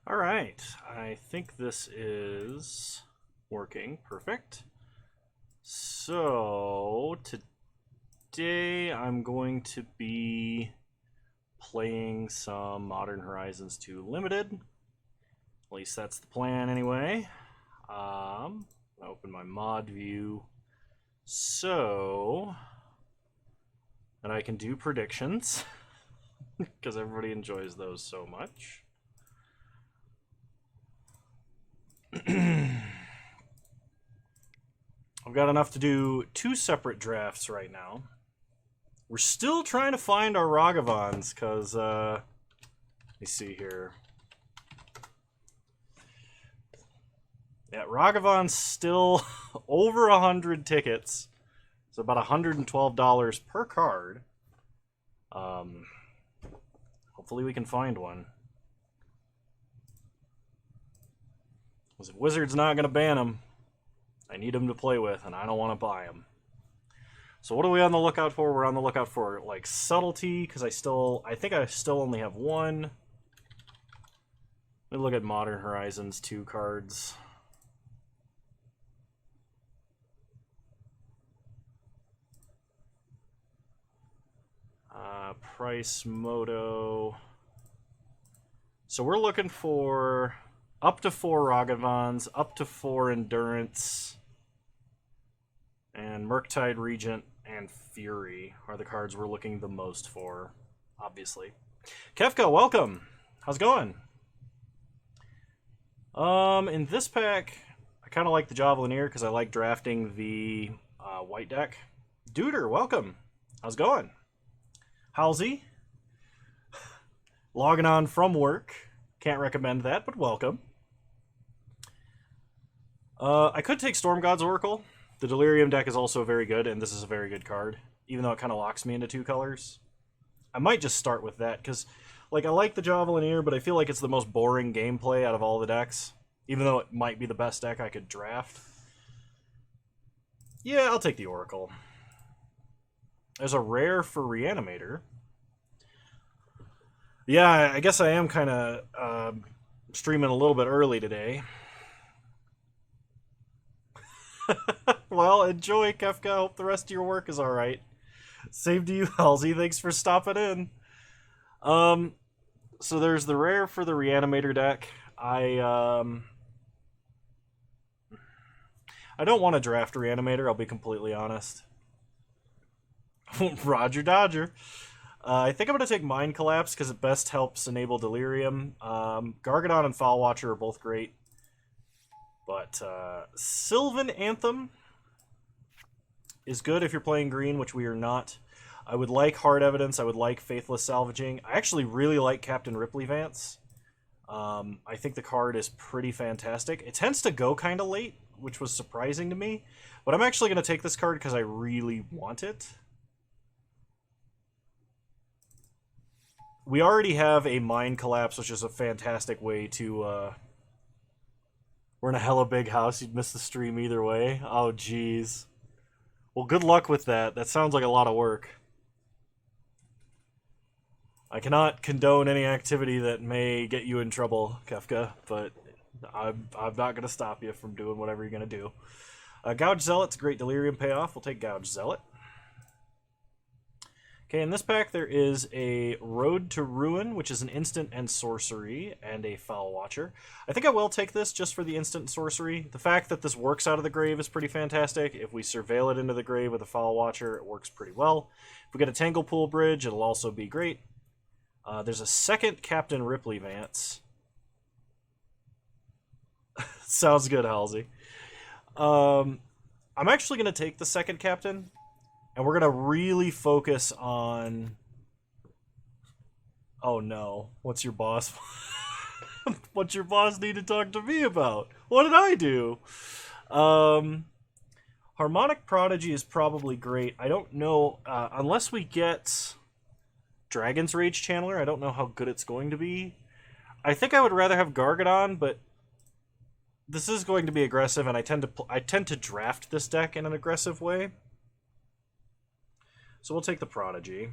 All right, I think this is working perfect. So today I'm going to be playing some Modern Horizons 2 Limited. At least that's the plan anyway. I'll open my mod view so that I can do predictions because everybody enjoys those so much. I've got enough to do 2 separate drafts right now. We're still trying to find our ragavans, because, let me see here. Yeah, ragavan's still over 100 tickets. It's about $112 per card. Hopefully we can find one. Because if Wizard's not going to ban them, I need them to play with, and I don't want to buy them. So what are we on the lookout for? We're on the lookout for, like, subtlety, because I think I still only have one. Let me look at Modern Horizons 2 cards. Price, Moto. So we're looking for up to 4 Ragavans, up to 4 Endurance, and Murktide Regent and Fury are the cards we're looking the most for, obviously. Kefka, welcome! How's it going? In this pack, I kind of like the Javelineer because I like drafting the white deck. Duder, welcome! How's it going? Halsey? Logging on from work. Can't recommend that, but welcome. I could take Storm God's Oracle. The Delirium deck is also very good, and this is a very good card, even though it kind of locks me into 2 colors. I might just start with that, because I like the Javelineer, but I feel like it's the most boring gameplay out of all the decks, even though it might be the best deck I could draft. Yeah, I'll take the Oracle. There's a rare for Reanimator. Yeah, I guess I am kind of streaming a little bit early today. Well, enjoy, Kefka. Hope the rest of your work is alright. Same to you, Halsey. Thanks for stopping in. So there's the rare for the Reanimator deck. I don't want to draft Reanimator, I'll be completely honest. Roger Dodger. I think I'm going to take Mind Collapse because it best helps enable Delirium. Gargadon and Foul Watcher are both great. But Sylvan Anthem is good if you're playing green, which we are not. I would like Hard Evidence. I would like Faithless Salvaging. I actually really like Captain Ripley Vance. I think the card is pretty fantastic. It tends to go kind of late, which was surprising to me. But I'm actually going to take this card because I really want it. We already have a Mind Collapse, which is a fantastic way to... We're in a hella big house. You'd miss the stream either way. Oh, jeez. Well, good luck with that. That sounds like a lot of work. I cannot condone any activity that may get you in trouble, Kefka, but I'm not going to stop you from doing whatever you're going to do. Gouge Zealot's a great Delirium payoff. We'll take Gouge Zealot. Okay, in this pack there is a Road to Ruin, which is an instant and sorcery, and a Foul Watcher. I think I will take this just for the instant and sorcery. The fact that this works out of the grave is pretty fantastic. If we surveil it into the grave with a Foul Watcher, it works pretty well. If we get a Tangle Pool Bridge, it'll also be great. There's a second Captain Ripley Vance. Sounds good, Halsey. I'm actually going to take the second Captain. And we're going to really focus on... Oh no. What's your boss? What's your boss need to talk to me about? What did I do? Harmonic Prodigy is probably great. I don't know... unless we get Dragon's Rage Channeler, I don't know how good it's going to be. I think I would rather have Gargadon, but this is going to be aggressive, and I tend to draft this deck in an aggressive way. So we'll take the Prodigy.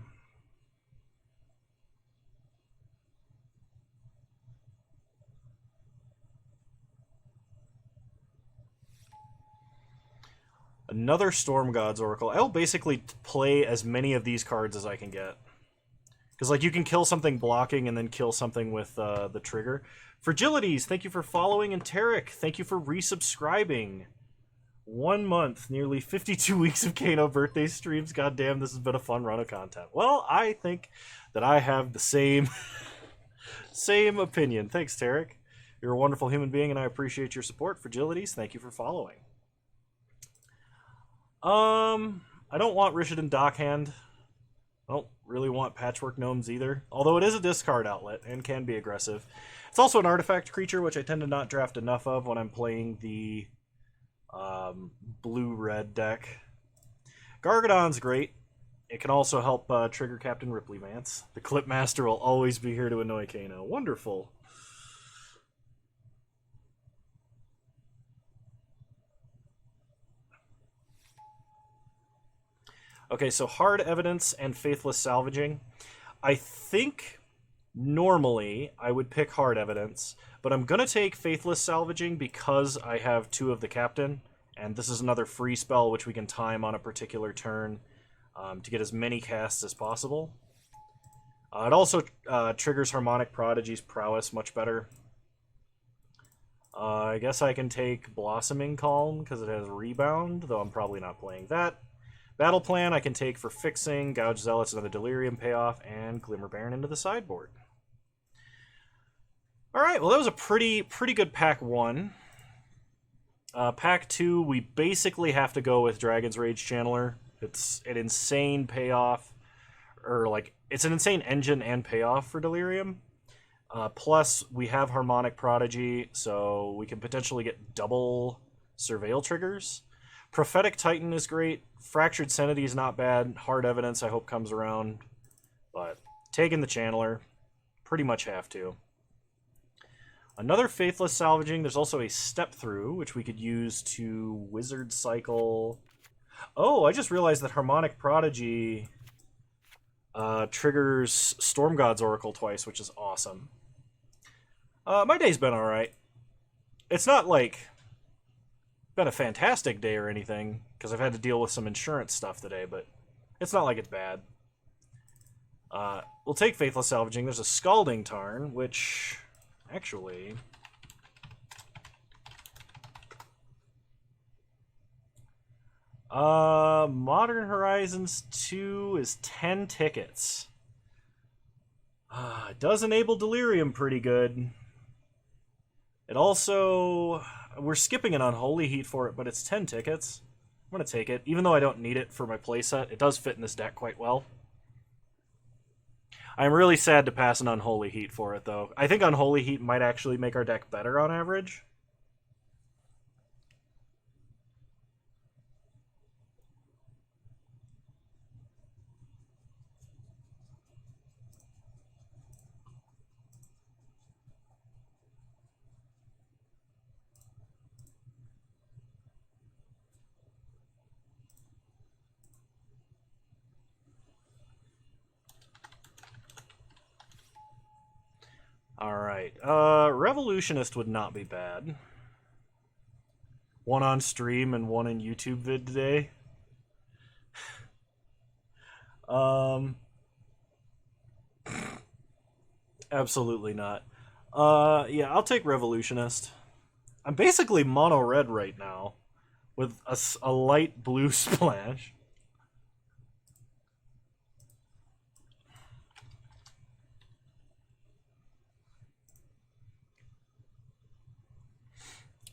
Another Storm God's Oracle. I'll basically play as many of these cards as I can get. Because, like, you can kill something blocking and then kill something with the trigger. Fragilities, thank you for following. And Tarek, thank you for resubscribing. 1 month, nearly 52 weeks of Kano birthday streams. God damn, this has been a fun run of content. Well, I think that I have the same, same opinion. Thanks, Tarek. You're a wonderful human being, and I appreciate your support. Fragilities, thank you for following. I don't want Rishadan Dockhand. I don't really want Patchwork Gnomes either, although it is a discard outlet and can be aggressive. It's also an artifact creature, which I tend to not draft enough of when I'm playing the blue-red deck. Gargadon's great. It can also help trigger Captain Ripley Vance. The Clipmaster will always be here to annoy Kano. Wonderful. Okay, so Hard Evidence and Faithless Salvaging. I think normally I would pick Hard Evidence, but I'm going to take Faithless Salvaging because I have 2 of the Captain, and this is another free spell which we can time on a particular turn to get as many casts as possible. It also triggers Harmonic Prodigy's prowess much better. I guess I can take Blossoming Calm because it has Rebound, though I'm probably not playing that. Battle Plan I can take for fixing, Gouge Zealots, another Delirium payoff, and Glimmer Baron into the sideboard. Alright, well that was a pretty good pack 1. Pack 2, we basically have to go with Dragon's Rage Channeler. It's an insane payoff, or like, it's an insane engine and payoff for Delirium. Plus, we have Harmonic Prodigy, so we can potentially get double Surveil triggers. Prophetic Titan is great. Fractured Senity is not bad. Hard Evidence I hope comes around. But taking the Channeler, pretty much have to. Another Faithless Salvaging. There's also a Step Through, which we could use to Wizard Cycle. Oh, I just realized that Harmonic Prodigy triggers Storm God's Oracle twice, which is awesome. My day's been alright. It's not like been a fantastic day or anything, because I've had to deal with some insurance stuff today, but it's not like it's bad. We'll take Faithless Salvaging. There's a Scalding Tarn, which actually... Modern Horizons 2 is 10 tickets. It does enable Delirium pretty good. It also... We're skipping an Unholy Heat for it, but it's 10 tickets. I'm going to take it. Even though I don't need it for my playset, it does fit in this deck quite well. I'm really sad to pass an Unholy Heat for it, though. I think Unholy Heat might actually make our deck better on average. Alright, Revolutionist would not be bad. One on stream and one in YouTube vid today. Absolutely not. Yeah, I'll take Revolutionist. I'm basically mono-red right now, with a light blue splash.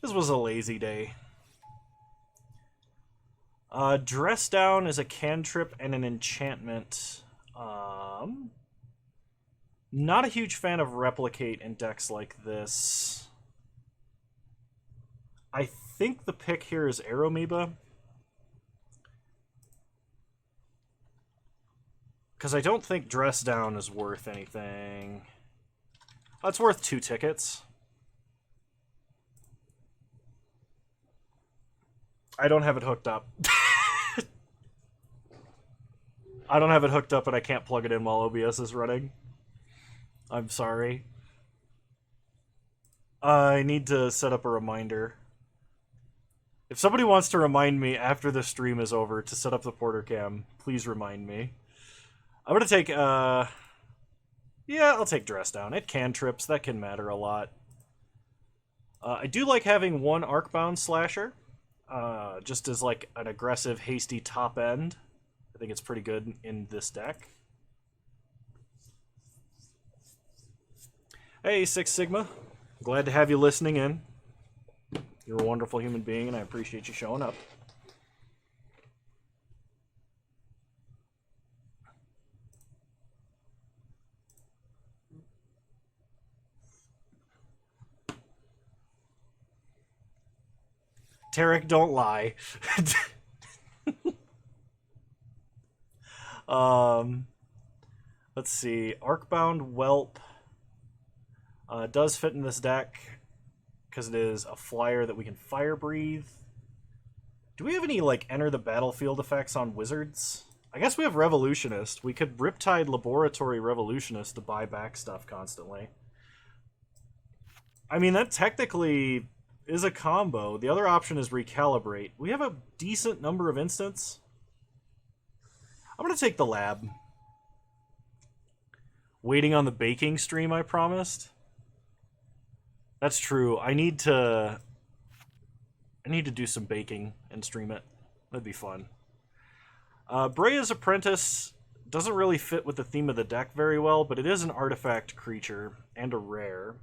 This was a lazy day. Dress Down is a cantrip and an enchantment. Not a huge fan of Replicate in decks like this. I think the pick here is Aeromoeba. Because I don't think Dress Down is worth anything. It's worth 2 tickets. I don't have it hooked up. I don't have it hooked up and I can't plug it in while OBS is running. I'm sorry. I need to set up a reminder. If somebody wants to remind me after the stream is over to set up the Porter Cam, please remind me. I'm gonna take, yeah, I'll take Dress Down. It cantrips, that can matter a lot. I do like having one Arcbound Slasher, just as like an aggressive, hasty top end. I think it's pretty good in this deck. Hey, Six Sigma. Glad to have you listening in. You're a wonderful human being, and I appreciate you showing up. Tarek, don't lie. Let's see. Arcbound Whelp does fit in this deck because it is a flyer that we can fire breathe. Do we have any like enter the battlefield effects on wizards? I guess we have Revolutionist. We could Riptide Laboratory Revolutionist to buy back stuff constantly. I mean, that technically is a combo. The other option is Recalibrate. We have a decent number of instants. I'm going to take the lab. Waiting on the baking stream I promised. That's true. I need to do some baking and stream it. That'd be fun. Brea's Apprentice doesn't really fit with the theme of the deck very well, but it is an artifact creature and a rare.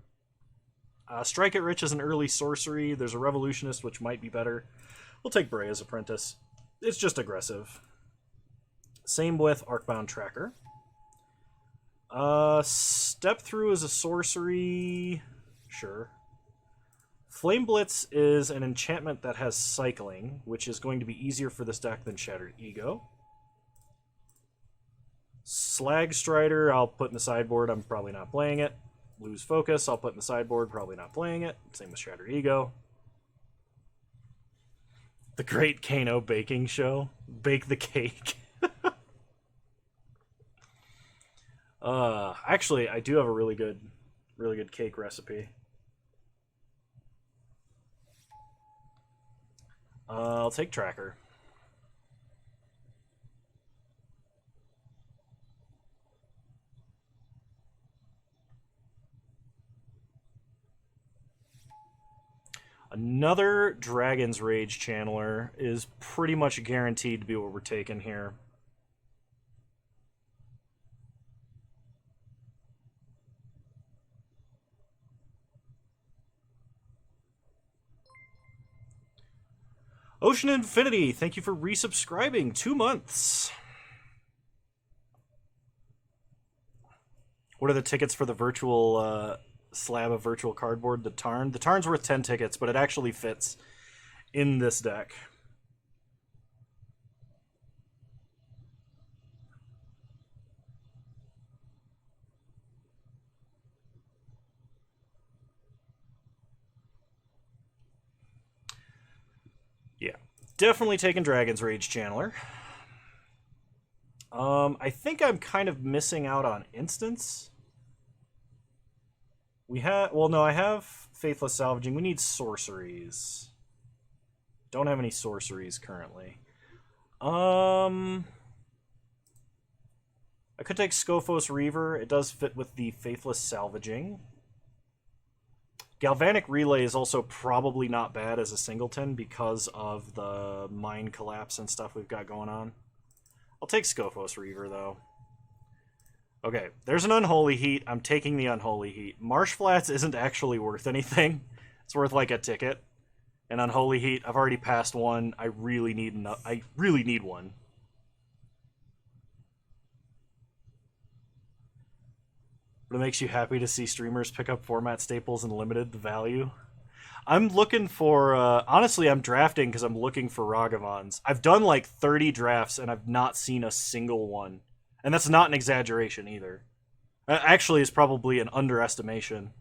Strike It Rich is an early sorcery. There's a Revolutionist, which might be better. We'll take Brea's Apprentice. It's just aggressive. Same with Arcbound Tracker. Step Through is a sorcery. Sure. Flame Blitz is an enchantment that has cycling, which is going to be easier for this deck than Shattered Ego. Slag Strider, I'll put in the sideboard. I'm probably not playing it. Lose Focus, I'll put in the sideboard. Probably not playing it. Same with Shattered Ego. The Great Kano Baking Show. Bake the cake. Actually, I do have a really good cake recipe. I'll take Tracker. Another Dragon's Rage Channeler is pretty much guaranteed to be what we're taking here. Ocean Infinity, thank you for resubscribing. 2 months. What are the tickets for the virtual slab of virtual cardboard? The Tarn? The Tarn's worth 10 tickets, but it actually fits in this deck. Yeah, definitely taking Dragon's Rage Channeler. I think I'm kind of missing out on instants. We have, well, no, I have Faithless Salvaging. We need sorceries. Don't have any sorceries currently. I could take Scophos Reaver. It does fit with the Faithless Salvaging. Galvanic Relay is also probably not bad as a singleton because of the Mind Collapse and stuff we've got going on. I'll take Scophos Reaver, though. Okay, there's an Unholy Heat. I'm taking the Unholy Heat. Marsh Flats isn't actually worth anything. It's worth like a ticket. And Unholy Heat, I've already passed one. I really need one. But it makes you happy to see streamers pick up format staples and limited the value. I'm looking for, honestly, I'm drafting because I'm looking for Ragavans. I've done like 30 drafts and I've not seen a single one. And that's not an exaggeration either. Actually, it's probably an underestimation.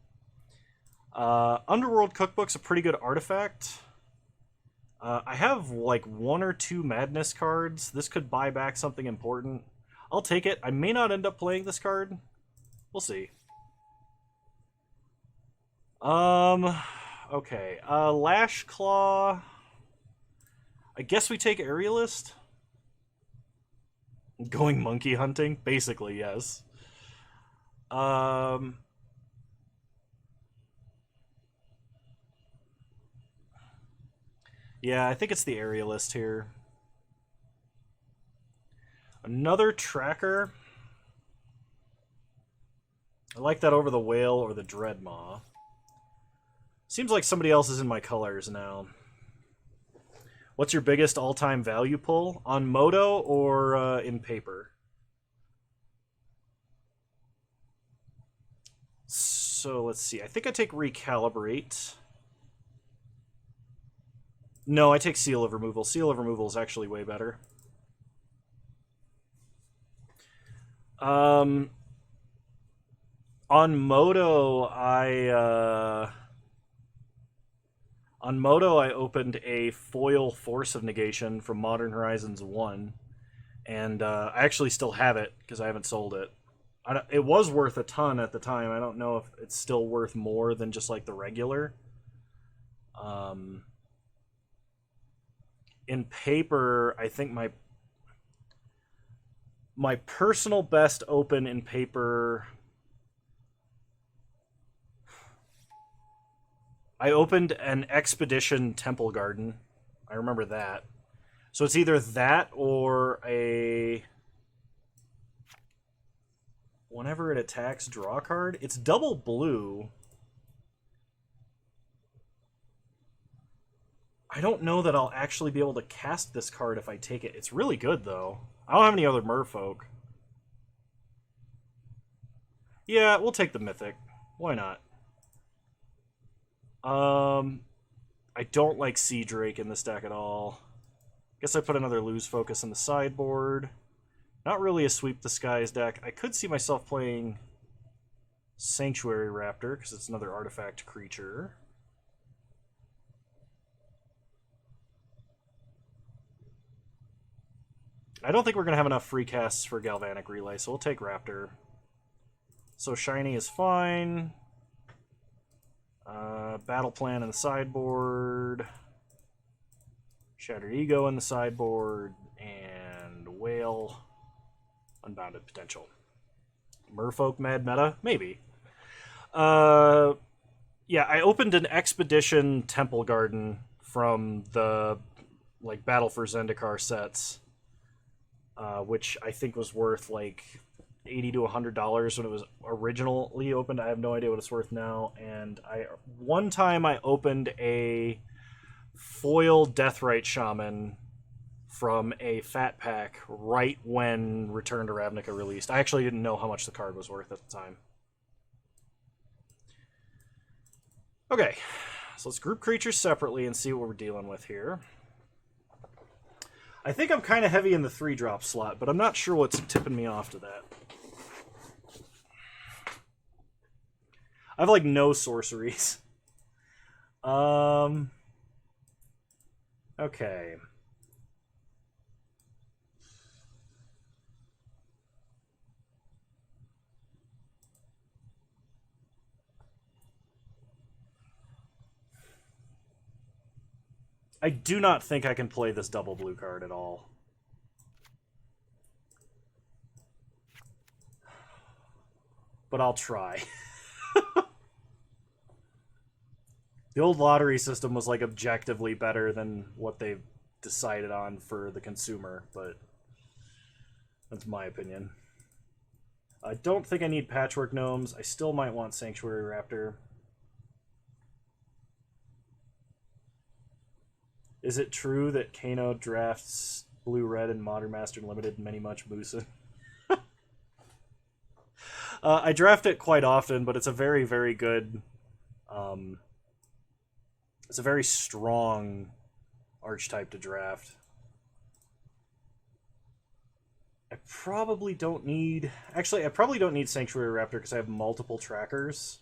Underworld Cookbook's a pretty good artifact. I have like 1 or 2 Madness cards. This could buy back something important. I'll take it. I may not end up playing this card. We'll see. Okay. Lash Claw. I guess we take Aerialist? Going monkey hunting? Basically, yes. Yeah, I think it's the Aerialist here. Another tracker. I like that over the Whale or the Dreadmaw. Seems like somebody else is in my colors now. What's your biggest all-time value pull? On Moto or in paper? So let's see. I think I take Recalibrate. No, I take Seal of Removal. Seal of Removal is actually way better. On Moto, I opened a foil Force of Negation from Modern Horizons 1, and I actually still have it because I haven't sold it. It was worth a ton at the time. I don't know if it's still worth more than just like the regular. In paper, I think my personal best open in paper, I opened an Expedition Temple Garden. I remember that. So it's either that or a... Whenever it attacks, draw a card. It's double blue. I don't know that I'll actually be able to cast this card if I take it. It's really good, though. I don't have any other Merfolk. Yeah, we'll take the Mythic. Why not? I don't like Sea Drake in this deck at all. Guess I put another Lose Focus in the sideboard. Not really a Sweep the Skies deck. I could see myself playing Sanctuary Raptor, because it's another artifact creature. I don't think we're going to have enough free casts for Galvanic Relay, so we'll take Raptor. So Shiny is fine. Battle Plan in the sideboard. Shattered Ego in the sideboard. And Whale. Unbounded Potential. Merfolk Mad Meta? Maybe. Yeah, I opened an Expedition Temple Garden from the like Battle for Zendikar sets, which I think was worth like $80 to $100 when it was originally opened. I have no idea what it's worth now. And one time I opened a foil Deathrite Shaman from a fat pack right when Return to Ravnica released. I actually didn't know how much the card was worth at the time. Okay, so let's group creatures separately and see what we're dealing with here. I think I'm kind of heavy in the 3-drop slot, but I'm not sure what's tipping me off to that. I have, like, no sorceries. Okay. I do not think I can play this double blue card at all. But I'll try. The old lottery system was like objectively better than what they've decided on for the consumer, but that's my opinion. I don't think I need Patchwork Gnomes. I still might want Sanctuary Raptor. Is it true that Kano drafts Blue-Red and Modern Master Limited many much Moosin? I draft it quite often, but it's a very, very good... it's a very strong archetype to draft. I probably don't need... Actually, I probably don't need Sanctuary Raptor because I have multiple trackers.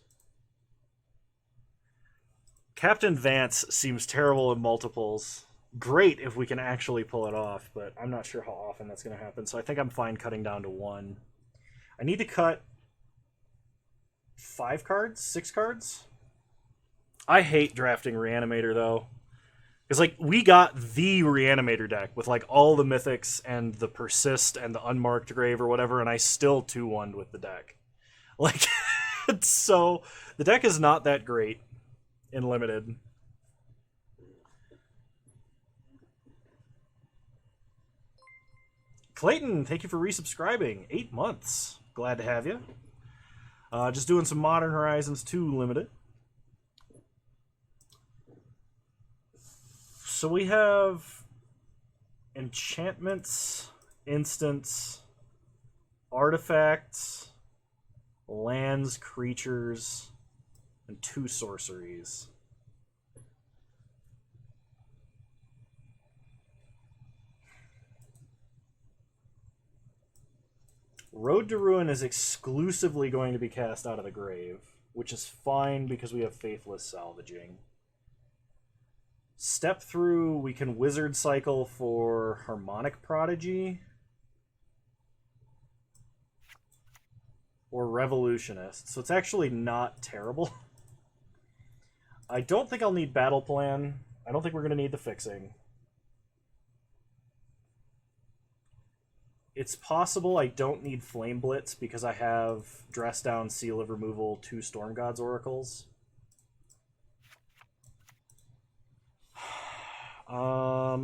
Captain Vance seems terrible in multiples. Great if we can actually pull it off, but I'm not sure how often that's going to happen, so I think I'm fine cutting down to 1. I need to cut 5 cards? 6 cards? I hate drafting Reanimator, though, Because, like, we got the Reanimator deck with, like, all the Mythics and the Persist and the Unmarked Grave or whatever, and I still 2-1'd with the deck. Like, it's so... The deck is not that great in Limited. Clayton, thank you for resubscribing. 8 months. Glad to have you. Just doing some Modern Horizons 2 Limited. So we have enchantments, instants, artifacts, lands, creatures, and 2 sorceries. Road to Ruin is exclusively going to be cast out of the grave, which is fine because we have Faithless Salvaging. Step Through, we can Wizard Cycle for Harmonic Prodigy. Or Revolutionist. So it's actually not terrible. I don't think I'll need Battle Plan. I don't think we're going to need the fixing. It's possible I don't need Flame Blitz because I have Dress Down, Seal of Removal, 2 Storm Gods Oracles. I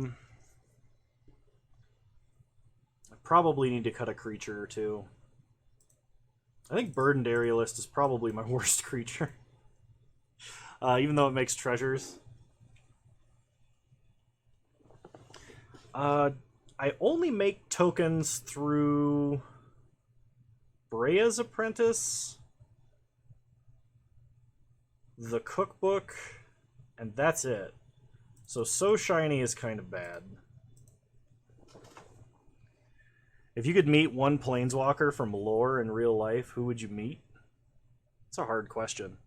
probably need to cut a creature or 2. I think Burdened Aerialist is probably my worst creature. Even though it makes treasures. I only make tokens through Brea's Apprentice, the Cookbook, and that's it. So Shiny is kind of bad. If you could meet one Planeswalker from lore in real life, who would you meet? It's a hard question.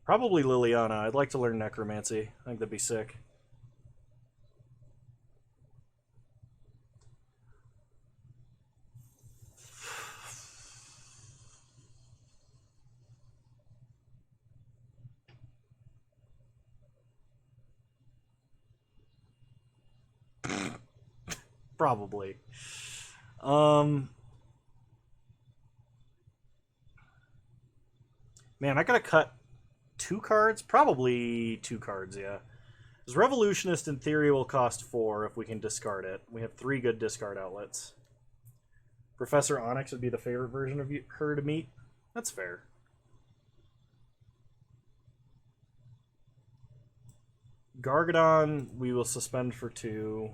Probably Liliana. I'd like to learn Necromancy. I think that'd be sick. Probably. Man, I gotta cut 2 cards? Probably 2 cards, yeah. Because Revolutionist, in theory, will cost 4 if we can discard it. We have 3 good discard outlets. Professor Onyx would be the favorite version of her to meet. That's fair. Gargadon, we will suspend for 2.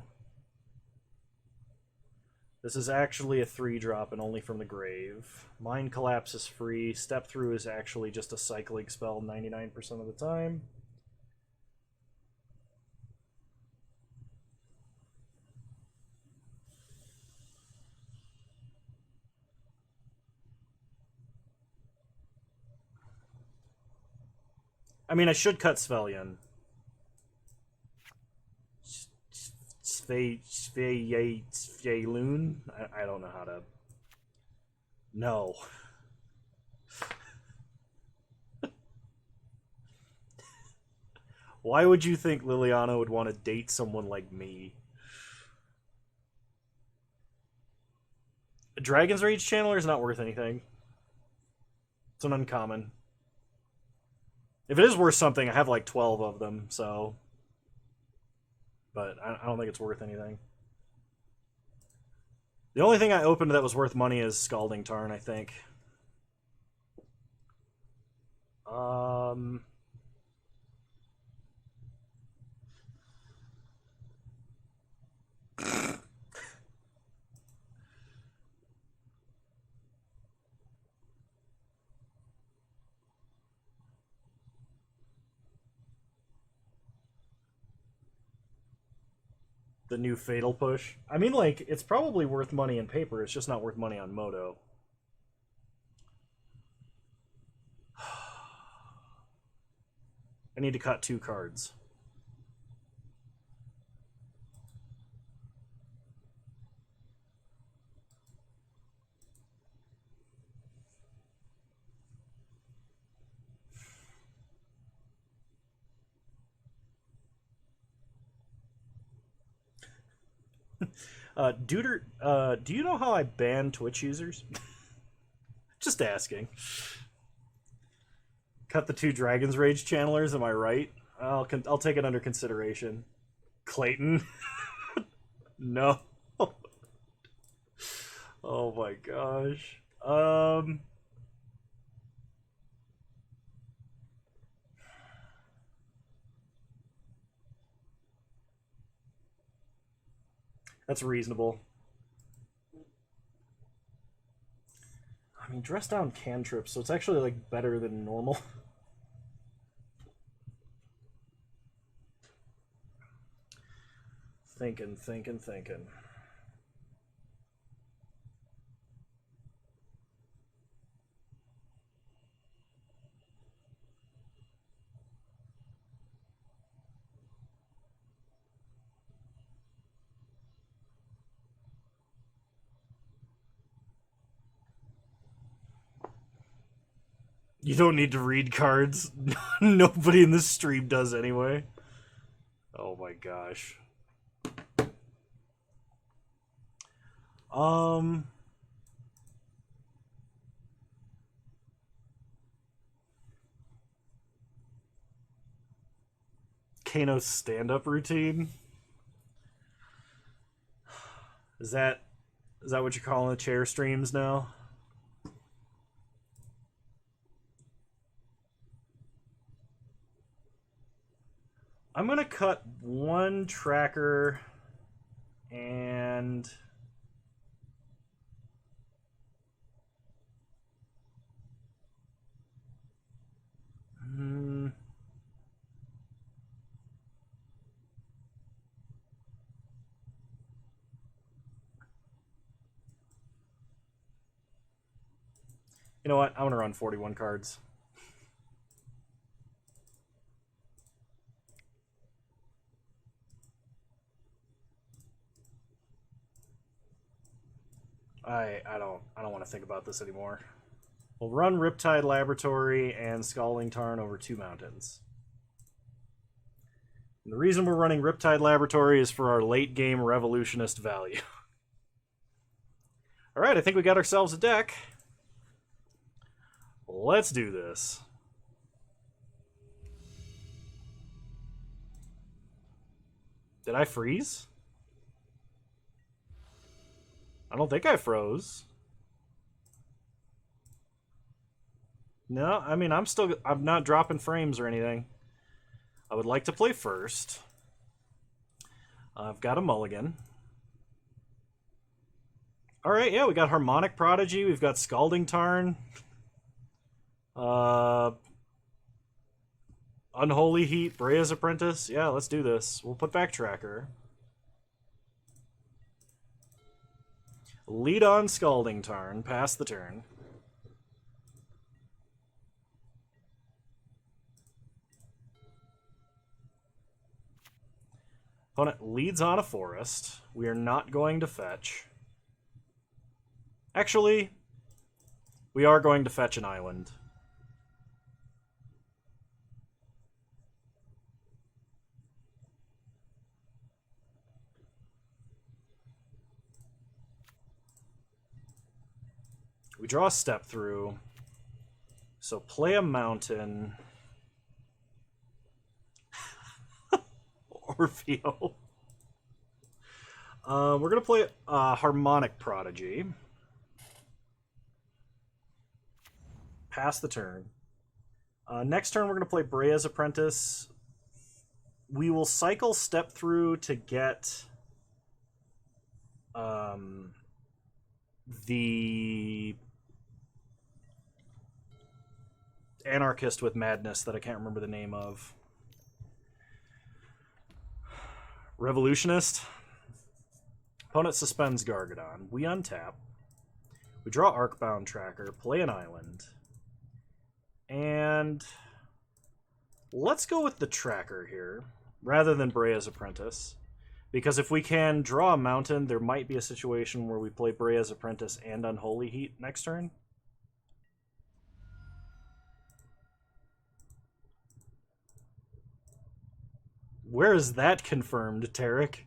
This is actually a 3-drop and only from the grave. Mind Collapse is free. Step Through is actually just a cycling spell 99% of the time. I mean, I should cut Svelion. Sveilun? I don't know how to... No. Why would you think Liliana would want to date someone like me? A Dragon's Rage Channeler is not worth anything. It's an uncommon. If it is worth something, I have like 12 of them, so... But I don't think it's worth anything. The only thing I opened that was worth money is Scalding Tarn, I think. The new Fatal Push. I mean, like, it's probably worth money in paper. It's just not worth money on Moto. I need to cut 2 cards. Do you know how I ban Twitch users? Just asking. Cut the 2 Dragon's Rage channelers, am I right? I'll take it under consideration. Clayton? No. Oh my gosh. That's reasonable. I mean, dress down cantrip, so it's actually like better than normal. Thinking. You don't need to read cards. Nobody in this stream does anyway. Oh my gosh. Kano's stand-up routine. Is that what you're calling the chair streams now? I'm gonna cut 1 tracker and you know what? I'm gonna run 41 cards. I don't want to think about this anymore. We'll run Riptide Laboratory and Scalding Tarn over 2 mountains. And the reason we're running Riptide Laboratory is for our late game Revolutionist value. Alright, I think we got ourselves a deck. Let's do this. Did I freeze? I don't think I froze. No, I mean, I'm not dropping frames or anything. I would like to play first. I've got a mulligan. Alright, yeah, we got Harmonic Prodigy, we've got Scalding Tarn. Unholy Heat, Brea's Apprentice. Yeah, let's do this. We'll put back Tracker. Lead on Scalding Tarn, pass the turn. Opponent leads on a forest. We are not going to fetch. Actually, we are going to fetch an island. We draw a step through. So play a mountain. Orfeo. We're going to play Harmonic Prodigy. Pass the turn. Next turn, we're going to play Brea's Apprentice. We will cycle step through to get the Anarchist with Madness that I can't remember the name of. Revolutionist. Opponent suspends Gargadon. We untap. We draw Arcbound Tracker, play an island. And let's go with the Tracker here, rather than Brea's Apprentice. Because if we can draw a mountain, there might be a situation where we play Brea's Apprentice and Unholy Heat next turn. Where is that confirmed, Tarek?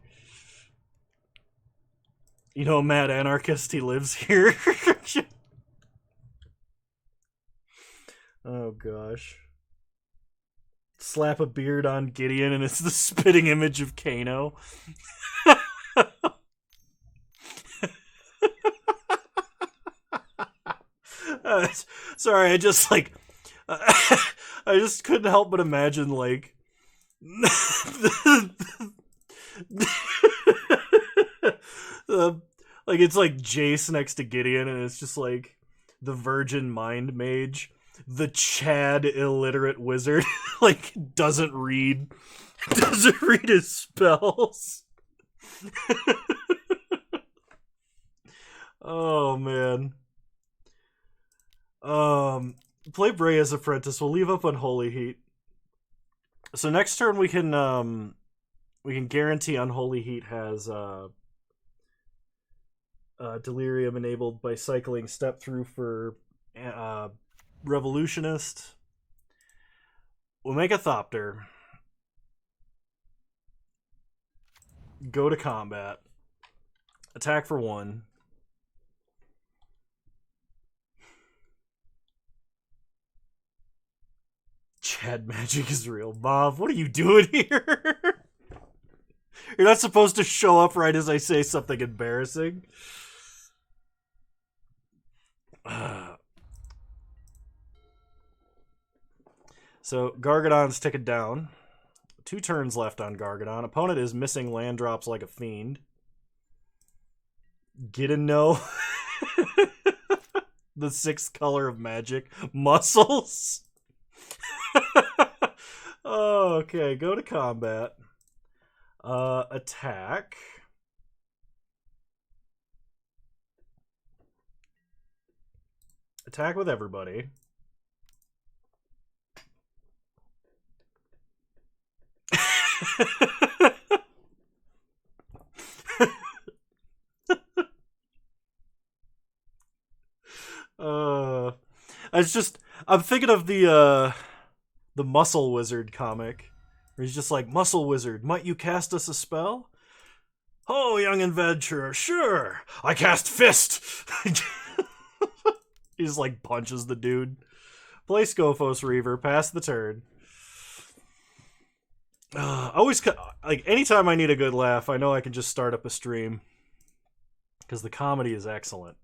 You know, mad anarchist, he lives here. Oh gosh. Slap a beard on Gideon and it's the spitting image of Kano. Sorry, I just like I just couldn't help but imagine like like it's like Jace next to Gideon and it's just like the virgin mind mage, the Chad illiterate wizard, like doesn't read his spells. Oh man. Play Breya's Apprentice. We'll leave up Unholy Heat. So next turn we can guarantee Unholy Heat has Delirium enabled by cycling Step Through for Revolutionist. We'll make a Thopter. Go to combat. Attack for 1. Chad magic is real. Bob, what are you doing here? You're not supposed to show up right as I say something embarrassing. So, Gargadon's ticking down. 2 turns left on Gargadon. Opponent is missing land drops like a fiend. Get a no. The 6th color of magic. Muscles. Okay, go to combat. Attack. Attack with everybody. I'm thinking of the Muscle Wizard comic, where he's just like, Muscle Wizard, might you cast us a spell? Oh, young adventurer, sure, I cast Fist. He just like punches the dude. Play Scophos Reaver, pass the turn. Always, like, anytime I need a good laugh, I know I can just start up a stream. Because the comedy is excellent.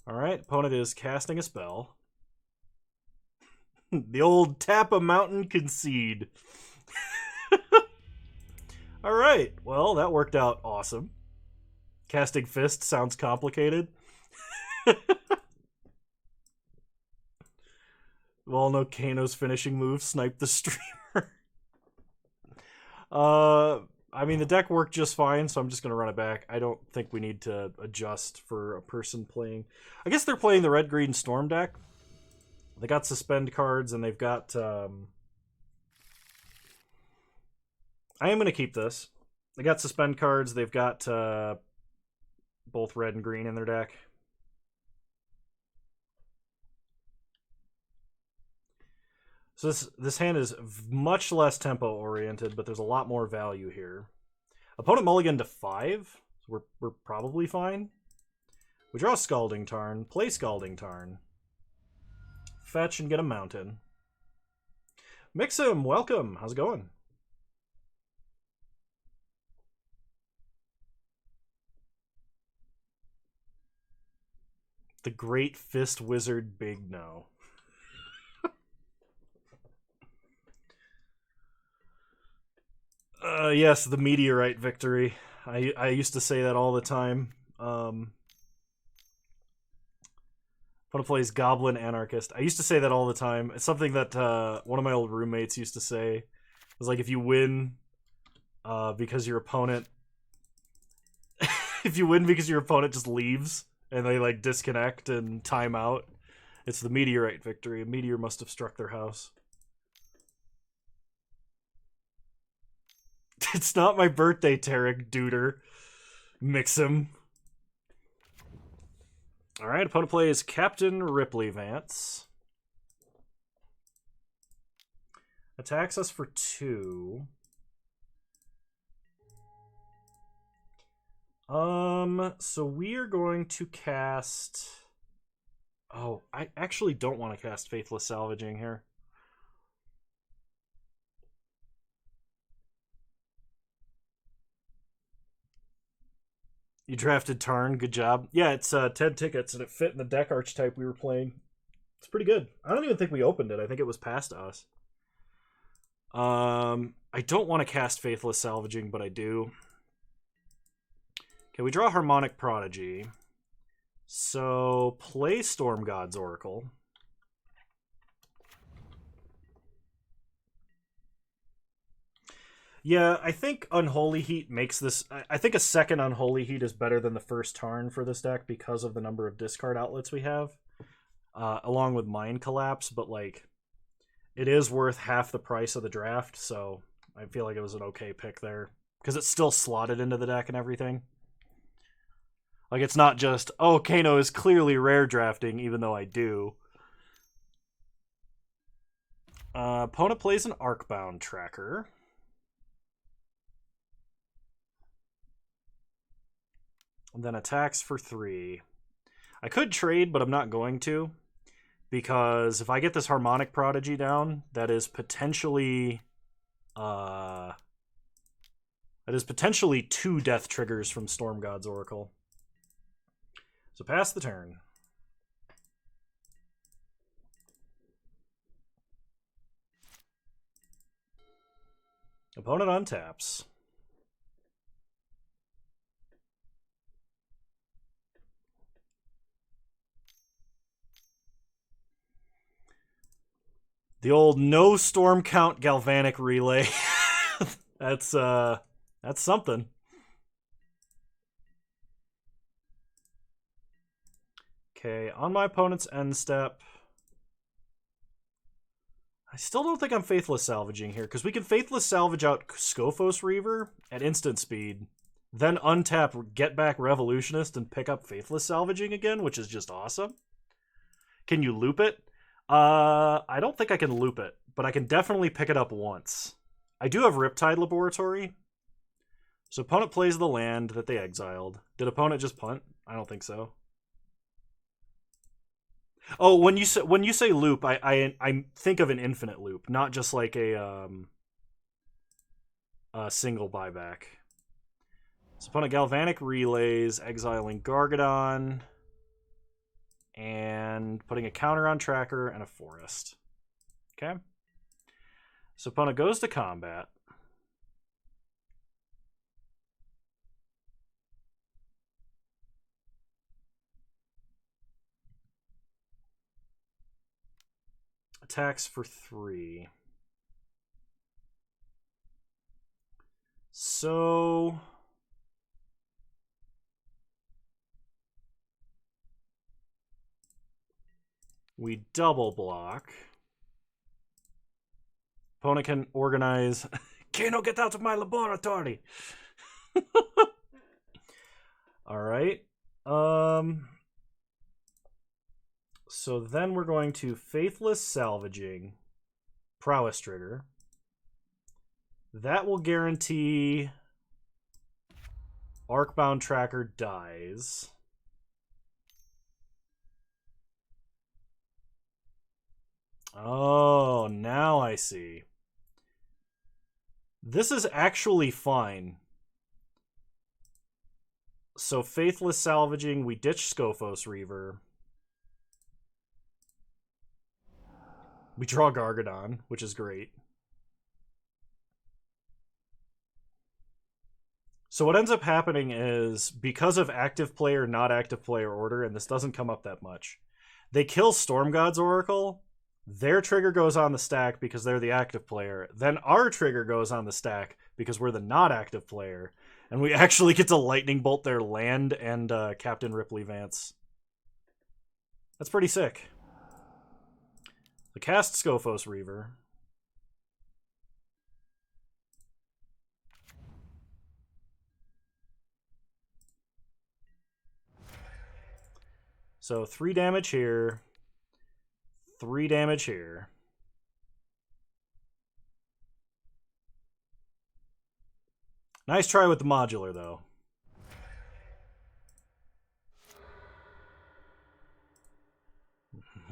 Alright, opponent is casting a spell. The old tap a mountain concede. Alright, well, that worked out awesome. Casting Fist sounds complicated. We all know Kano's finishing move, snipe the streamer. I mean, the deck worked just fine, so I'm just going to run it back. I don't think we need to adjust for a person playing. I guess they're playing the Red-Green Storm deck. They got Suspend cards, and they've got... I am going to keep this. They got Suspend cards. They've got both red and green in their deck. So this hand is much less tempo-oriented, but there's a lot more value here. Opponent mulligan to 5. So we're probably fine. We draw Scalding Tarn. Play Scalding Tarn. Fetch and get a mountain. Mixum, welcome. How's it going? The Great Fist Wizard Big No. Yes, the meteorite victory. I used to say that all the time. Opponent plays Goblin Anarchist. I used to say that all the time. It's something that one of my old roommates used to say. It was like, if you win because your opponent... if you win because your opponent just leaves and they like disconnect and time out, it's the meteorite victory. A meteor must have struck their house. It's not my birthday, Tarek Duder. Mix him. Alright, opponent plays Captain Ripley Vance. Attacks us for 2. So we are going to cast... Oh, I actually don't want to cast Faithless Salvaging here. You drafted Tarn, good job. Yeah, it's 10 tickets, and it fit in the deck archetype we were playing. It's pretty good. I don't even think we opened it. I think it was past us. I don't want to cast Faithless Salvaging, but I do. Okay, we draw Harmonic Prodigy. So, play Storm God's Oracle. Yeah, I think Unholy Heat makes this... I think a second Unholy Heat is better than the first Tarn for this deck because of the number of discard outlets we have. Along with Mind Collapse, but, like, it is worth half the price of the draft, so I feel like it was an okay pick there. Because it's still slotted into the deck and everything. Like, it's not just, oh, Kano is clearly rare drafting, even though I do. Opponent plays an Arcbound Tracker. And then attacks for 3. I could trade, but I'm not going to. Because if I get this Harmonic Prodigy down, that is potentially... that is potentially 2 death triggers from Storm God's Oracle. So pass the turn. Opponent untaps. The old no storm count galvanic relay. That's something. Okay, on my opponent's end step. I still don't think I'm Faithless Salvaging here, because we can Faithless Salvage out Scophos Reaver at instant speed, then untap Get Back Revolutionist and pick up Faithless Salvaging again, which is just awesome. Can you loop it? I don't think I can loop it, but I can definitely pick it up once. I do have Riptide Laboratory. So opponent plays the land that they exiled. Did opponent just punt? I don't think so. Oh, when you say loop, I think of an infinite loop, not just like a single buyback. So opponent Galvanic Relays, exiling Gargadon, and putting a counter on Tracker and a Forest. Okay. So opponent goes to combat. Attacks for 3. So we double block. Opponent can organize. Kano, get out of my laboratory. All right. So then we're going to Faithless Salvaging Prowess Trigger. That will guarantee Arcbound Tracker dies. Oh, now I see. This is actually fine. So Faithless Salvaging, we ditch Scophos Reaver. We draw Gargadon, which is great. So what ends up happening is, because of active player, not active player order, and this doesn't come up that much, they kill Storm God's Oracle, their trigger goes on the stack because they're the active player, then our trigger goes on the stack because we're the not active player, and we actually get to Lightning Bolt their land and Captain Ripley Vance. That's pretty sick. The cast Scophos Reaver. So 3 damage here. 3 damage here. Nice try with the modular, though.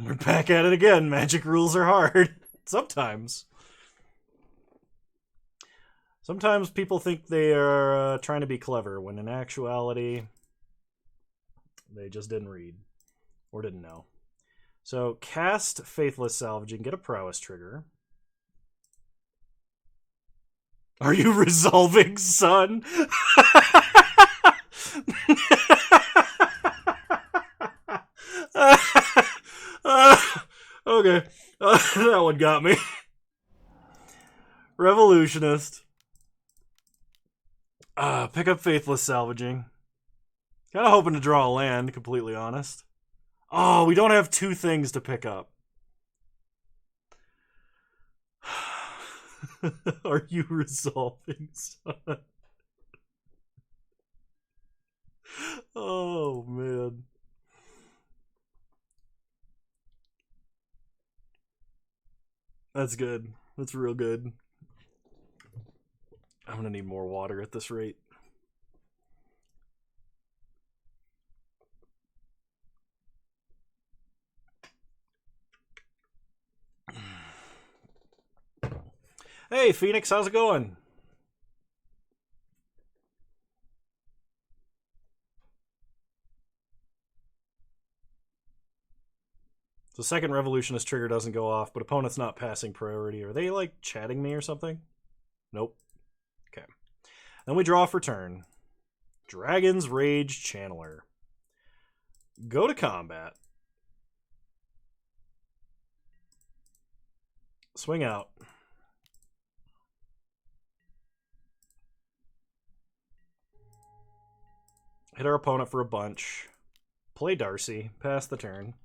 We're back at it again. Magic rules are hard. Sometimes. Sometimes people think they are trying to be clever, when in actuality, they just didn't read. Or didn't know. So, cast Faithless Salvaging, get a prowess trigger. Are you resolving, son? Okay. That one got me. Revolutionist. Pick up Faithless Salvaging. Kind of hoping to draw a land, completely honest. Oh, we don't have 2 things to pick up. Are you resolving, son? Oh, man. That's good. That's real good. I'm gonna need more water at this rate. Hey, Phoenix, how's it going? The second Revolutionist trigger doesn't go off, but opponent's not passing priority. Are they, like, chatting me or something? Nope. Okay. Then we draw for turn. Dragon's Rage Channeler. Go to combat. Swing out. Hit our opponent for a bunch. Play Darcy. Pass the turn.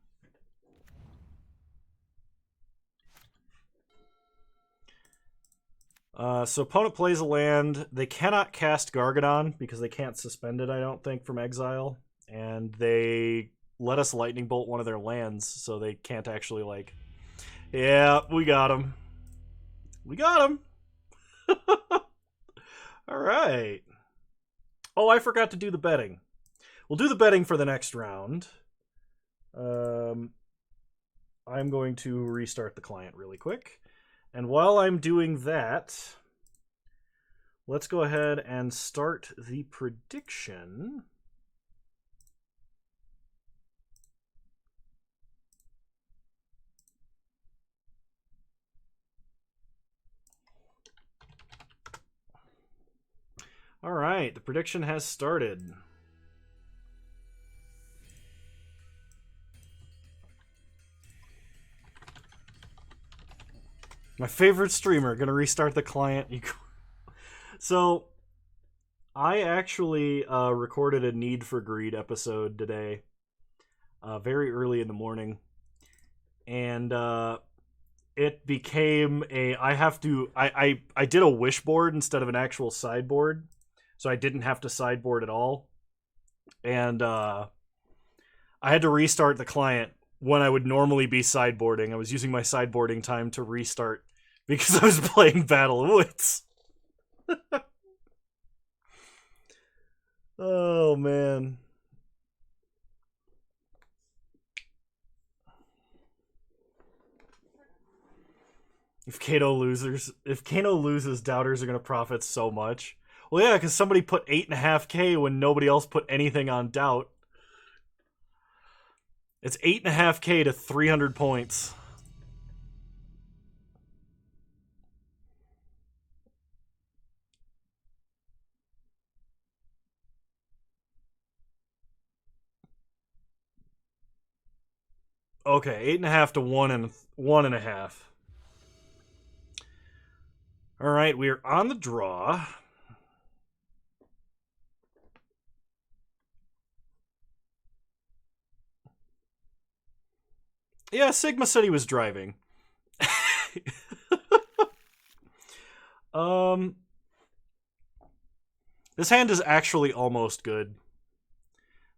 So opponent plays a land. They cannot cast Gargadon because they can't suspend it, I don't think, from exile. And they let us Lightning Bolt one of their lands, so they can't actually, like... Yeah, we got him. We got him! Alright. Oh, I forgot to do the betting. We'll do the betting for the next round. I'm going to restart the client really quick. And while I'm doing that, let's go ahead and start the prediction. All right, the prediction has started. My favorite streamer, gonna restart the client. So, I actually recorded a Need for Greed episode today, very early in the morning, and it became a I did a wish board instead of an actual sideboard, so I didn't have to sideboard at all, and I had to restart the client when I would normally be sideboarding. I was using my sideboarding time to restart because I was playing Battle of Wits. Oh, man. If Kano loses, doubters are going to profit so much. Well, yeah, because somebody put 8.5K when nobody else put anything on doubt. It's 8.5K to 300 points. Okay, 8.5 to 1.5. All right, we are on the draw. Yeah, Sigma said he was driving. This hand is actually almost good.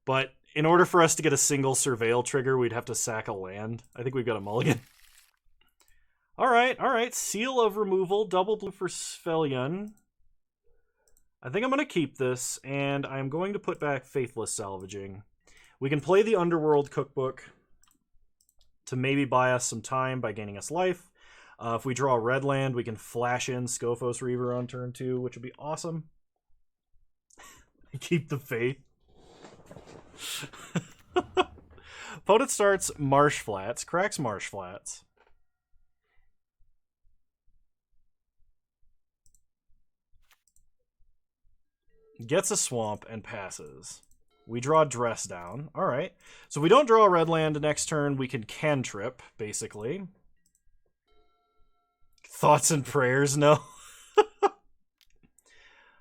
But in order for us to get a single surveil trigger, we'd have to sack a land. I think we've got a mulligan. All right. Seal of Removal, double blue for Svellion. I think I'm going to keep this, and I'm going to put back Faithless Salvaging. We can play the Underworld Cookbook to maybe buy us some time by gaining us life. If we draw a red land, we can flash in Scophos Reaver on turn 2, which would be awesome. Keep the faith. Opponent starts Marsh Flats, cracks Marsh Flats. Gets a swamp and passes. We draw Dress Down. All right. So we don't draw a red land next turn. We can cantrip, basically. Thoughts and prayers, no.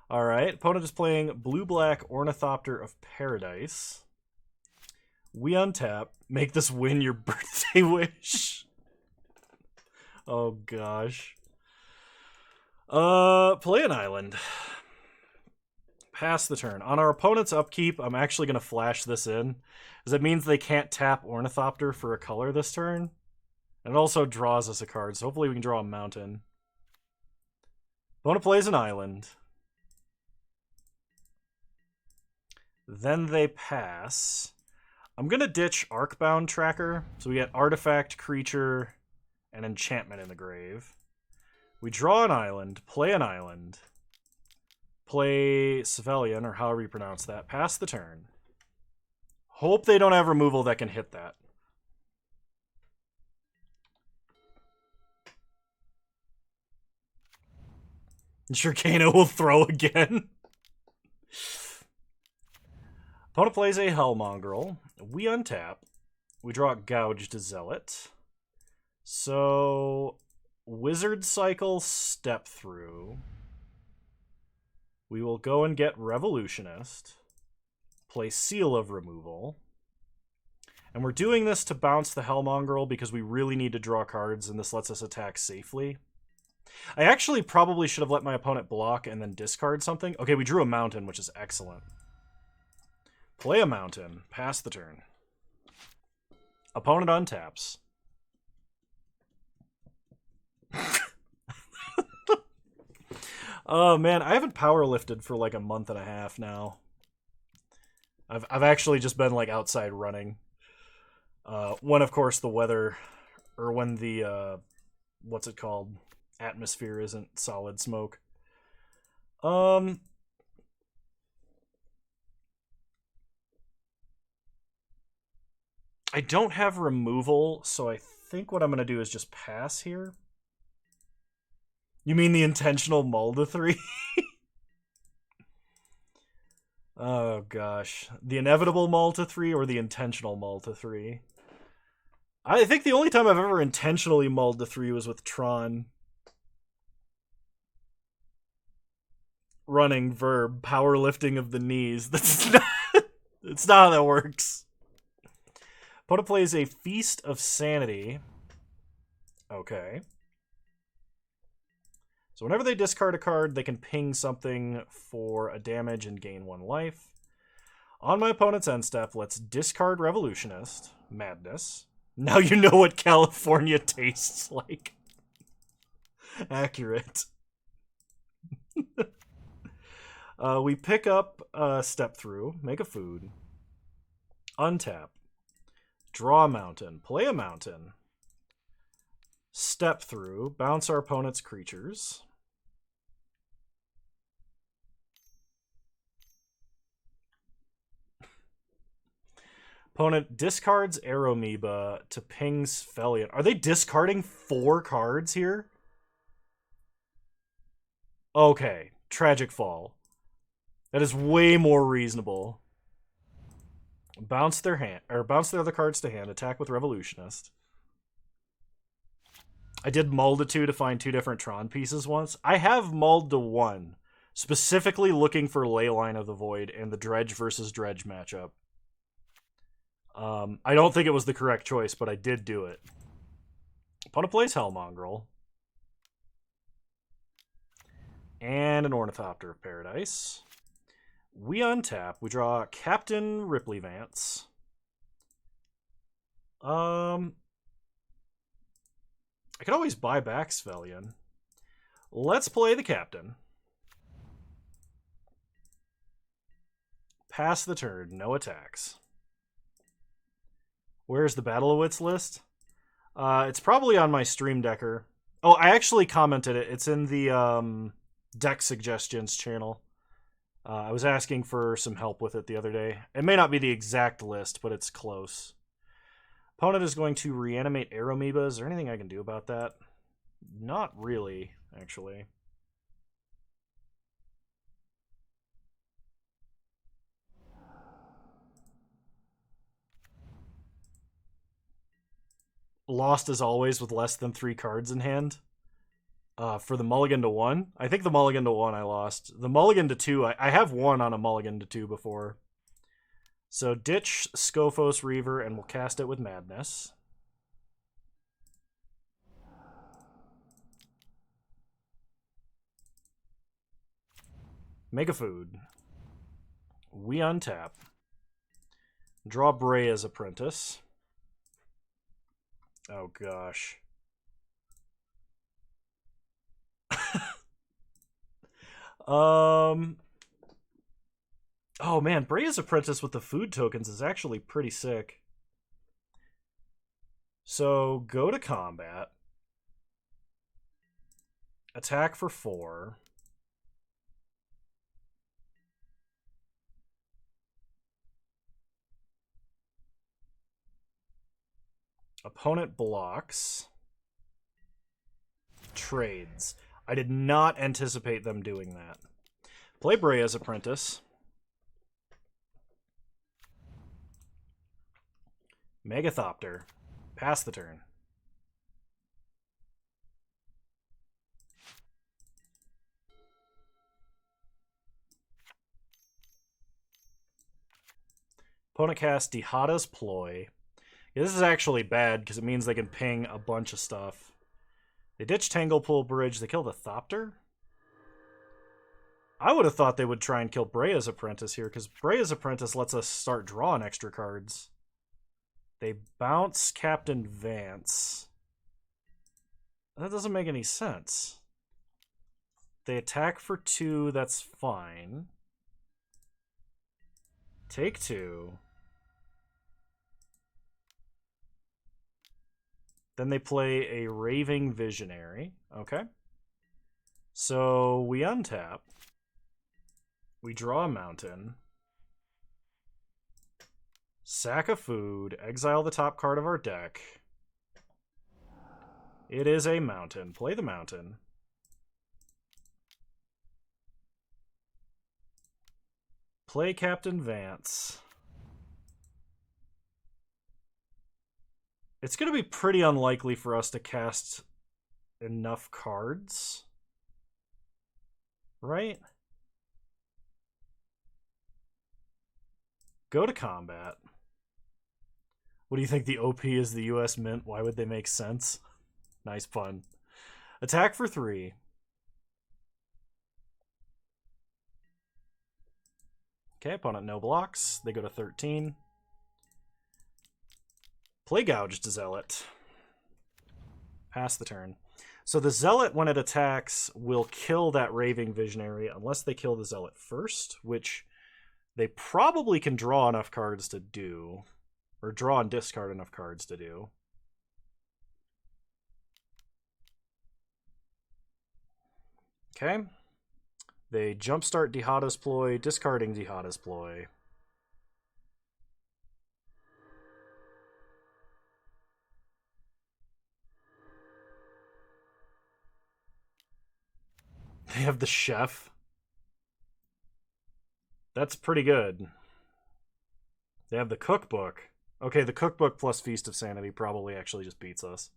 All right. Opponent is playing blue-black Ornithopter of Paradise. We untap. Make this win your birthday wish. Oh, gosh. Play an island. Pass the turn. On our opponent's upkeep, I'm actually going to flash this in, because it means they can't tap Ornithopter for a color this turn. And it also draws us a card, so hopefully we can draw a mountain. Opponent plays an island. Then they pass. I'm going to ditch Arcbound Tracker, so we get Artifact, Creature, and Enchantment in the grave. We draw an island, play an island. Play Svellion, or however you pronounce that. Pass the turn. Hope they don't have removal that can hit that. I'm sure Kano will throw again. Opponent plays a Hellmongrel. We untap. We draw Gouged Zealot. So, Wizard Cycle, Step Through. We will go and get Revolutionist, play Seal of Removal, and we're doing this to bounce the Hellmongrel because we really need to draw cards, and this lets us attack safely. I actually probably should have let my opponent block and then discard something. Okay, we drew a mountain, which is excellent. Play a mountain, pass the turn. Opponent untaps. Oh man, I haven't power lifted for like a month and a half now. I've actually just been like outside running. When of course the weather, or when the what's it called, atmosphere isn't solid smoke. I don't have removal, so I think what I'm gonna do is just pass here. You mean the intentional mull to 3? Oh gosh. The inevitable mull to 3 or the intentional mull to 3? I think the only time I've ever intentionally mulled to 3 was with Tron. Running verb, powerlifting of the knees. That's not how that works. Opponent plays a Feast of Sanity. Okay. So whenever they discard a card, they can ping something for a damage and gain 1 life. On my opponent's end step, let's discard Revolutionist. Madness. Now you know what California tastes like. Accurate. We pick up Step Through, make a food. Untap. Draw a mountain. Play a mountain. Step Through, bounce our opponent's creatures. Opponent discards Aeromoeba to ping Svellion. Are they discarding 4 cards here? Okay, Tragic Fall. That is way more reasonable. Bounce their hand, or bounce their other cards to hand. Attack with Revolutionist. I did mull to 2 to find 2 different Tron pieces once. I have mulled to 1, specifically looking for Leyline of the Void and the Dredge versus Dredge matchup. I don't think it was the correct choice, but I did do it. Opponent plays Hellmongrel. And an Ornithopter of Paradise. We untap. We draw Captain Ripley Vance. I could always buy back Svelian. Let's play the Captain. Pass the turn. No attacks. Where's the Battle of Wits list? It's probably on my Stream Decker. Oh, I actually commented it. It's in the deck suggestions channel. I was asking for some help with it the other day. It may not be the exact list, but it's close. Opponent is going to reanimate Aeromoeba. Is there anything I can do about that? Not really, actually. Lost as always with less than 3 cards in hand. For the mulligan to 1. I think the mulligan to 1 I lost. The mulligan to 2, I have won on a mulligan to 2 before. So ditch Scophos Reaver and we'll cast it with Madness. Mega Food. We untap. Draw Brea's Apprentice. Oh gosh. Oh man, Brea's Apprentice with the food tokens is actually pretty sick. So go to combat. Attack for 4. Opponent blocks. Trades. I did not anticipate them doing that. Play Brea's Apprentice. Megathopter. Pass the turn. Opponent casts Dihada's Ploy. Yeah, this is actually bad because it means they can ping a bunch of stuff. They ditch Tanglepool Bridge. They kill the Thopter? I would have thought they would try and kill Brea's Apprentice here because Brea's Apprentice lets us start drawing extra cards. They bounce Captain Vance. That doesn't make any sense. They attack for 2. That's fine. Take 2. Then they play a Raving Visionary. Okay. So we untap. We draw a mountain. Sack a food. Exile the top card of our deck. It is a mountain. Play the mountain. Play Captain Vance. It's going to be pretty unlikely for us to cast enough cards. Right? Go to combat. What do you think the OP is the US Mint? Why would they make sense? Nice pun. Attack for 3. Okay, opponent no blocks. They go to 13. Play Gouged Zealot. Pass the turn. So the Zealot, when it attacks, will kill that Raving Visionary unless they kill the Zealot first, which they probably can draw enough cards to do. Or draw and discard enough cards to do. Okay. They jumpstart Dihada's Ploy, discarding Dihada's Ploy. They have the Chef. That's pretty good. They have the Cookbook. Okay, the Cookbook plus Feast of Sanity probably actually just beats us.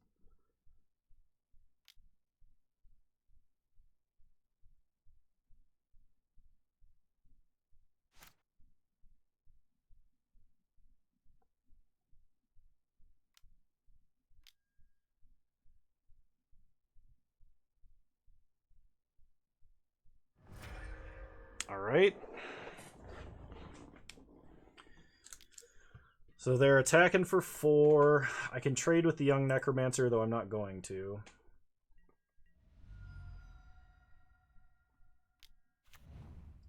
All right. So they're attacking for 4. I can trade with the young necromancer, though I'm not going to.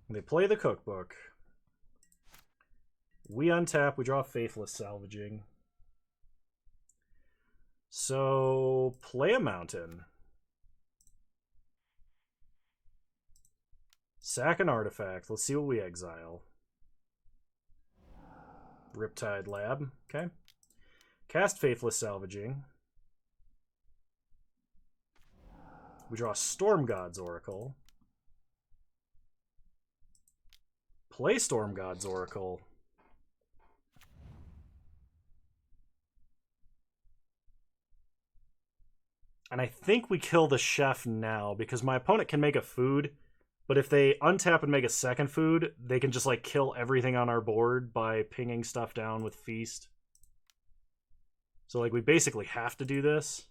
They play the cookbook. We untap, we draw Faithless Salvaging. So, play a mountain. Sack an artifact. Let's see what we exile. Riptide Lab. Okay. Cast Faithless Salvaging. We draw Storm God's Oracle. Play Storm God's Oracle. And I think we kill the chef now, because my opponent can make a food, but if they untap and make a second food, they can just like kill everything on our board by pinging stuff down with Feast. So like we basically have to do this.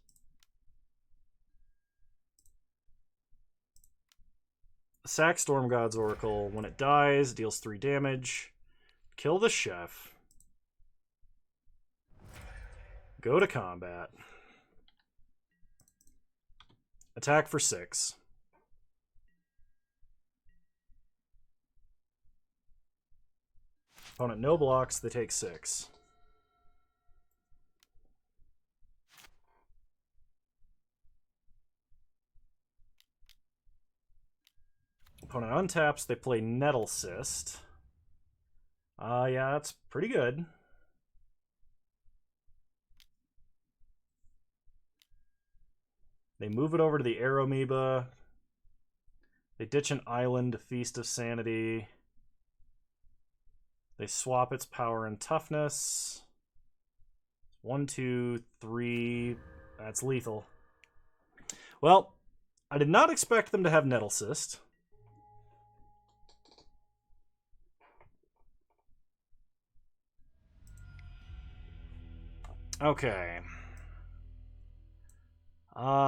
Sack Storm God's Oracle. When it dies, deals 3 damage. Kill the chef. Go to combat. Attack for 6. Opponent no blocks, they take 6. Opponent untaps, they play Nettle Cyst. Yeah, that's pretty good. They move it over to the Air Amoeba. They ditch an island to Feast of Sanity. They swap its power and toughness. 1, 2, 3. That's lethal. Well, I did not expect them to have Nettle Cyst. Okay.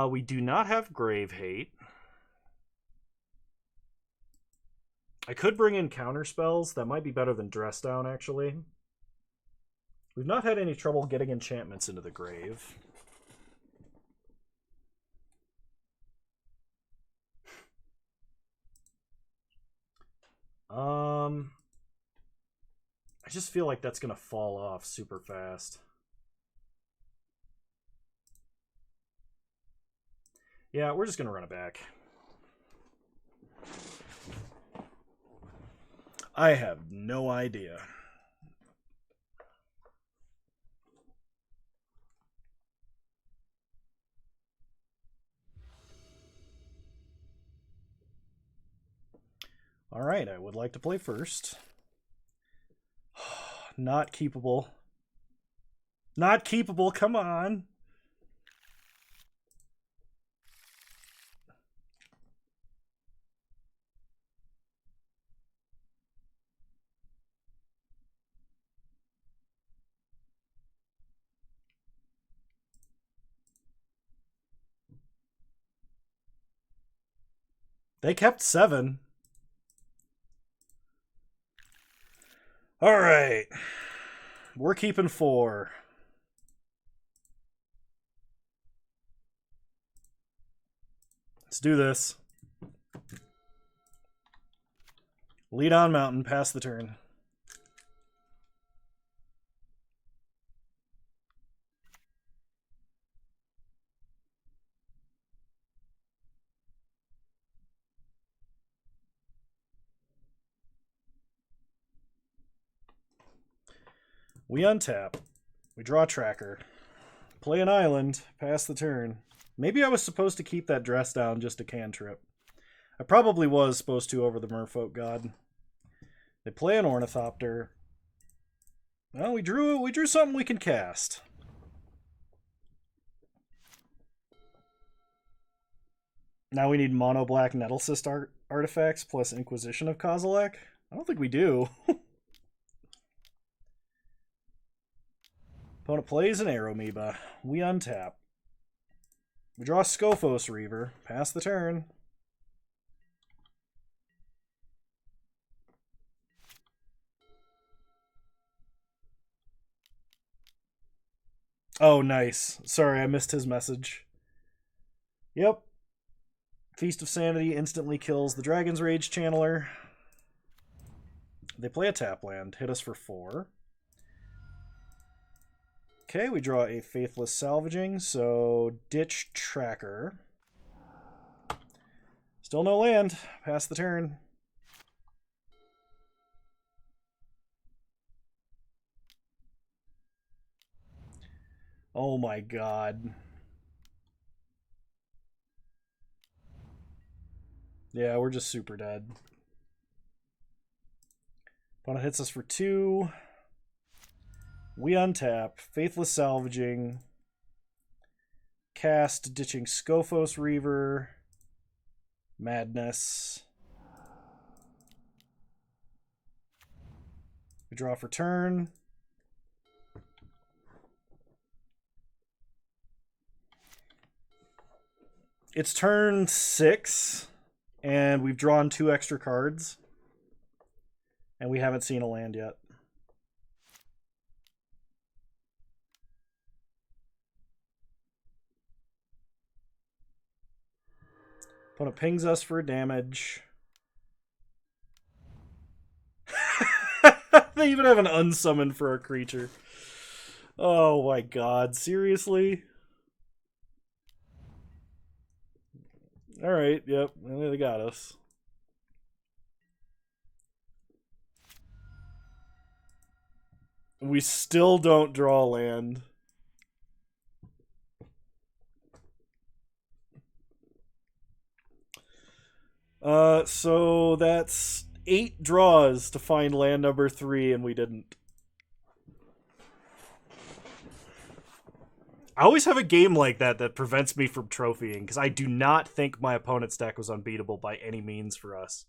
We do not have Grave Hate. I could bring in counter spells. That might be better than Dress Down, actually. We've not had any trouble getting enchantments into the grave. I just feel like that's going to fall off super fast. Yeah, we're just going to run it back. I have no idea. All right, I would like to play first. Not keepable. Not keepable, come on. They kept 7. All right. We're keeping 4. Let's do this. Lead on mountain, pass the turn. We untap. We draw a tracker. Play an island, pass the turn. Maybe I was supposed to keep that Dress Down just a cantrip. I probably was supposed to over the Merfolk God. They play an Ornithopter. Well, we drew something we can cast. Now we need mono black Nettle Cyst artifacts plus Inquisition of Kozilek? I don't think we do. Opponent plays an Air Amoeba. We untap. We draw Scophos Reaver. Pass the turn. Oh, nice. Sorry, I missed his message. Yep. Feast of Sanity instantly kills the Dragon's Rage Channeler. They play a tap land. Hit us for 4. Okay, we draw a Faithless Salvaging, so Ditch Tracker. Still no land. Pass the turn. Oh my god. Yeah, we're just super dead. Opponent hits us for 2. We untap. Faithless Salvaging. Cast Ditching Skophos Reaver. Madness. We draw for turn. It's turn 6, and we've drawn 2 extra cards, and we haven't seen a land yet. Opponent pings us for damage. They even have an unsummon for a creature. Oh my god, seriously? Alright, yep, they got us. We still don't draw land. So that's 8 draws to find land number 3, and we didn't. I always have a game like that prevents me from trophying, because I do not think my opponent's deck was unbeatable by any means for us.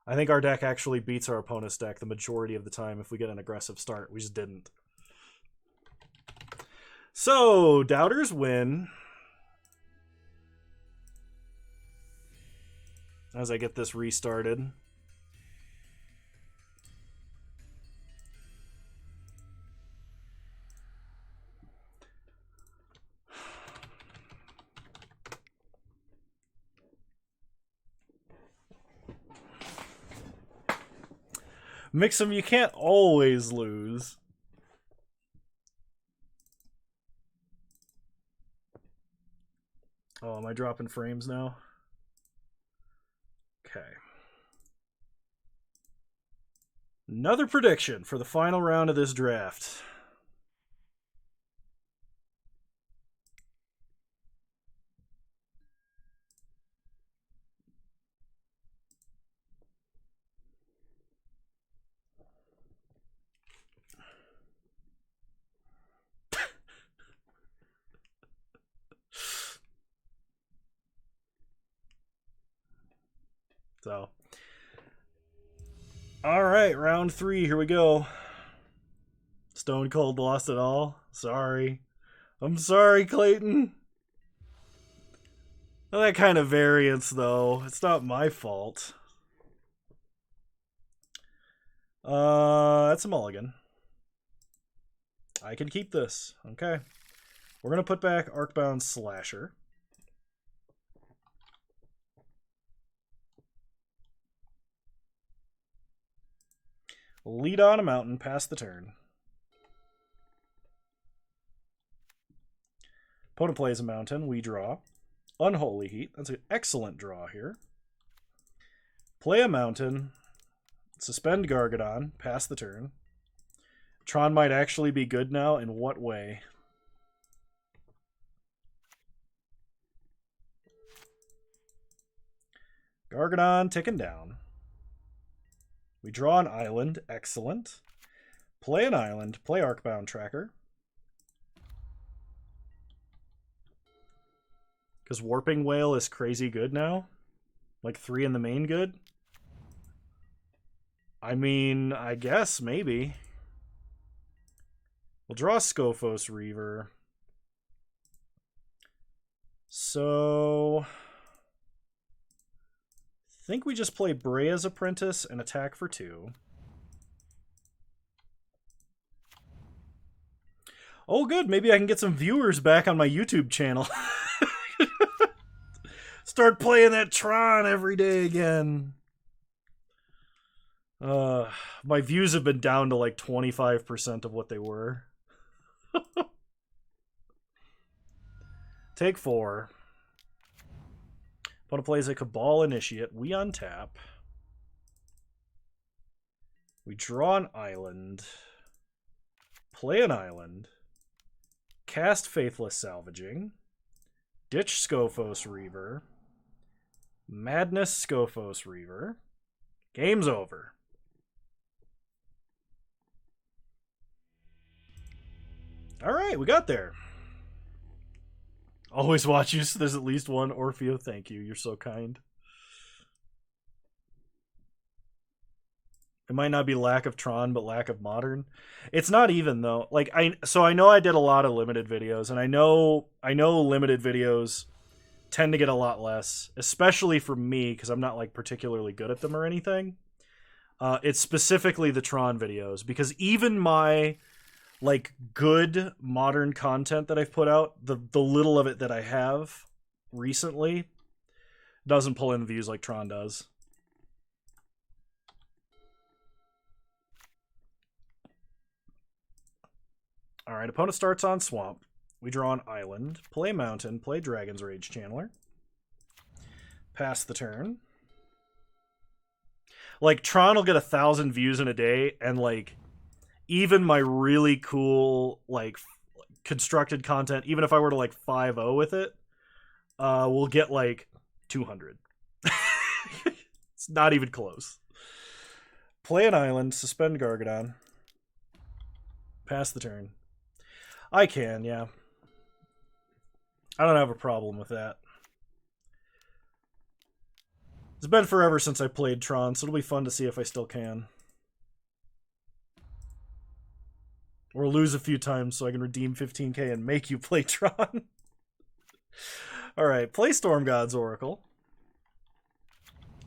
I think our deck actually beats our opponent's deck the majority of the time if we get an aggressive start. We just didn't. So, Doubters win. As I get this restarted. Mix'em, you can't always lose. Oh, am I dropping frames now? Okay. Another prediction for the final round of this draft. So, all right, round 3. Here we go. Stone Cold lost it all. Sorry. I'm sorry, Clayton. Well, that kind of variance, though. It's not my fault. That's a mulligan. I can keep this. Okay. We're going to put back Arcbound Slasher. Lead on a mountain, pass the turn. Opponent plays a mountain, we draw. Unholy Heat, that's an excellent draw here. Play a mountain, suspend Gargadon, pass the turn. Tron might actually be good now, in what way? Gargadon ticking down. We draw an island, excellent. Play an island, play Arcbound Tracker. Because Warping Whale is crazy good now? Like 3 in the main good? I mean, I guess, maybe. We'll draw Skophos Reaver. So, I think we just play Brea's Apprentice and attack for 2. Oh, good. Maybe I can get some viewers back on my YouTube channel. Start playing that Tron every day again. My views have been down to like 25% of what they were. Take 4. Opponent plays a Cabal Initiate. We untap. We draw an island. Play an island. Cast Faithless Salvaging. Ditch Scophos Reaver. Madness Scophos Reaver. Game's over. Alright, we got there. Always watch you so there's at least one. Orfeo, thank you. You're so kind. It might not be lack of Tron, but lack of Modern. It's not even though. Like I know I did a lot of limited videos, and I know limited videos tend to get a lot less, especially for me because I'm not like particularly good at them or anything. It's specifically the Tron videos because even my like good modern content that I've put out, the little of it that I have recently doesn't pull in views like Tron does. Alright, opponent starts on Swamp. We draw an Island, play Mountain, play Dragon's Rage Channeler. Pass the turn. Like, Tron will get 1,000 views in a day, and like, even my really cool, like, constructed content, even if I were to like 5-0 with it, will get like 200. It's not even close. Play an Island, suspend Gargadon. Pass the turn. I can, yeah. I don't have a problem with that. It's been forever since I played Tron, so it'll be fun to see if I still can. Or lose a few times so I can redeem 15k and make you play Tron. Alright, play Storm God's Oracle.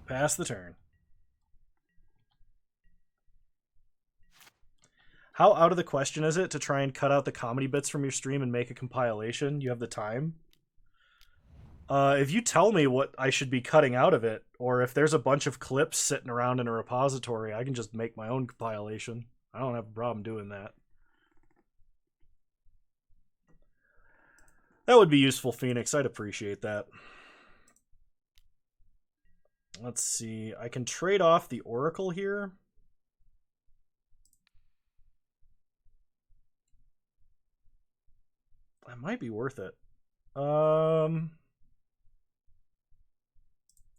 Pass the turn. How out of the question is it to try and cut out the comedy bits from your stream and make a compilation? You have the time? If you tell me what I should be cutting out of it, or if there's a bunch of clips sitting around in a repository, I can just make my own compilation. I don't have a problem doing that. That would be useful, Phoenix. I'd appreciate that. Let's see. I can trade off the Oracle here. That might be worth it.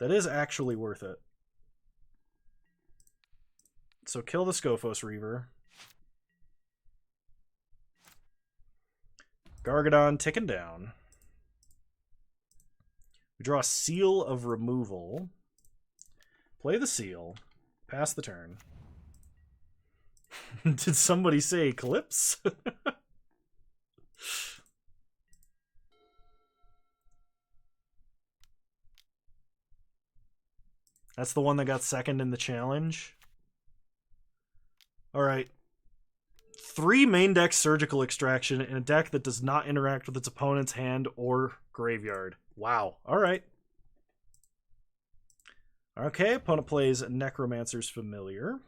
That is actually worth it. So kill the Scophos Reaver. Gargadon ticking down. We draw a Seal of Removal. Play the Seal. Pass the turn. Did somebody say Eclipse? That's the one that got second in the challenge. Alright. 3 main deck Surgical Extraction in a deck that does not interact with its opponent's hand or graveyard. Wow. Alright. Okay, opponent plays Necromancer's Familiar.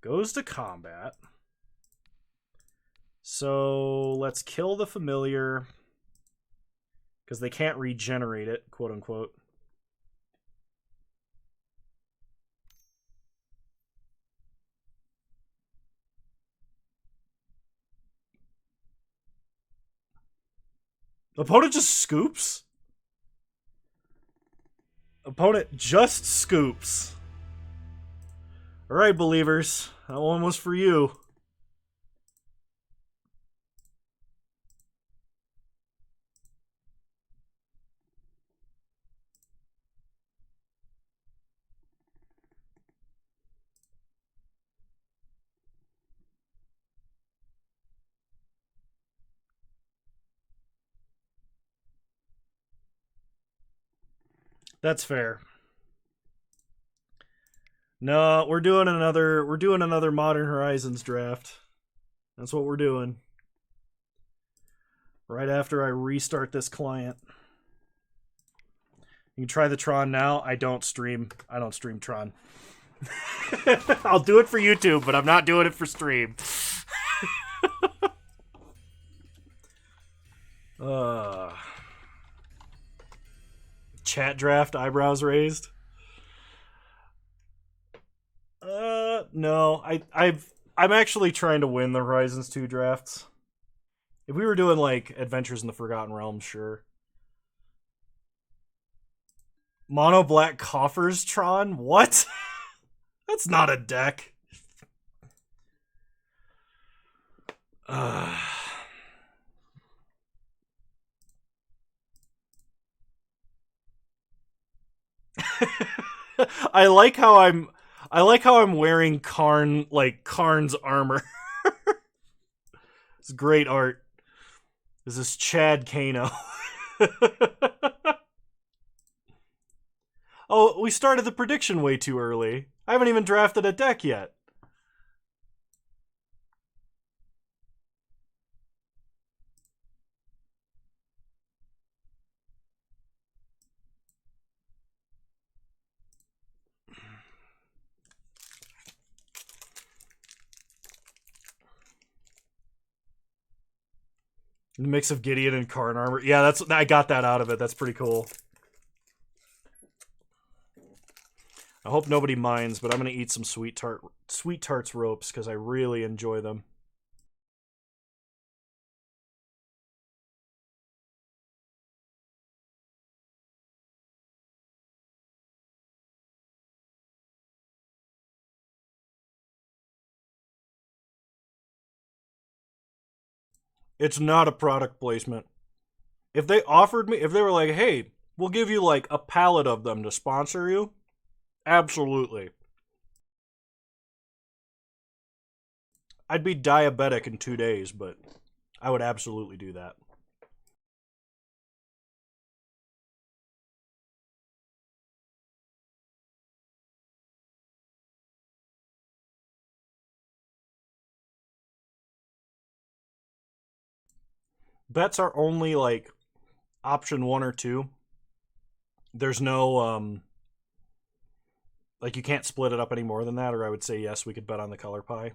Goes to combat. So let's kill the Familiar. Because they can't regenerate it, quote unquote. Opponent just scoops? Opponent just scoops. Alright, believers. That one was for you. That's fair. No, we're doing another Modern Horizons draft. That's what we're doing. Right after I restart this client. You can try the Tron now. I don't stream Tron. I'll do it for YouTube, but I'm not doing it for stream. Chat draft, eyebrows raised. No, I'm actually trying to win the Horizons 2 drafts. If we were doing like Adventures in the Forgotten Realms, sure. Mono black coffers Tron? What? That's not a deck. I like how I'm wearing Karn's armor. It's great art. This is Chad Kano. Oh, we started the prediction way too early. I haven't even drafted a deck yet. The mix of Gideon and Karn armor. Yeah, I got that out of it. That's pretty cool. I hope nobody minds, but I'm gonna eat some Sweet Tarts ropes because I really enjoy them. It's not a product placement. If they were like, hey, we'll give you like a pallet of them to sponsor you, absolutely. I'd be diabetic in 2 days, but I would absolutely do that. Bets are only like option 1 or 2. There's no like you can't split it up any more than that, or I would say yes, we could bet on the color pie.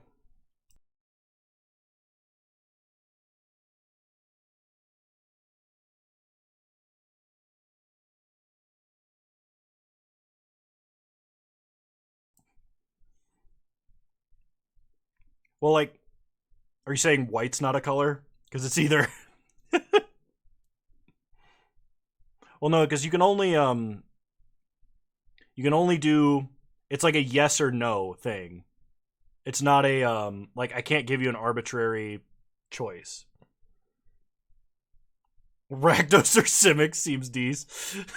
Well, like, are you saying white's not a color? Because it's either. Well, no, because you can only do. It's like a yes or no thing. It's not a like I can't give you an arbitrary choice. Rakdos or Simic seems decent.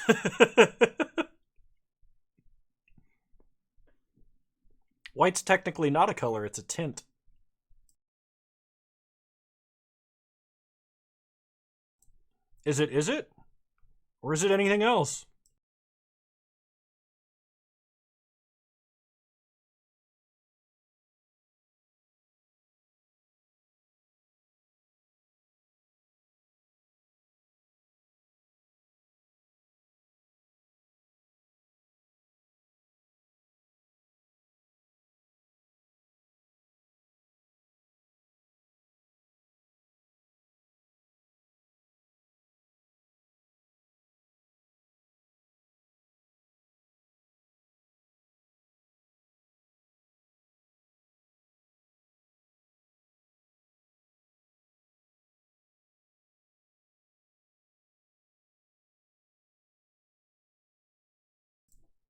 White's technically not a color, it's a tint. Is it? Is it? Or is it anything else?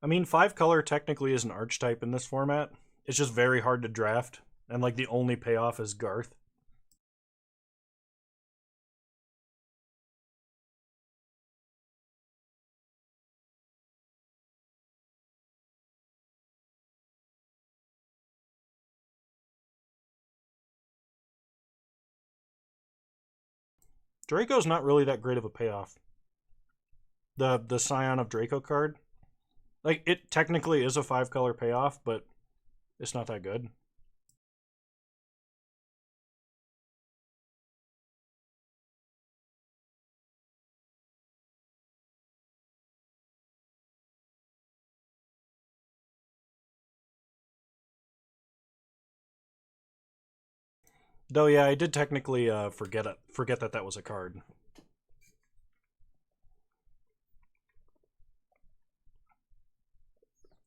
I mean, 5 color technically is an archetype in this format. It's just very hard to draft, and like the only payoff is Garth. Draco's not really that great of a payoff. The Scion of Draco card, like it technically is a 5 color payoff, but it's not that good. Though, yeah, I did technically forget that that was a card.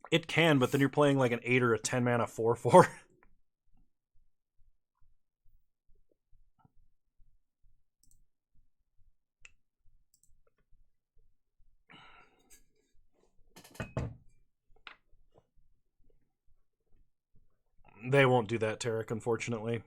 It can, but then you're playing like an 8 or a 10 mana 4/4. They won't do that, Tarek, unfortunately.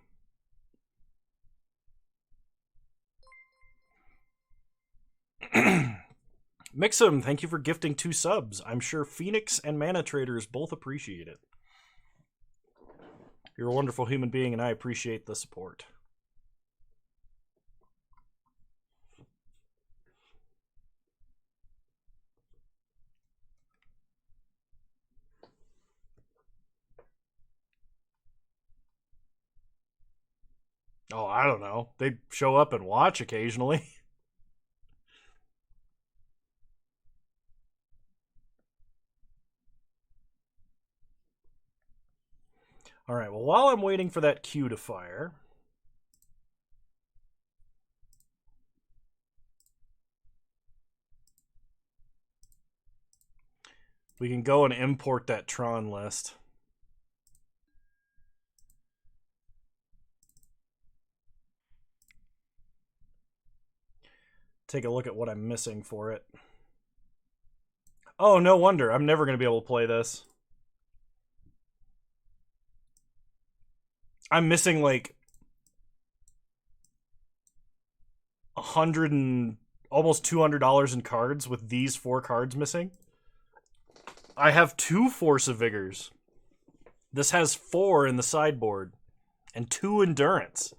Mixum, thank you for gifting 2 subs. I'm sure Phoenix and Mana Traders both appreciate it. You're a wonderful human being, and I appreciate the support. Oh, I don't know. They show up and watch occasionally. All right, well, while I'm waiting for that queue to fire, we can go and import that Tron list. Take a look at what I'm missing for it. Oh, no wonder. I'm never going to be able to play this. I'm missing like 100 and almost $200 in cards with these 4 cards missing. I have 2 Force of Vigors. This has 4 in the sideboard and 2 Endurance.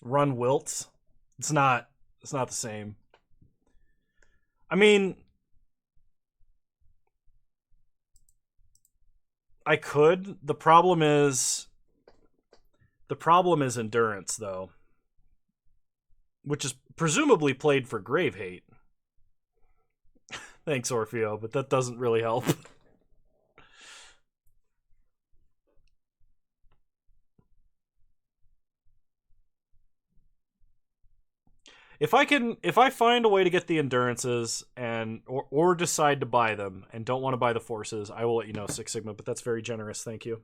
Run Wilts. It's not the same. I mean, I could. The problem is Endurance, though, which is presumably played for Grave Hate. Thanks, Orfeo, but that doesn't really help. If I find a way to get the Endurances and or decide to buy them and don't want to buy the Forces, I will let you know, Six Sigma, but that's very generous, thank you.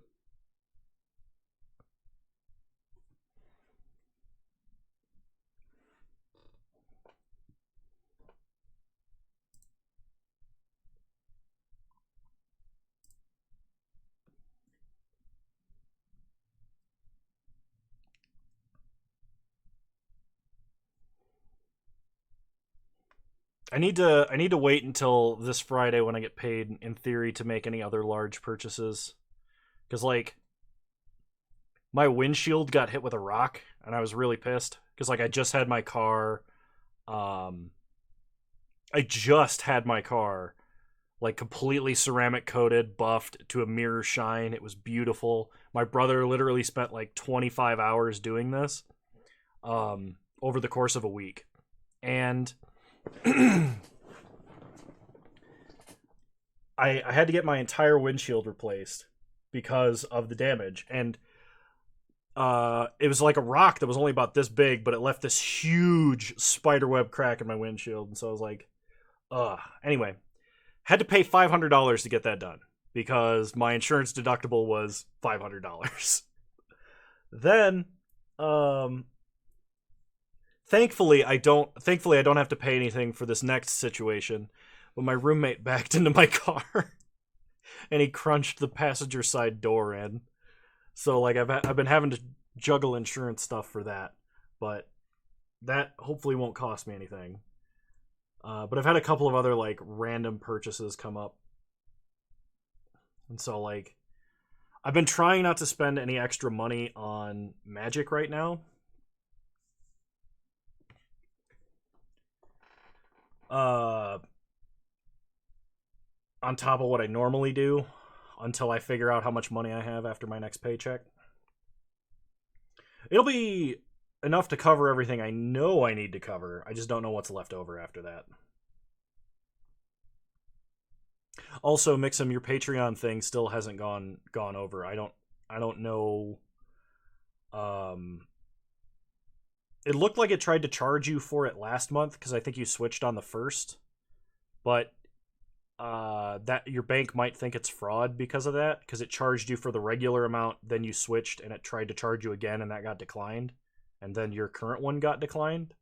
I need to wait until this Friday when I get paid, in theory, to make any other large purchases. Because, like, my windshield got hit with a rock, and I was really pissed. Because, like, I just had my car, like, completely ceramic coated, buffed to a mirror shine. It was beautiful. My brother literally spent, like, 25 hours doing this over the course of a week. And I had to get my entire windshield replaced because of the damage, and it was like a rock that was only about this big, but it left this huge spiderweb crack in my windshield, and so I was like, ugh. Anyway, had to pay $500 to get that done because my insurance deductible was $500. Then, thankfully I don't have to pay anything for this next situation. But my roommate backed into my car and he crunched the passenger side door in. So like I've been having to juggle insurance stuff for that, but that hopefully won't cost me anything. But I've had a couple of other like random purchases come up, and so like I've been trying not to spend any extra money on Magic right now. On top of what I normally do until I figure out how much money I have after my next paycheck. It'll be enough to cover everything I know I need to cover. I just don't know what's left over after that. Also, Mixum, your Patreon thing still hasn't gone over. I don't know. Um, it looked like it tried to charge you for it last month because I think you switched on the first, but that your bank might think it's fraud because of that, because it charged you for the regular amount, then you switched and it tried to charge you again and that got declined, and then your current one got declined.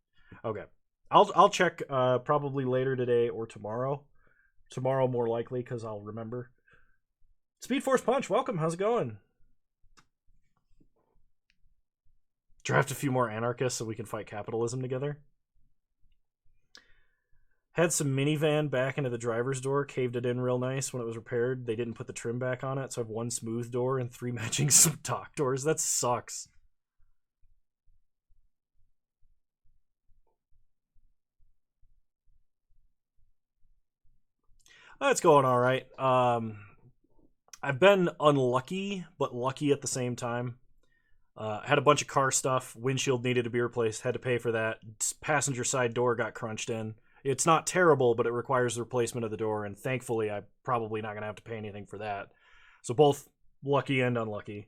Okay, I'll check probably later today or tomorrow. Tomorrow more likely because I'll remember. Speed Force Punch, welcome. How's it going? Draft a few more anarchists so we can fight capitalism together. Had some minivan back into the driver's door, caved it in real nice when it was repaired. They didn't put the trim back on it, so I have one smooth door and 3 matching stock doors. That sucks. It's going all right. I've been unlucky, but lucky at the same time. Had a bunch of car stuff. Windshield needed to be replaced. Had to pay for that. Passenger side door got crunched in. It's not terrible, but it requires the replacement of the door, and thankfully I'm probably not going to have to pay anything for that. So both lucky and unlucky.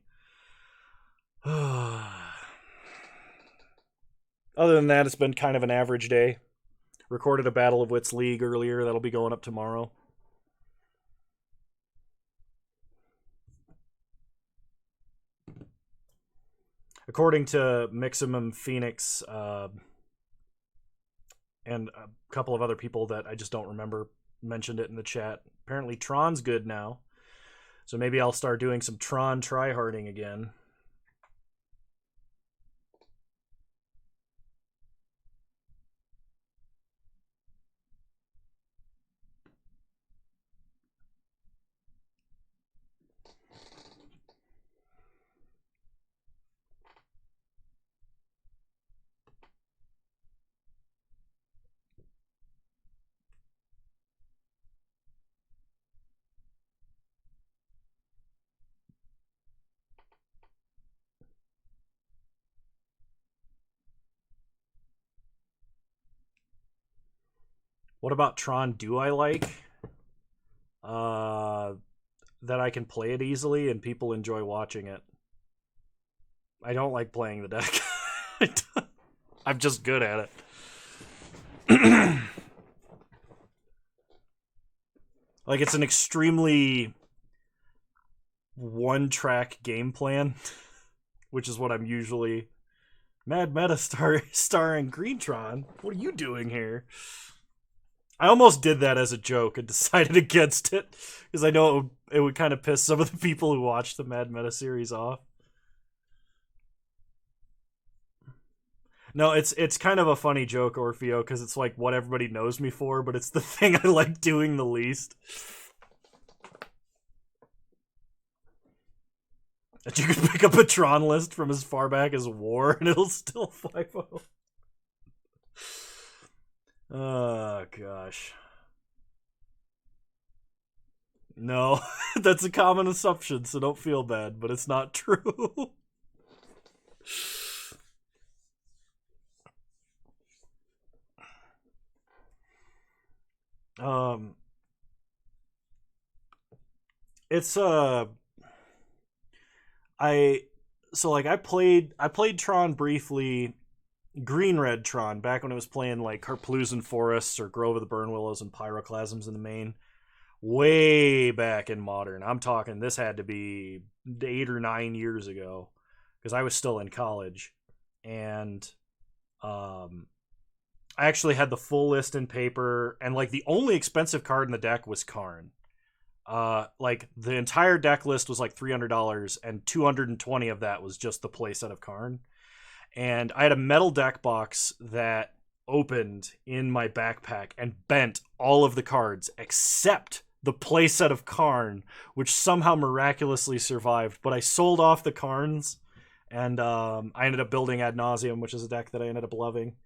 Other than that, it's been kind of an average day. Recorded a Battle of Wits League earlier. That'll be going up tomorrow. According to Miximum Phoenix and a couple of other people that I just don't remember mentioned it in the chat, apparently Tron's good now. So maybe I'll start doing some Tron tryharding again. What about Tron do I like? That I can play it easily and people enjoy watching it. I don't like playing the deck. I'm just good at it. Like, it's an extremely one-track game plan, which is what I'm usually... Mad Meta starring Greentron. What are you doing here? I almost did that as a joke and decided against it because I know it would kind of piss some of the people who watch the Mad Meta series off. No, it's kind of a funny joke, Orfeo, because it's like what everybody knows me for, but it's the thing I like doing the least. That you could pick up a Tron list from as far back as War and it'll still 5-0. Oh, gosh. No, that's a common assumption, so don't feel bad, but it's not true. um, it's I so like I played Tron briefly, Green Red Tron, back when it was playing like Harplusen Forests or Grove of the Burn Willows and Pyroclasms in the main. Way back in Modern. I'm talking this had to be 8 or 9 years ago because I was still in college, and I actually had the full list in paper, and like the only expensive card in the deck was Karn. Like the entire deck list was like $300, and 220 of that was just the playset of Karn. And I had a metal deck box that opened in my backpack and bent all of the cards except the playset of Karn, which somehow miraculously survived. But I sold off the Karns, and I ended up building Ad Nauseam, which is a deck that I ended up loving.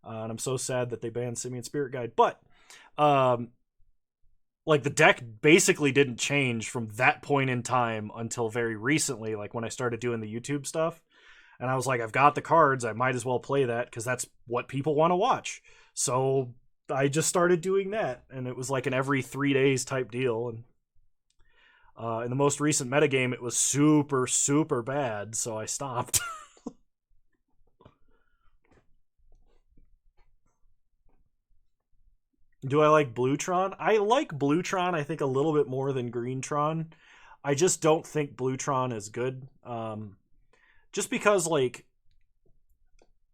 And I'm so sad that they banned Simian Spirit Guide. But like the deck basically didn't change from that point in time until very recently, like when I started doing the YouTube stuff. And I was like, I've got the cards, I might as well play that because that's what people want to watch. So I just started doing that, and it was like an every 3 days type deal. And in the most recent metagame, it was super, super bad, so I stopped. Do I like Bluetron? I like Bluetron, I think, a little bit more than Greentron. I just don't think Bluetron is good. Just because, like,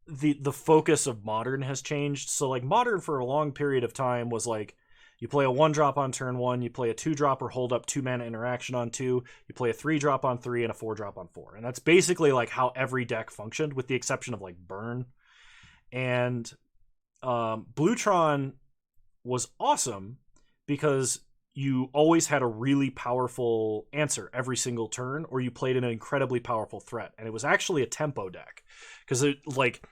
the focus of Modern has changed. So, like, Modern for a long period of time was like, you play a 1-drop on turn 1, you play a 2-drop or hold up 2-mana interaction on 2, you play a 3-drop on 3, and a 4-drop on 4. And that's basically, like, how every deck functioned, with the exception of, like, Burn. And Bluetron was awesome because you always had a really powerful answer every single turn, or you played an incredibly powerful threat. And it was actually a tempo deck. Because, like,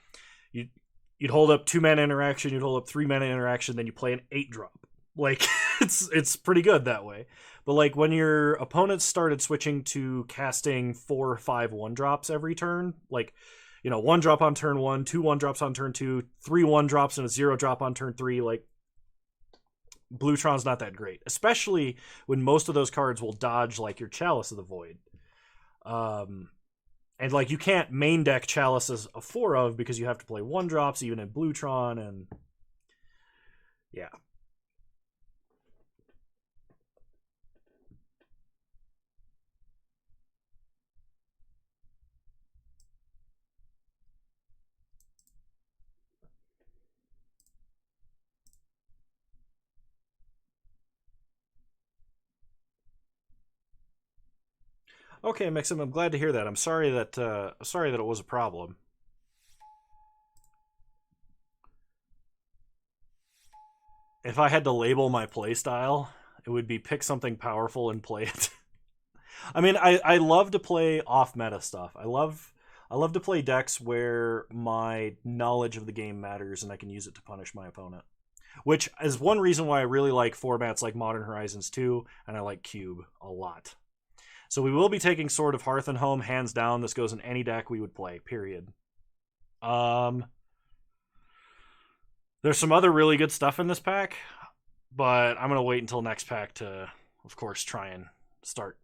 you'd hold up 2-mana interaction, you'd hold up 3-mana interaction, then you play an 8-drop. Like, it's pretty good that way. But, like, when your opponents started switching to casting 4 or 5 1-drops every turn, like, you know, 1-drop on turn 1, 2 1-drops on turn 2, 3 1-drops, and a 0-drop on turn 3, like, Bluetron's not that great. Especially when most of those cards will dodge, like, your Chalice of the Void. And, like, you can't main deck Chalices of 4 of because you have to play 1-drops even in Bluetron, and yeah. Okay, Mixum, I'm glad to hear that. I'm sorry that it was a problem. If I had to label my playstyle, it would be pick something powerful and play it. I mean, I love to play off meta stuff. I love to play decks where my knowledge of the game matters and I can use it to punish my opponent. Which is one reason why I really like formats like Modern Horizons 2, and I like Cube a lot. So we will be taking Sword of Hearth and Home, hands down. This goes in any deck we would play, period. There's some other really good stuff in this pack, but I'm going to wait until next pack to, of course, try and start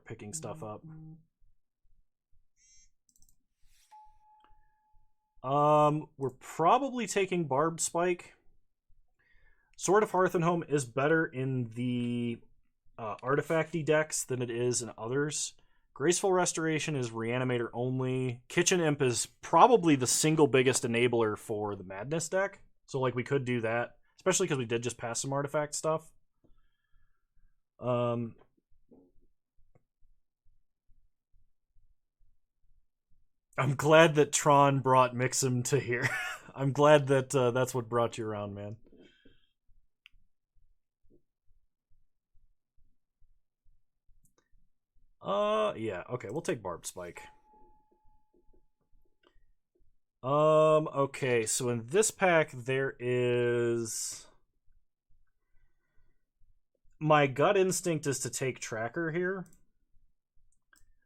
picking stuff up. We're probably taking Barbed Spike. Sword of Hearth and Home is better in the artifacty decks than it is in others. Graceful Restoration is Reanimator only. Kitchen Imp is probably the single biggest enabler for the Madness deck. So, like, we could do that, especially because we did just pass some artifact stuff. I'm glad that Tron brought Mixum to here. I'm glad that that's what brought you around, man. Yeah, okay, we'll take Barbed Spike. Okay, so in this pack there is... My gut instinct is to take Tracker here.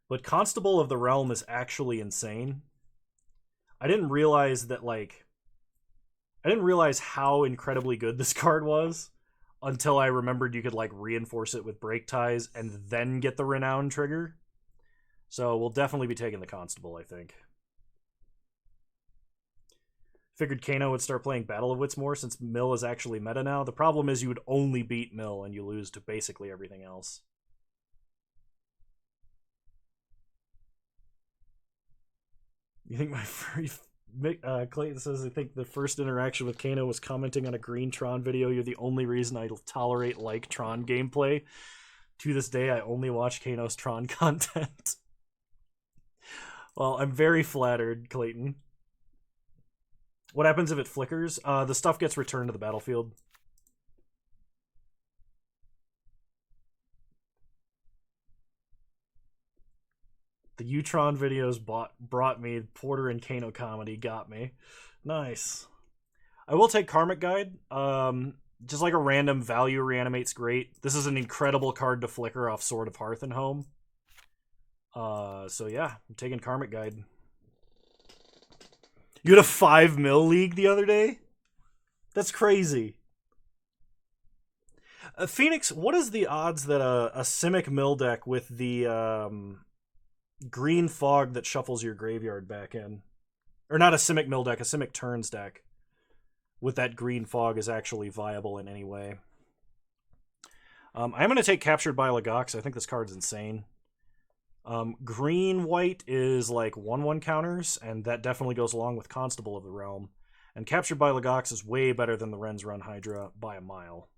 But Constable of the Realm is actually insane. I didn't realize that, like... I didn't realize how incredibly good this card was until I remembered you could, like, reinforce it with Break Ties and then get the Renown trigger. So we'll definitely be taking the Constable, I think. Figured Kano would start playing Battle of Wits more since Mill is actually meta now. The problem is you would only beat Mill and you lose to basically everything else. You think Clayton says, I think the first interaction with Kano was commenting on a Green Tron video. You're the only reason I tolerate like Tron gameplay. To this day, I only watch Kano's Tron content. Well, I'm very flattered, Clayton. What happens if it flickers? The stuff gets returned to the battlefield. The Utron videos brought me. Porter and Kano comedy got me. Nice. I will take Karmic Guide. Just like a random value reanimate's great. This is an incredible card to flicker off Sword of Hearth and Home. So yeah, I'm taking Karmic Guide. You had a 5 mil league the other day? That's crazy. Phoenix, what is the odds that a Simic Mill deck with the green fog that shuffles your graveyard back in, or not a Simic Mill deck, a Simic Turns deck with that green fog is actually viable in any way? I'm going to take Captured by Legox. I think this card's insane. Green white is like 1/1 counters, and that definitely goes along with Constable of the Realm. And Captured by Legox is way better than the Ren's Run Hydra by a mile.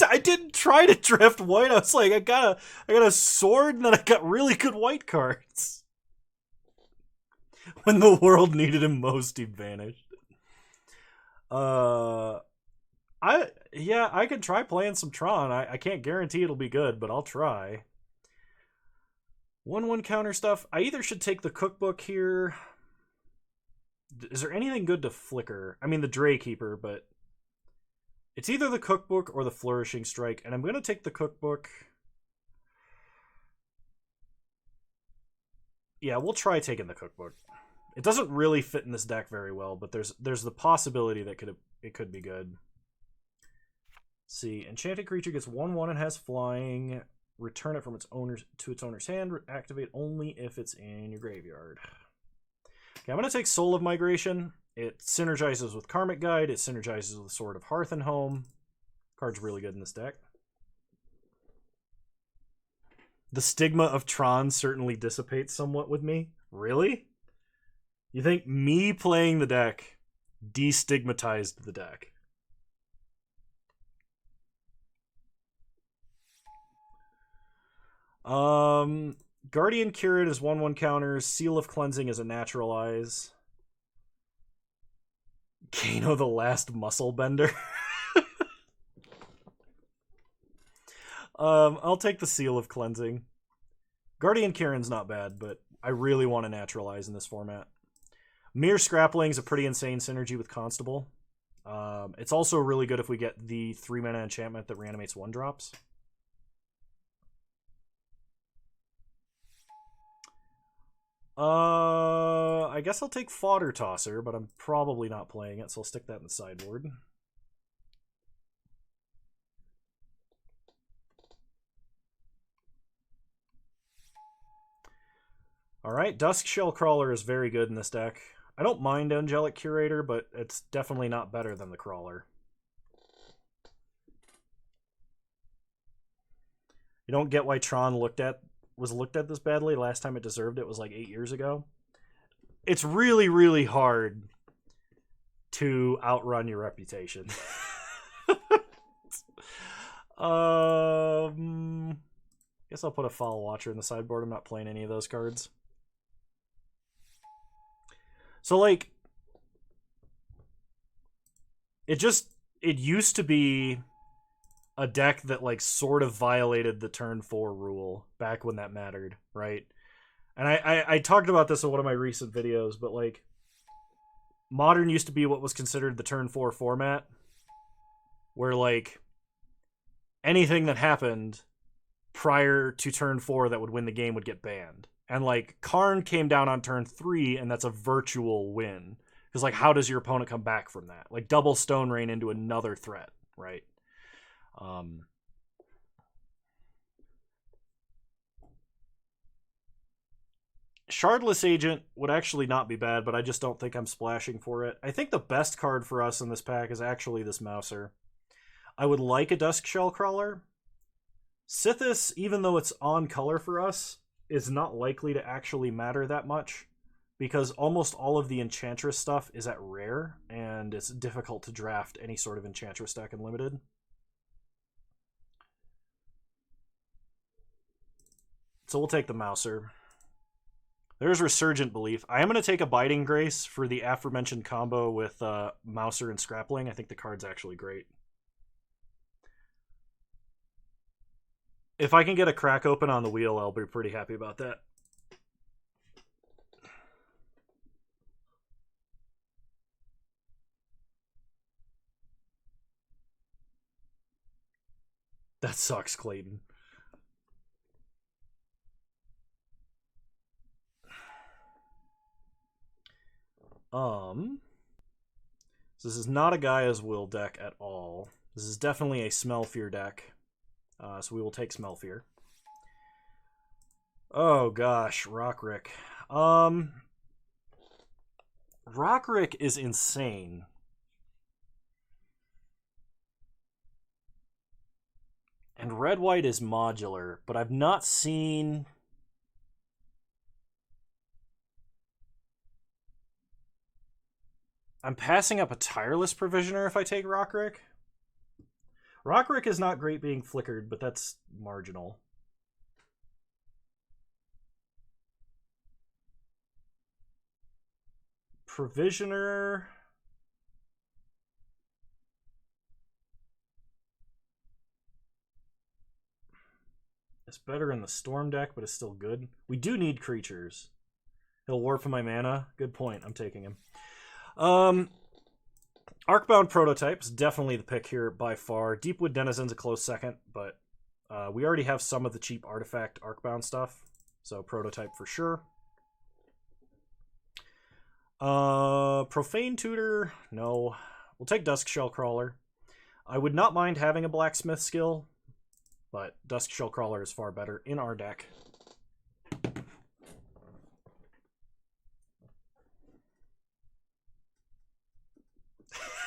I didn't try to draft white. I was like, I got a sword, and then I got really good white cards. When the world needed him most, he vanished. I could try playing some Tron. I can't guarantee it'll be good, but I'll try. 1/1 counter stuff. I either should take the cookbook here. Is there anything good to flicker? I mean, the Dray Keeper, but it's either the cookbook or the Flourishing Strike, and I'm going to take the cookbook. Yeah, we'll try taking the cookbook. It doesn't really fit in this deck very well, but there's the possibility that it could be good. Let's see, enchanted creature gets 1/1 and has flying. Return it from its owner's to its owner's hand. Activate only if it's in your graveyard. Okay, I'm going to take Soul of Migration. It synergizes with Karmic Guide. It synergizes with Sword of Hearth and Home. Card's really good in this deck. The stigma of Tron certainly dissipates somewhat with me. Really? You think me playing the deck destigmatized the deck? Guardian Curate is 1/1 counters. Seal of Cleansing is a naturalize. Kano the Last Muscle Bender. I'll take the Seal of Cleansing. Guardian Kirin's not bad, but I really want to naturalize in this format. Mere Scrappling is a pretty insane synergy with Constable. It's also really good if we get the 3-mana enchantment that reanimates 1-drops. I guess I'll take Fodder Tosser, but I'm probably not playing it, so I'll stick that in the sideboard. Alright, Dusk Shellcrawler is very good in this deck. I don't mind Angelic Curator, but it's definitely not better than the Crawler. You don't get why Tron was looked at this badly. Last time it deserved it was like 8 years ago. It's really, really hard to outrun your reputation. Guess I'll put a Foul Watcher in the sideboard. I'm not playing any of those cards. So, like, it used to be a deck that, like, sort of violated the turn 4 rule back when that mattered, right? And I talked about this in one of my recent videos, but, like, Modern used to be what was considered the turn 4 format, where, like, anything that happened prior to turn 4 that would win the game would get banned. And, like, Karn came down on turn 3, and that's a virtual win. Because, like, how does your opponent come back from that? Like, double Stone Rain into another threat, right? Shardless Agent would actually not be bad, but I just don't think I'm splashing for it. I think the best card for us in this pack is actually this Mouser. I would like a Dusk Shellcrawler. Sithis, even though it's on color for us, is not likely to actually matter that much, because almost all of the Enchantress stuff is at rare, and it's difficult to draft any sort of Enchantress deck in Limited. So we'll take the Mouser. There's Resurgent Belief. I am going to take Abiding Grace for the aforementioned combo with Mouser and Scrappling. I think the card's actually great. If I can get a crack open on the wheel, I'll be pretty happy about that. That sucks, Clayton. So this is not a Gaia's Will deck at all. This is definitely a Smell Fear deck. So we will take Smell Fear. Oh gosh, Rockrick. Rockrick is insane. And red-white is modular, but I've not seen... I'm passing up a Tireless Provisioner if I take Rockrick. Rockrick is not great being flickered, but that's marginal. Provisioner... It's better in the Storm deck, but it's still good. We do need creatures. He'll warp for my mana. Good point. I'm taking him. Arcbound Prototype's definitely the pick here by far. Deepwood Denizen's a close second, but we already have some of the cheap artifact Arcbound stuff, so Prototype for sure. Profane Tutor, no. We'll take Duskshell Crawler. I would not mind having a Blacksmith skill, but Duskshell Crawler is far better in our deck.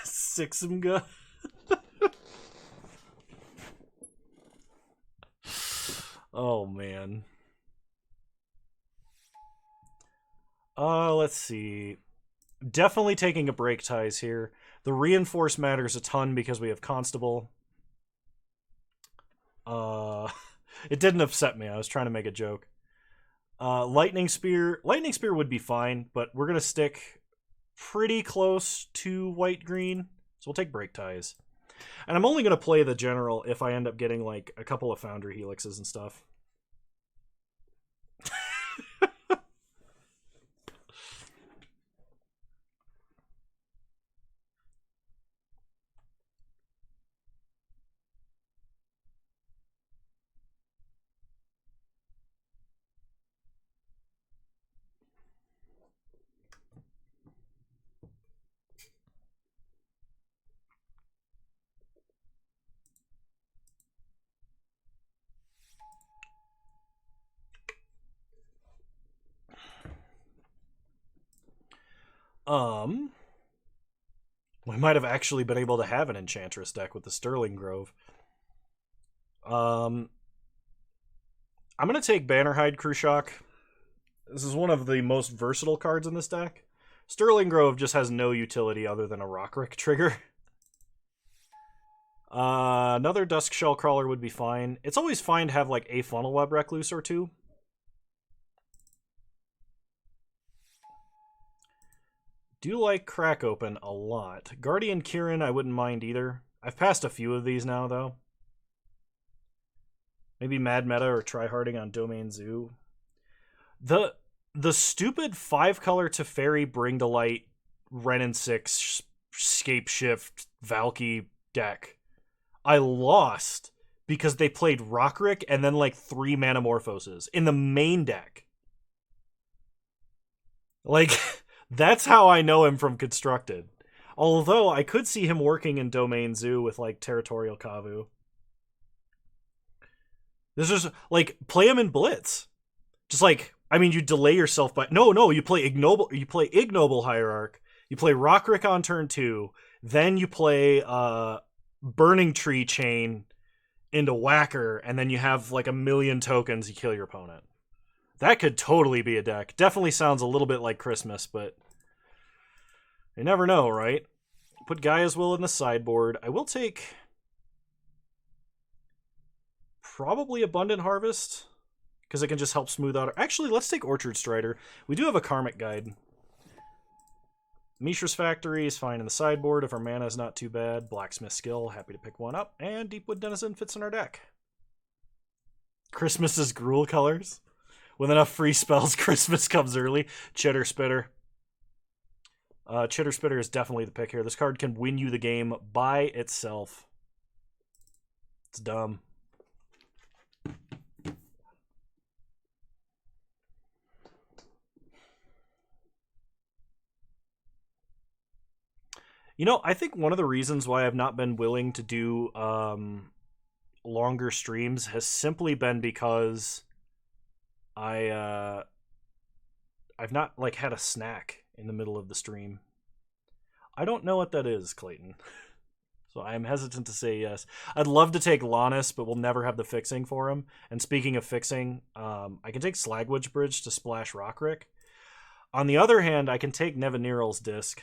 Sixumga. Oh man. Let's see. Definitely taking a Break Ties here. The Reinforce matters a ton because we have Constable. It didn't upset me. I was trying to make a joke. Lightning Spear. Lightning Spear would be fine, but we're going to stick pretty close to white-green. So we'll take Break Ties. And I'm only going to play the General if I end up getting like a couple of Foundry Helixes and stuff. We might have actually been able to have an Enchantress deck with the Sterling Grove. I'm going to take Bannerhide Krushock. This is one of the most versatile cards in this deck. Sterling Grove just has no utility other than a Rockrick trigger. Another Duskshell Crawler would be fine. It's always fine to have like a Funnel Web Recluse or two. Do like Crack Open a lot. Guardian Kirin I wouldn't mind either. I've passed a few of these now, though. Maybe Mad Meta or Tryharding on Domain Zoo. The stupid 5-color Teferi Bring to Light Renin 6 Scape Shift Valky deck. I lost because they played Rockrick and then like 3 Manamorphoses in the main deck. Like... That's how I know him from Constructed. Although, I could see him working in Domain Zoo with, like, Territorial Kavu. This is, like, play him in Blitz. Just, like, I mean, you delay yourself by... No, you play Ignoble Hierarch. You play Rockrick on turn 2. Then you play, Burning Tree Chain into Whacker. And then you have, like, 1,000,000 tokens. You kill your opponent. That could totally be a deck. Definitely sounds a little bit like Christmas, but you never know, right? Put Gaia's Will in the sideboard. I will take probably Abundant Harvest because it can just help smooth out. Actually, let's take Orchard Strider. We do have a Karmic Guide. Mishra's Factory is fine in the sideboard if our mana is not too bad. Blacksmith Skill, happy to pick one up. And Deepwood Denizen fits in our deck. Christmas is Gruul colors. With enough free spells, Christmas comes early. Chitter Spitter. Chitter Spitter is definitely the pick here. This card can win you the game by itself. It's dumb. You know, I think one of the reasons why I've not been willing to do longer streams has simply been because I I've not like had a snack in the middle of the stream. I don't know what that is, Clayton. So I'm hesitant to say yes. I'd love to take Lannis, but we'll never have the fixing for him. And speaking of fixing, I can take Slagwitch Bridge to splash Rockrick. On the other hand, I can take Nevinyrral's Disc,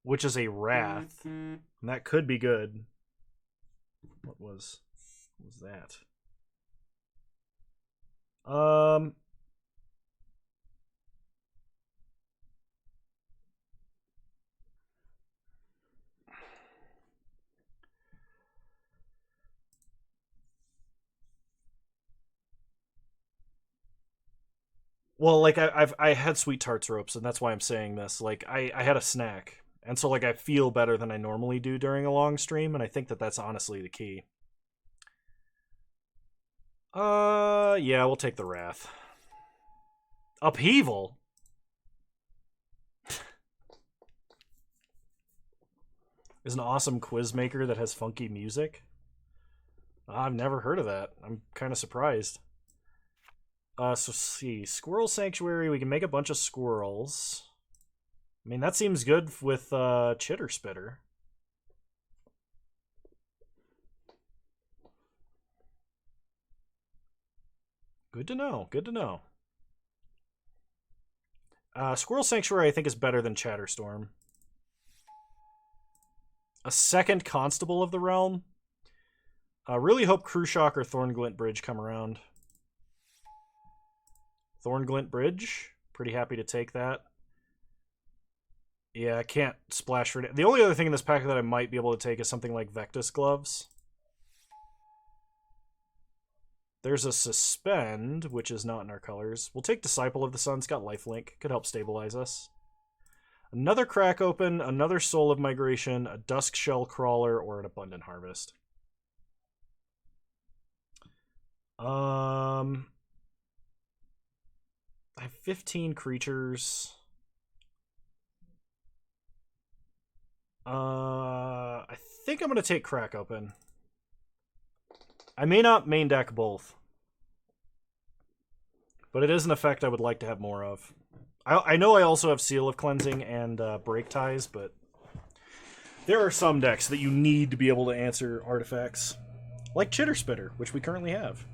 which is a Wrath, and that could be good. What was that? Well, like I had sweet tarts ropes, and that's why I'm saying this. Like I had a snack, and so like I feel better than I normally do during a long stream, and I think that that's honestly the key. Yeah, we'll take the Wrath. Upheaval. Is an awesome quiz maker that has funky music. I've never heard of that. I'm kind of surprised. So see, Squirrel Sanctuary, we can make a bunch of squirrels. I mean, that seems good with Chitter Spitter. Good to know, good to know. Squirrel Sanctuary, I think, is better than Chatterstorm. A second Constable of the Realm. Really hope Cruciak or Thornglint Bridge come around. Thornglint Bridge. Pretty happy to take that. Yeah, I can't splash for it. The only other thing in this pack that I might be able to take is something like Vectus Gloves. There's a Suspend, which is not in our colors. We'll take Disciple of the Sun. It's got lifelink. Could help stabilize us. Another Crack Open, another Soul of Migration, a Dusk Shell Crawler, or an Abundant Harvest. I have 15 creatures. I think I'm going to take Crack Open. I may not main deck both, but it is an effect I would like to have more of. I know I also have Seal of Cleansing and Break Ties, but there are some decks that you need to be able to answer artifacts, like Chitter Spitter, which we currently have.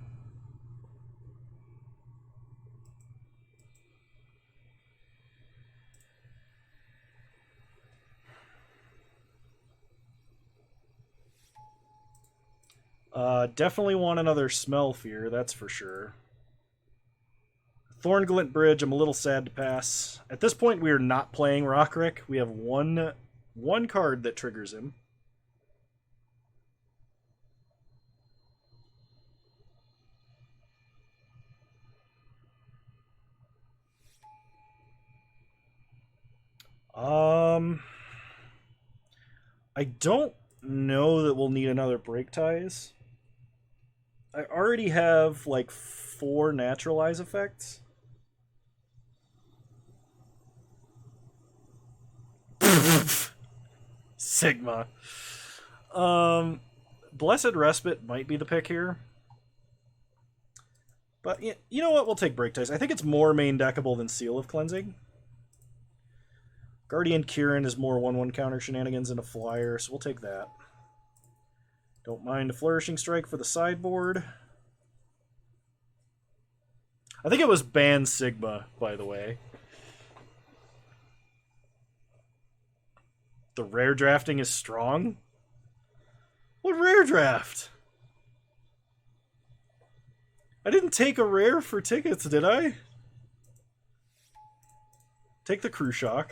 Definitely want another Smell Fear, that's for sure. Thornglint Bridge, I'm a little sad to pass. At this point, we are not playing Rockrick. We have one card that triggers him. I don't know that we'll need another Break Ties. I already have like 4 Naturalize effects. Sigma. Blessed Respite might be the pick here. But you know what? We'll take Break Ties. I think it's more main deckable than Seal of Cleansing. Guardian Kieran is more 1/1 counter shenanigans and a flyer, so we'll take that. Don't mind a Flourishing Strike for the sideboard. I think it was Ban Sigma, by the way. The rare drafting is strong? What rare draft? I didn't take a rare for tickets, did I? Take the Cruciak.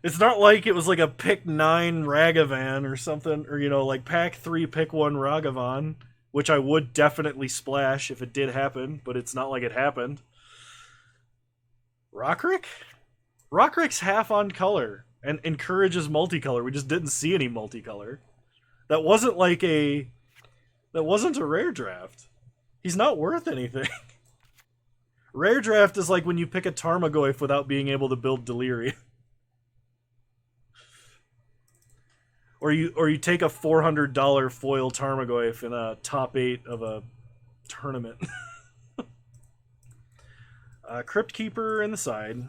It's not like it was like a pick 9 Ragavan or something, or, you know, like pack 3 pick 1 Ragavan, which I would definitely splash if it did happen, but it's not like it happened. Rockrick? Rockrick's half on color and encourages multicolor. We just didn't see any multicolor. That wasn't like that wasn't a rare draft. He's not worth anything. Rare draft is like when you pick a Tarmogoyf without being able to build Delirium. Or you take a $400 foil Tarmogoyf in a top 8 of a tournament. Crypt Keeper in the side.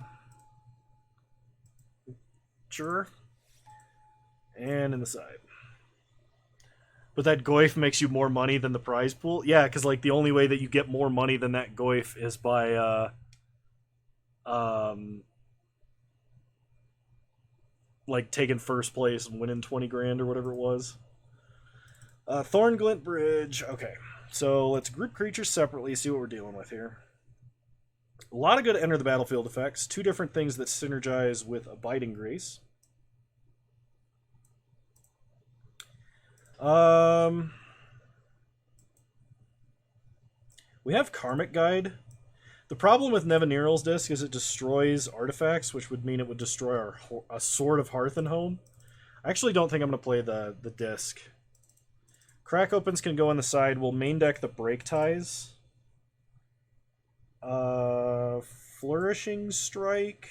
Sure. And in the side. But that Goyf makes you more money than the prize pool? Yeah, because like the only way that you get more money than that Goyf is by like taking first place and winning 20 grand or whatever it was. Thornglint Bridge. Okay. So let's group creatures separately, see what we're dealing with here. A lot of good enter the battlefield effects. 2 different things that synergize with Abiding Grace. We have Karmic Guide. The problem with Nevinyrral's Disc is it destroys artifacts, which would mean it would destroy a Sword of Hearth and Home. I actually don't think I'm going to play the disc. Crack Opens can go on the side. We'll main deck the Break Ties. Flourishing Strike.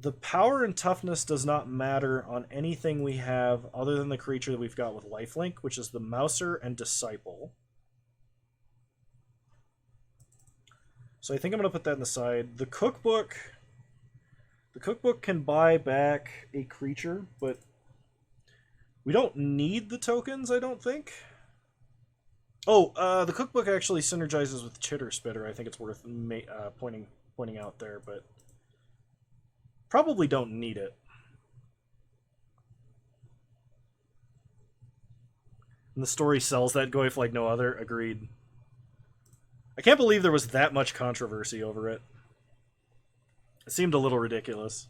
The power and toughness does not matter on anything we have other than the creature that we've got with Lifelink, which is the Mouser and Disciple. So I think I'm going to put that in the side. The cookbook can buy back a creature, but we don't need the tokens, I don't think. Oh, the cookbook actually synergizes with Chitter Spitter. I think it's worth pointing out there, but probably don't need it. And the story sells that Goyf like no other. Agreed. I can't believe there was that much controversy over it. It seemed a little ridiculous.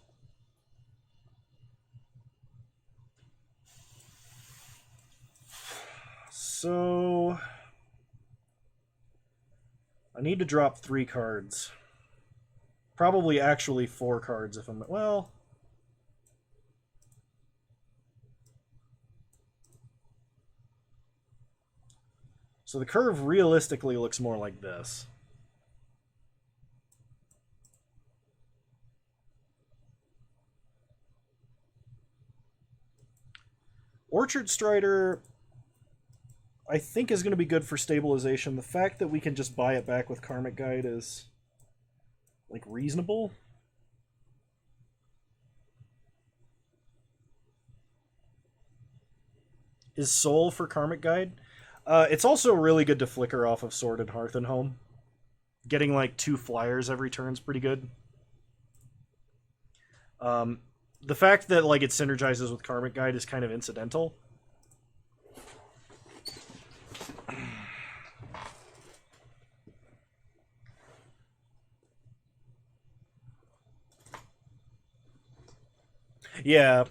So I need to drop 3 cards. Probably actually 4 cards if I'm... Well... So the curve realistically looks more like this. Orchard Strider, I think, is going to be good for stabilization. The fact that we can just buy it back with Karmic Guide is, like, reasonable. Is Soul for Karmic Guide? It's also really good to flicker off of Sword and Hearth and Home. Getting like 2 flyers every turn is pretty good. The fact that like it synergizes with Karmic Guide is kind of incidental. Yeah,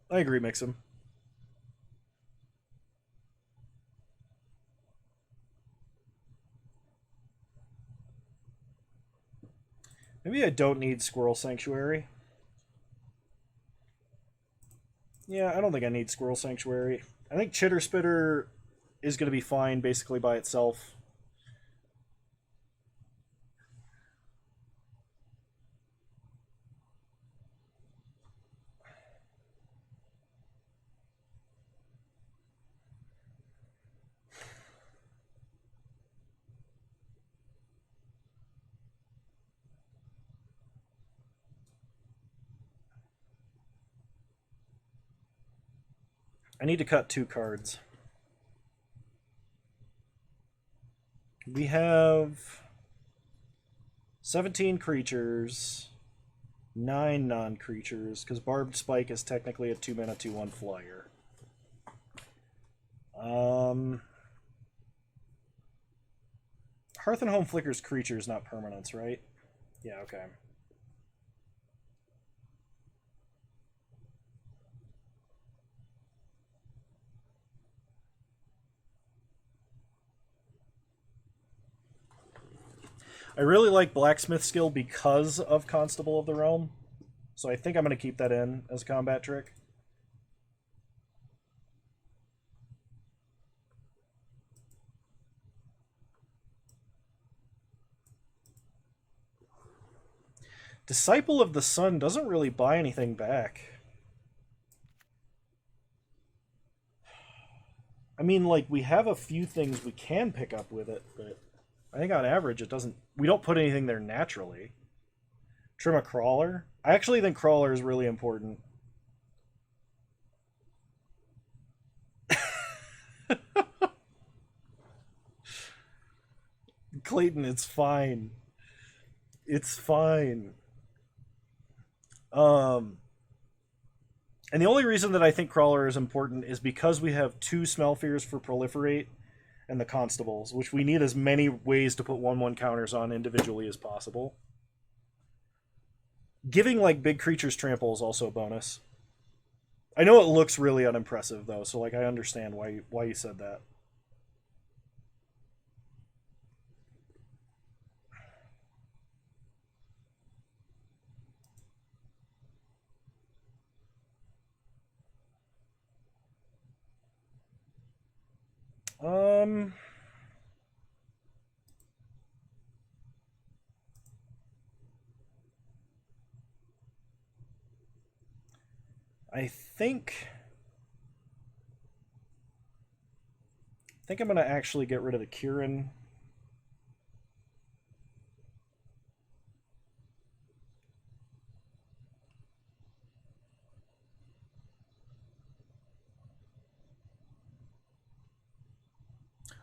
I agree, Mixum. Maybe I don't need Squirrel Sanctuary. Yeah, I don't think I need Squirrel Sanctuary. I think Chitter Spitter is going to be fine basically by itself. I need to cut 2 cards. We have 17 creatures, 9 non-creatures, because Barbed Spike is technically a 2-mana 2/1 flyer. Hearth and Home flickers creatures, not permanents, right? Yeah, okay. I really like Blacksmith skill because of Constable of the Realm, so I think I'm going to keep that in as a combat trick. Disciple of the Sun doesn't really buy anything back. I mean, like, we have a few things we can pick up with it, but I think on average it doesn't... We don't put anything there naturally. Trim a Crawler? I actually think Crawler is really important. Clayton, it's fine. It's fine. And the only reason that I think Crawler is important is because we have 2 Smelfears for Proliferate and the Constables, which we need as many ways to put 1/1 counters on individually as possible. Giving, like, big creatures trample is also a bonus. I know it looks really unimpressive, though, so, like, I understand why you said that. I think I'm going to actually get rid of the Kieran.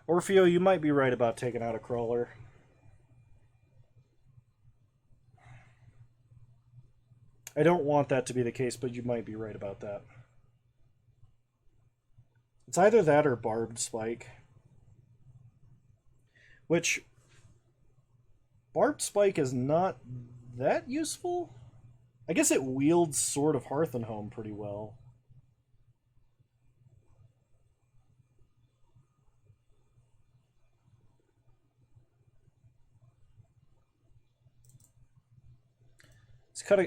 Orfeo, you might be right about taking out a Crawler. I don't want that to be the case, but you might be right about that. It's either that or Barbed Spike. Which, Barbed Spike is not that useful? I guess it wields Sword of Hearth and Home pretty well.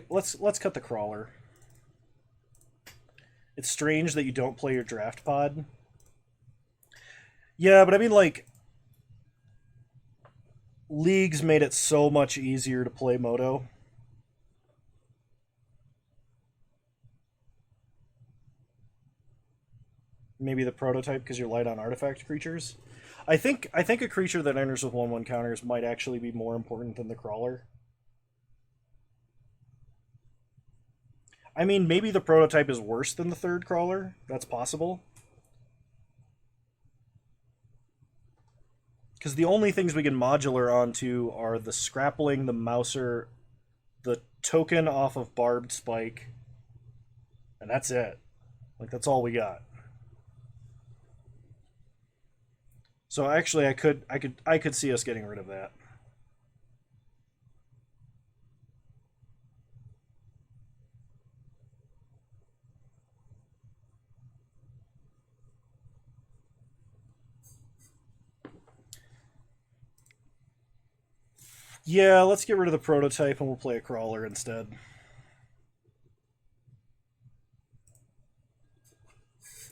Let's cut the Crawler. It's strange that you don't play your draft pod. Yeah, but I mean, like, Leagues made it so much easier to play Moto. Maybe the prototype because you're light on artifact creatures. I think a creature that enters with 1/1 counters might actually be more important than the Crawler. I mean, maybe the prototype is worse than the 3rd Crawler. That's possible. Because the only things we can modular onto are the Scrappling, the Mouser, the token off of Barbed Spike, and that's it. Like, that's all we got. So actually, I could see us getting rid of that. Yeah, let's get rid of the prototype and we'll play a Crawler instead.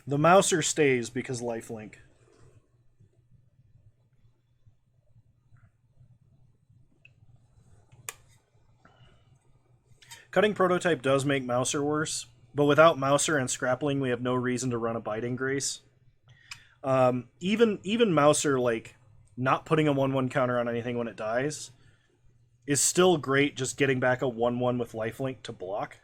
The Mouser stays because lifelink. Cutting prototype does make Mouser worse, but without Mouser and Scrappling, we have no reason to run a Biting Grace. Even Mouser, like, not putting a 1/1 counter on anything when it dies is still great, just getting back a 1/1 with lifelink to block.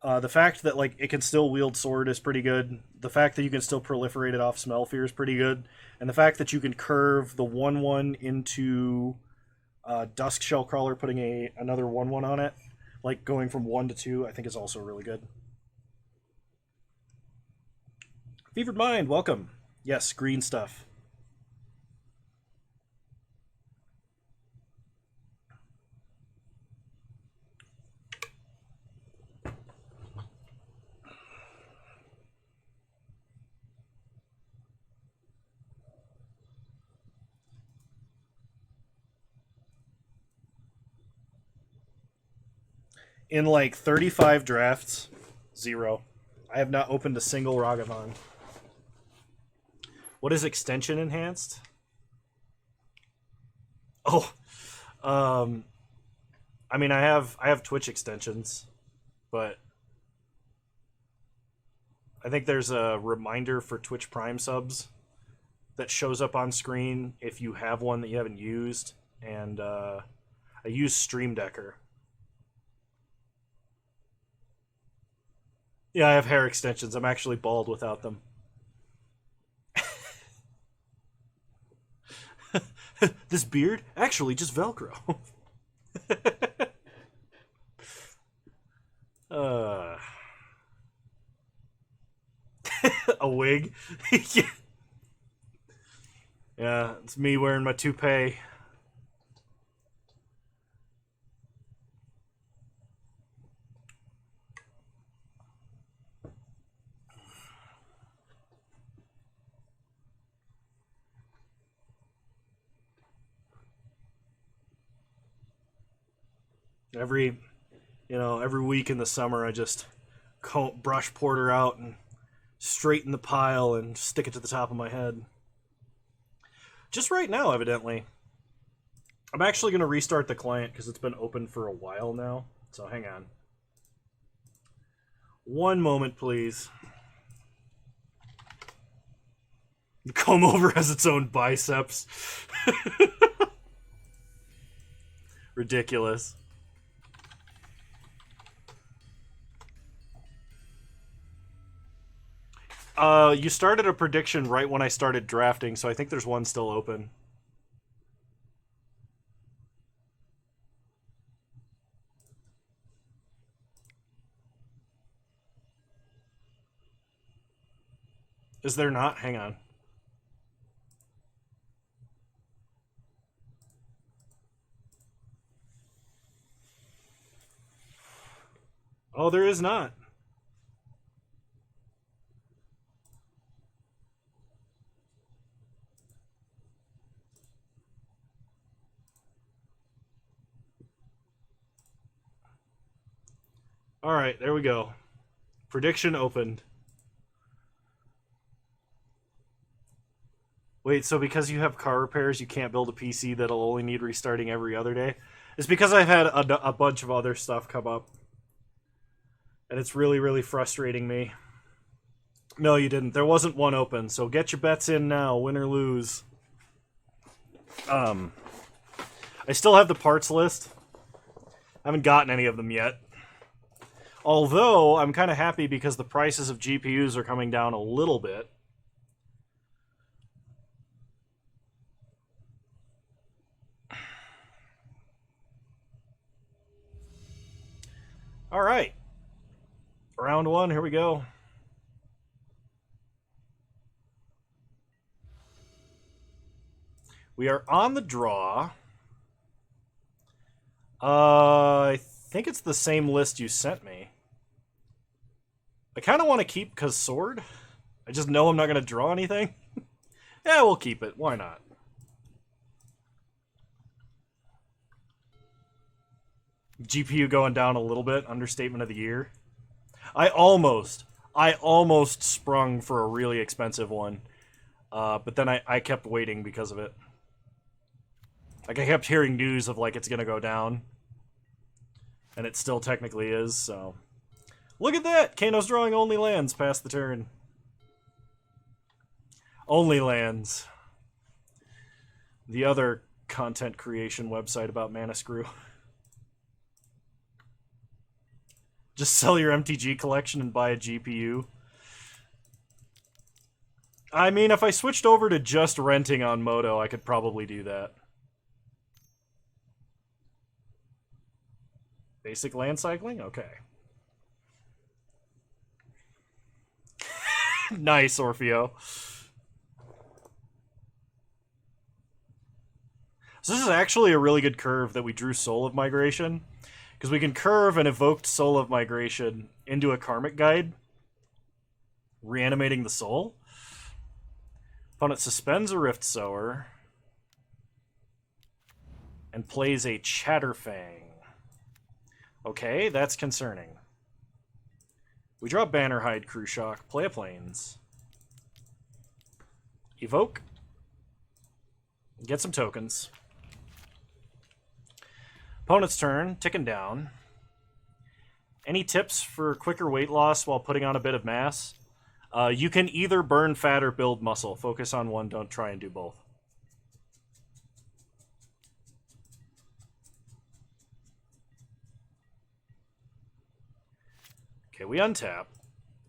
The fact that, like, it can still wield Sword is pretty good. The fact that you can still proliferate it off Smelfear is pretty good. And the fact that you can curve the 1/1 into Dusk Shell Crawler, putting another 1/1 on it, like going from 1 to 2, I think is also really good. Fevered Mind, welcome. Yes, green stuff. In like 35 drafts, 0. I have not opened a single Ragavan. What is extension enhanced? Oh, I mean, I have Twitch extensions, but I think there's a reminder for Twitch Prime subs that shows up on screen if you have one that you haven't used, and I use Stream Decker. Yeah, I have hair extensions. I'm actually bald without them. This beard? Actually, just Velcro. uh, a wig? Yeah. Yeah, it's me wearing my toupee. Every week in the summer, I just brush Porter out and straighten the pile and stick it to the top of my head. Just right now, evidently. I'm actually going to restart the client because it's been open for a while now. So hang on. One moment, please. The comb over has its own biceps. Ridiculous. You started a prediction right when I started drafting, so I think there's one still open. Is there not? Hang on. Oh, there is not. All right, there we go. Prediction opened. Wait, so because you have car repairs, you can't build a PC that'll only need restarting every other day? It's because I've had a bunch of other stuff come up. And it's really, really frustrating me. No, you didn't. There wasn't one open, so get your bets in now, win or lose. I still have the parts list. I haven't gotten any of them yet. Although, I'm kind of happy because the prices of GPUs are coming down a little bit. All right. Round one, here we go. We are on the draw. I think it's the same list you sent me. I kind of want to keep Cause Sword. I just know I'm not going to draw anything. Yeah, we'll keep it. Why not? GPU going down a little bit. Understatement of the year. I almost sprung for a really expensive one. But then I kept waiting because of it. Like, I kept hearing news of, like, it's going to go down. And it still technically is, so... Look at that! Kano's drawing only lands past the turn. Only lands. The other content creation website about Mana Screw. Just sell your MTG collection and buy a GPU. I mean, if I switched over to just renting on Moto, I could probably do that. Basic land cycling? Okay. Nice, Orfeo. So this is actually a really good curve that we drew Soul of Migration. Because we can curve an evoked Soul of Migration into a Karmic Guide, reanimating the soul. Opponent suspends a Rift Sower and plays a Chatterfang. Okay, that's concerning. We draw Bannerhide, Crew Shock, play a Plains. Evoke. Get some tokens. Opponent's turn, ticking down. Any tips for quicker weight loss while putting on a bit of mass? You can either burn fat or build muscle. Focus on one, don't try and do both. Okay, we untap.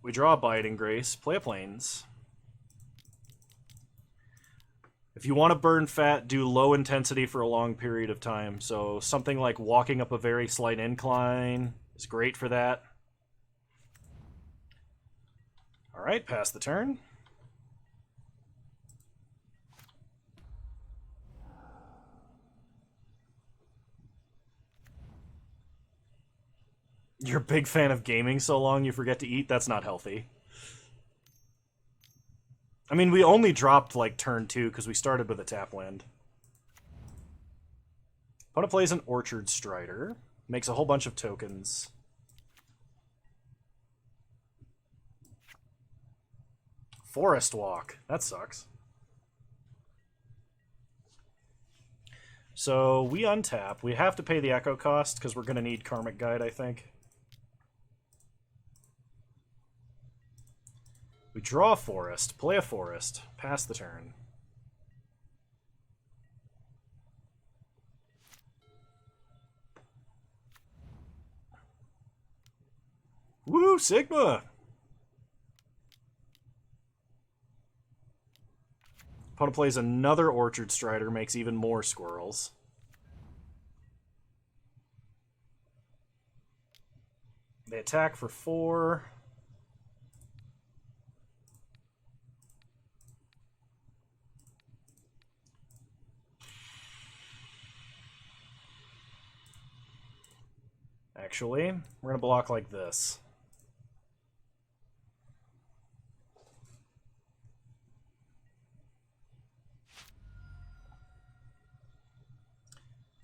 We draw a Biding Grace, play a Plains. If you want to burn fat, do low intensity for a long period of time. So something like walking up a very slight incline is great for that. Alright, pass the turn. You're a big fan of gaming so long you forget to eat? That's not healthy. I mean, we only dropped, like, turn 2 because we started with a tap land. Opponent plays an Orchard Strider. Makes a whole bunch of tokens. Forest Walk. That sucks. So we untap. We have to pay the Echo cost because we're going to need Karmic Guide, I think. We draw a forest, play a forest, pass the turn. Woo, Sigma! Opponent plays another Orchard Strider, makes even more squirrels. They attack for 4. Actually, we're going to block like this.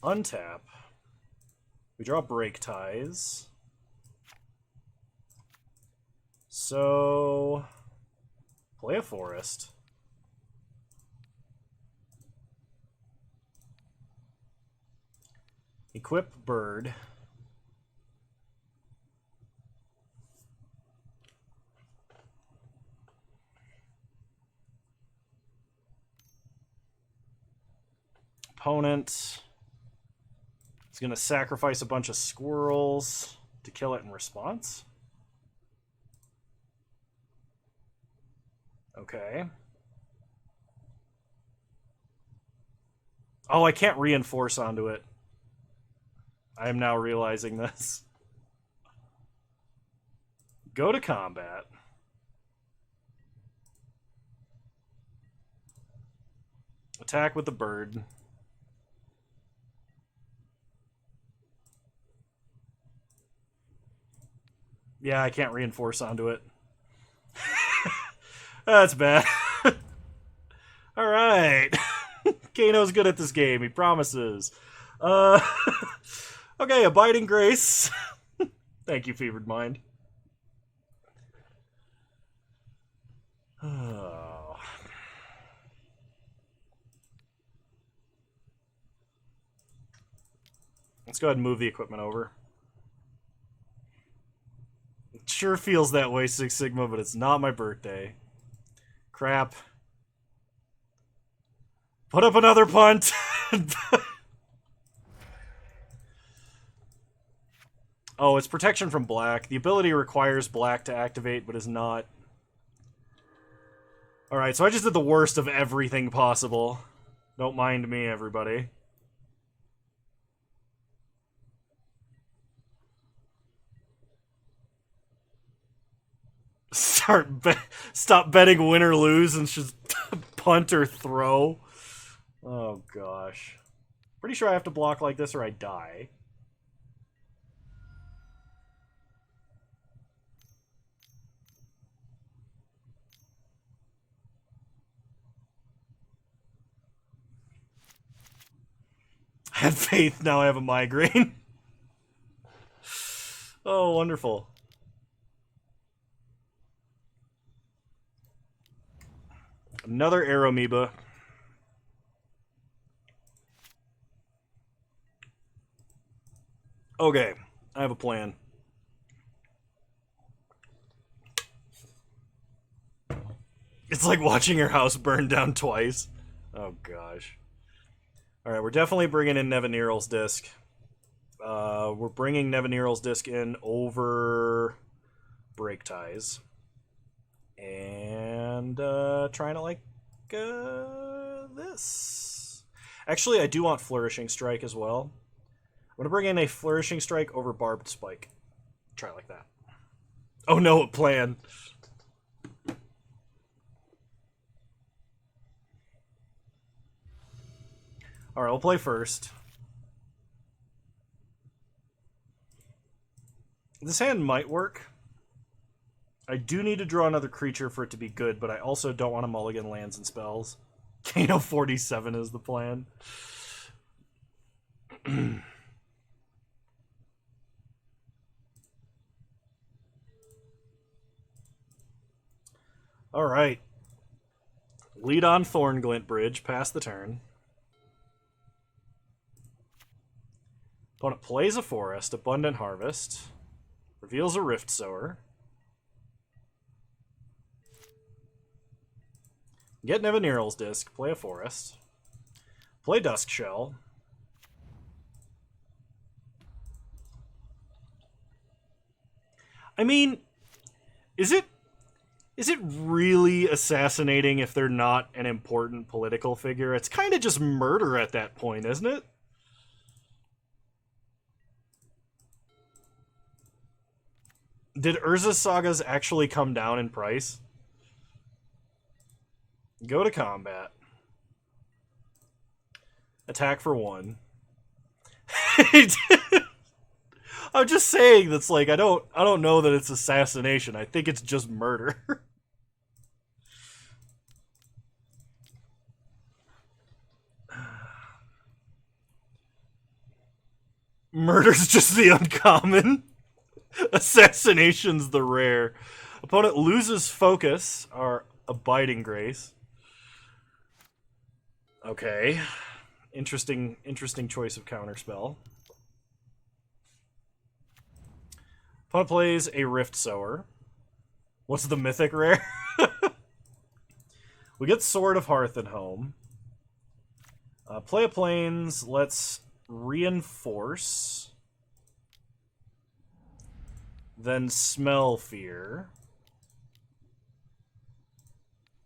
Untap. We draw Break Ties. So, play a forest. Equip Bird. Opponent is going to sacrifice a bunch of squirrels to kill it in response. Okay. Oh, I can't reinforce onto it. I am now realizing this. Go to combat. Attack with the bird. Yeah, I can't reinforce onto it. That's bad. Alright. Kano's good at this game, he promises. Okay, Abiding Grace. Thank you, Fevered Mind. Oh. Let's go ahead and move the equipment over. It sure feels that way, Six Sigma, but it's not my birthday. Crap. Put up another punt! Oh, it's protection from black. The ability requires black to activate, but is not. Alright, so I just did the worst of everything possible. Don't mind me, everybody. Stop betting win or lose and just punt or throw. Oh, gosh. Pretty sure I have to block like this or I die. I had faith, now I have a migraine. Oh, wonderful. Another Aeromoeba. Okay, I have a plan. It's like watching your house burn down twice. Oh gosh. Alright, we're definitely bringing in Nevinyrral's Disc. We're bringing Nevinyrral's Disc in over Break Ties. And trying to like this. Actually, I do want Flourishing Strike as well. I'm going to bring in a Flourishing Strike over Barbed Spike. Try like that. Oh no, a plan. Alright, we'll play first. This hand might work. I do need to draw another creature for it to be good, but I also don't want to mulligan lands and spells. Kano 47 is the plan. Alright. Lead on Thornglint Bridge, pass the turn. Opponent plays a forest, Abundant Harvest. Reveals a Rift Sower. Get Nevinyrral's Disc, play a forest. Play Dusk Shell. I mean, is it really assassinating if they're not an important political figure? It's kind of just murder at that point, isn't it? Did Urza's Sagas actually come down in price? Go to combat. Attack for 1. I'm just saying that's like I don't know that it's assassination. I think it's just murder. Murder's just the uncommon. Assassination's the rare. Opponent loses focus, our Abiding Grace. Okay. Interesting choice of counterspell. Opponent plays a Rift Sower. What's the mythic rare? We get Sword of Hearth and Home. Play a Plains. Let's reinforce. Then Smell Fear.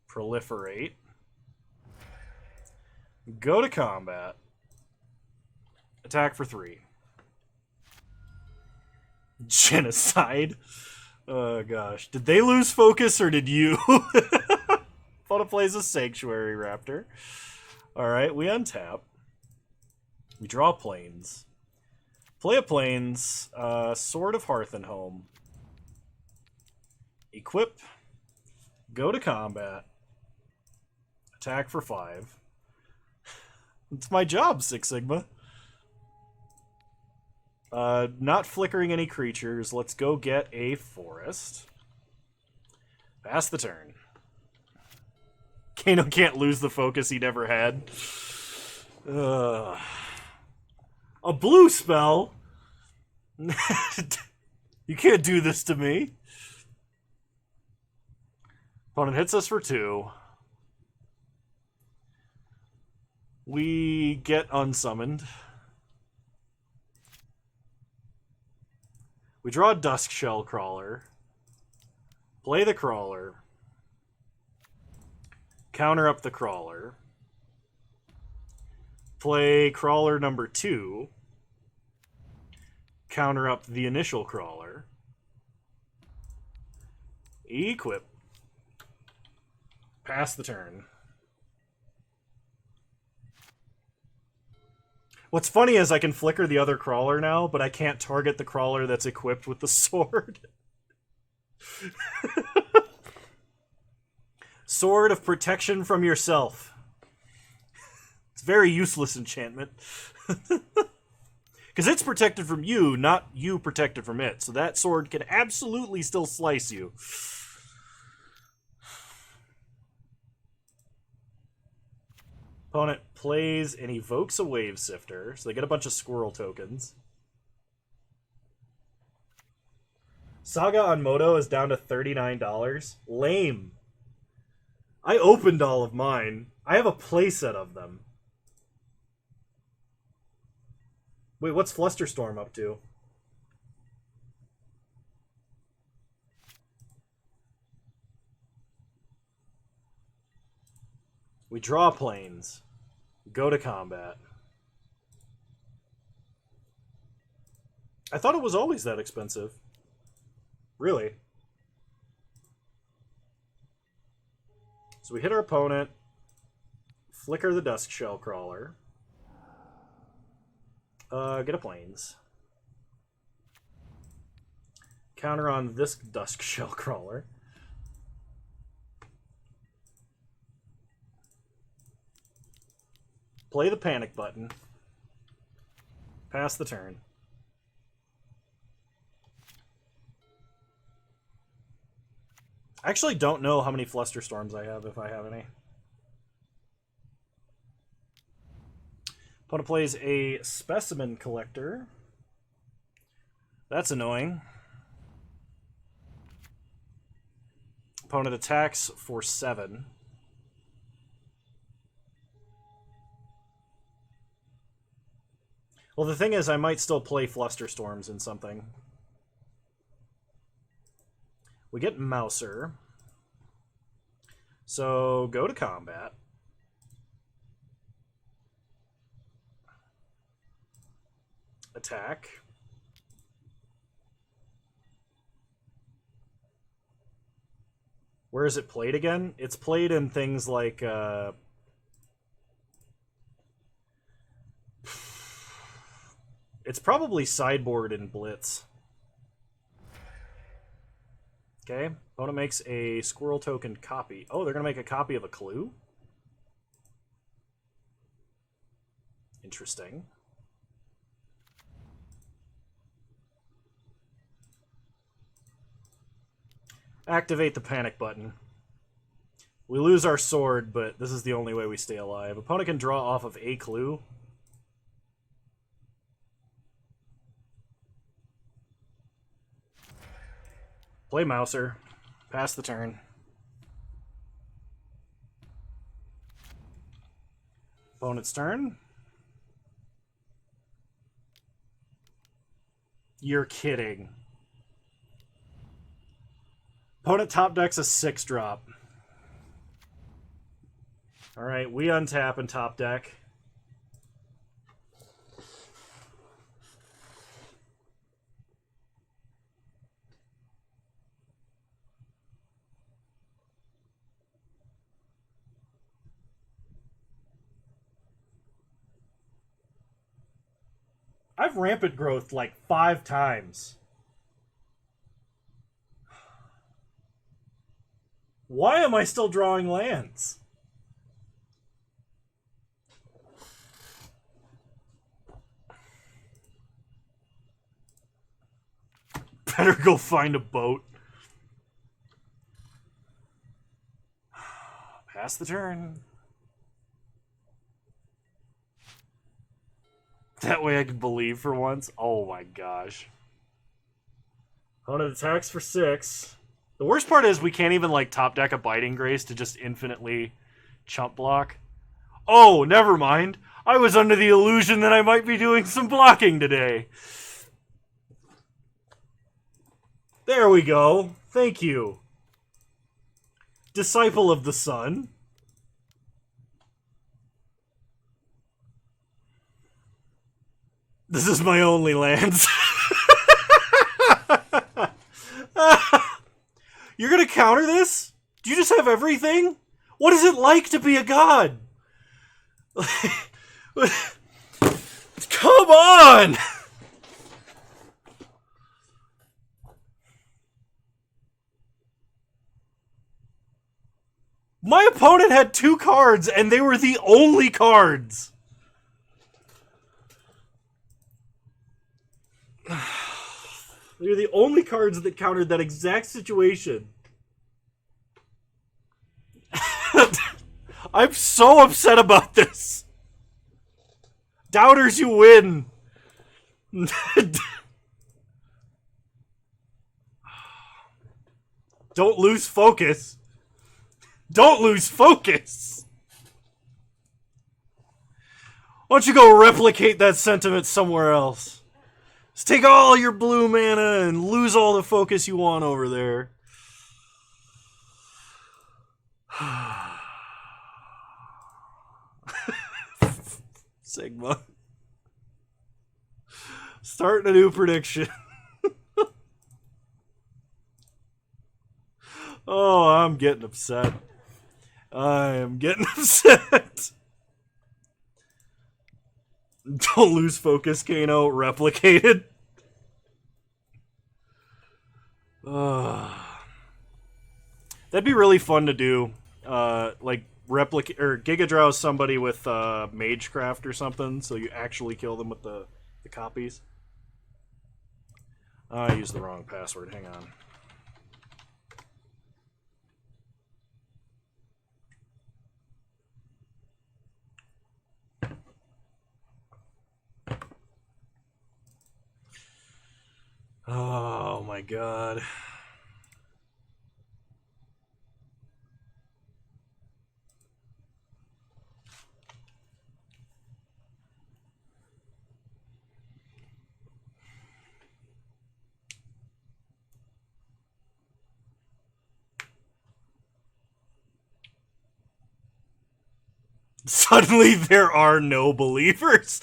Proliferate. Go to combat. Attack for 3. Genocide. Oh gosh. Did they lose focus or did you? Opponent plays a Sanctuary Raptor. Alright, we untap. We draw Plains. Play a Plains. Sword of Hearth and Home. Equip. Go to combat. Attack for 5. It's my job, Six Sigma. Not flickering any creatures. Let's go get a forest. Pass the turn. Kano can't lose the focus he never had. A blue spell? You can't do this to me. Opponent hits us for 2. We get unsummoned. We draw a Dusk Shell Crawler. Play the Crawler. Counter up the Crawler. Play Crawler number 2. Counter up the initial Crawler. Equip. Pass the turn. What's funny is I can flicker the other crawler now, but I can't target the crawler that's equipped with the sword. Sword of Protection from Yourself. It's a very useless enchantment. Because it's protected from you, not you protected from it. So that sword can absolutely still slice you. Opponent plays and evokes a Wave Sifter, so they get a bunch of squirrel tokens. Saga on Moto is down to $39. Lame. I opened all of mine. I have a playset of them. Wait, what's Flusterstorm up to? We draw planes. Go to combat. I thought it was always that expensive. Really? So we hit our opponent. Flicker the Dusk Shell Crawler. Get a planes. Counter on this Dusk Shell Crawler. Play the panic button. Pass the turn. I actually don't know how many Flusterstorms I have, if I have any. Opponent plays a Specimen Collector. That's annoying. Opponent attacks for 7. Well, the thing is, I might still play Flusterstorms in something. We get Mouser. So, go to combat. Attack. Where is it played again? It's played in things like... It's probably sideboard in Blitz. Okay, opponent makes a squirrel token copy. Oh, they're going to make a copy of a clue? Interesting. Activate the panic button. We lose our sword, but this is the only way we stay alive. Opponent can draw off of a clue. Play Mouser. Pass the turn. Opponent's turn. You're kidding. Opponent top decks a 6-drop. Alright, we untap and top deck. I've rampant growth like 5 times. Why am I still drawing lands? Better go find a boat. Pass the turn. That way I can believe for once. Oh my gosh. Opponent attacks for 6. The worst part is we can't even like top deck a Biting Grace to just infinitely chump block. Oh, never mind. I was under the illusion that I might be doing some blocking today. There we go. Thank you. Disciple of the Sun. This is my only lands. You're gonna counter this? Do you just have everything? What is it like to be a god? Come on! My opponent had 2 cards, and they were the only cards. They're the only cards that countered that exact situation. I'm so upset about this. Doubters, you win. Don't lose focus. Don't lose focus. Why don't you go replicate that sentiment somewhere else? Just take all your blue mana and lose all the focus you want over there. Sigma. Starting a new prediction. Oh, I'm getting upset. I am getting upset. Don't lose focus, Kano. Replicated. That'd be really fun to do. Like replicate or Giga Draw somebody with Magecraft or something, so you actually kill them with the copies. I used the wrong password. Hang on. Oh my god. Suddenly there are no believers.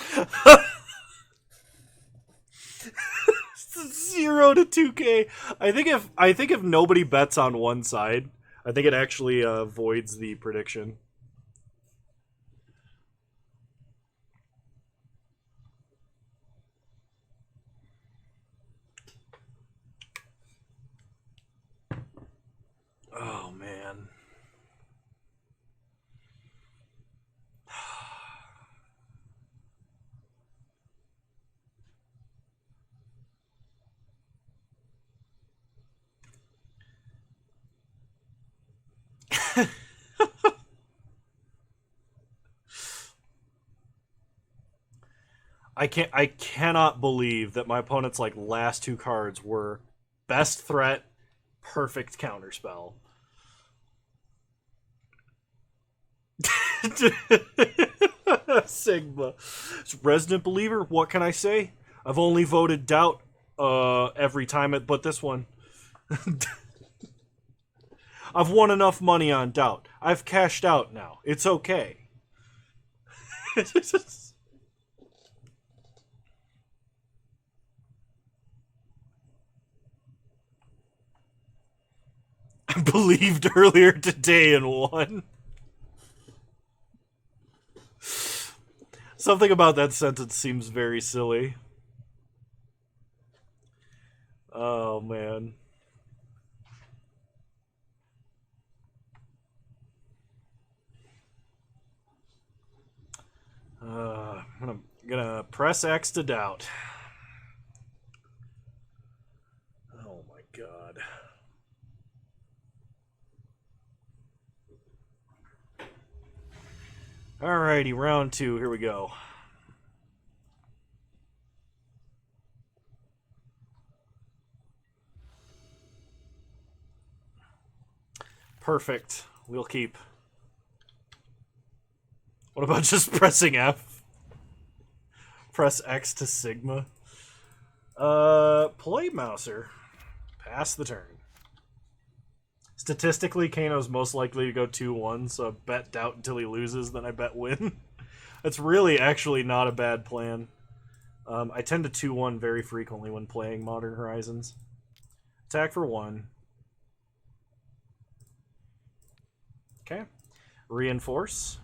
0 to 2K. I think if nobody bets on one side, I think it actually voids the prediction. Oh man. I cannot believe that my opponent's like last two cards were best threat, perfect counterspell. Sigma. Resident Believer, what can I say? I've only voted doubt every time but this one. I've won enough money on doubt. I've cashed out now. It's okay. I believed earlier today and won. Something about that sentence seems very silly. Oh, man. I'm gonna press X to doubt. Oh my god. Alrighty, round 2. Here we go. Perfect. We'll keep. What about just pressing F? Press X to Sigma. Play Mouser. Pass the turn. Statistically, Kano's most likely to go 2-1, so I bet doubt until he loses, then I bet win. That's really actually not a bad plan. I tend to 2-1 very frequently when playing Modern Horizons. Attack for 1. Okay. Reinforce.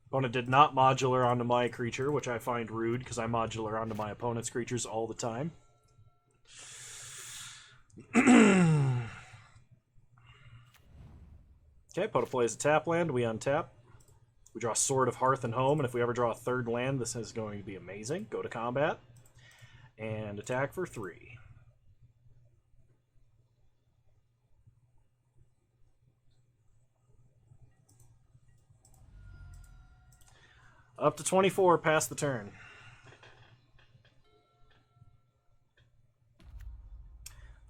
Opponent did not modular onto my creature, which I find rude because I modular onto my opponent's creatures all the time. Okay, opponent plays a tap land. We untap. We draw Sword of Hearth and Home, and if we ever draw a third land, this is going to be amazing. Go to combat. And attack for 3. Up to 24, pass the turn.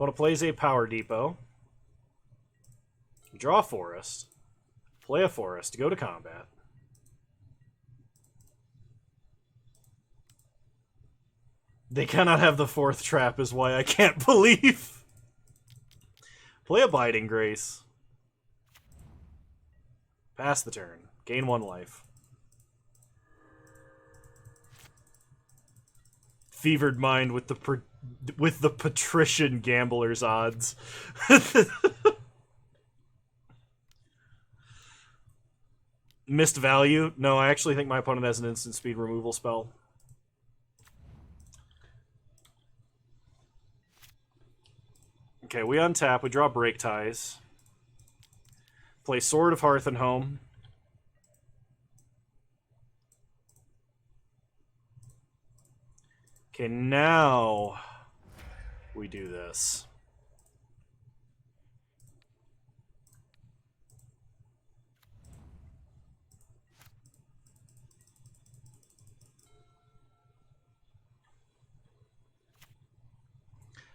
Opponent plays a Power Depot. Draw a forest. Play a forest. Go to combat. They cannot have the 4th trap is why I can't believe. Play a Biding Grace. Pass the turn. Gain 1 life. Fevered Mind with the patrician gambler's odds. Missed value? No, I actually think my opponent has an instant speed removal spell. Okay, we untap, we draw Break Ties. Play Sword of Hearth and Home. Okay, now we do this.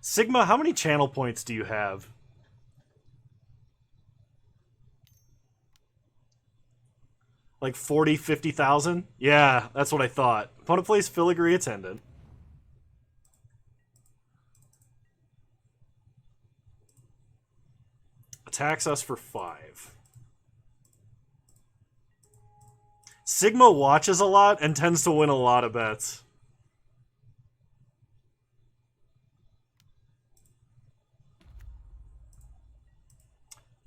Sigma, how many channel points do you have? Like 40, 50,000? Yeah, that's what I thought. Opponent plays Filigree Attendant. Attacks us for 5. Sigma watches a lot and tends to win a lot of bets.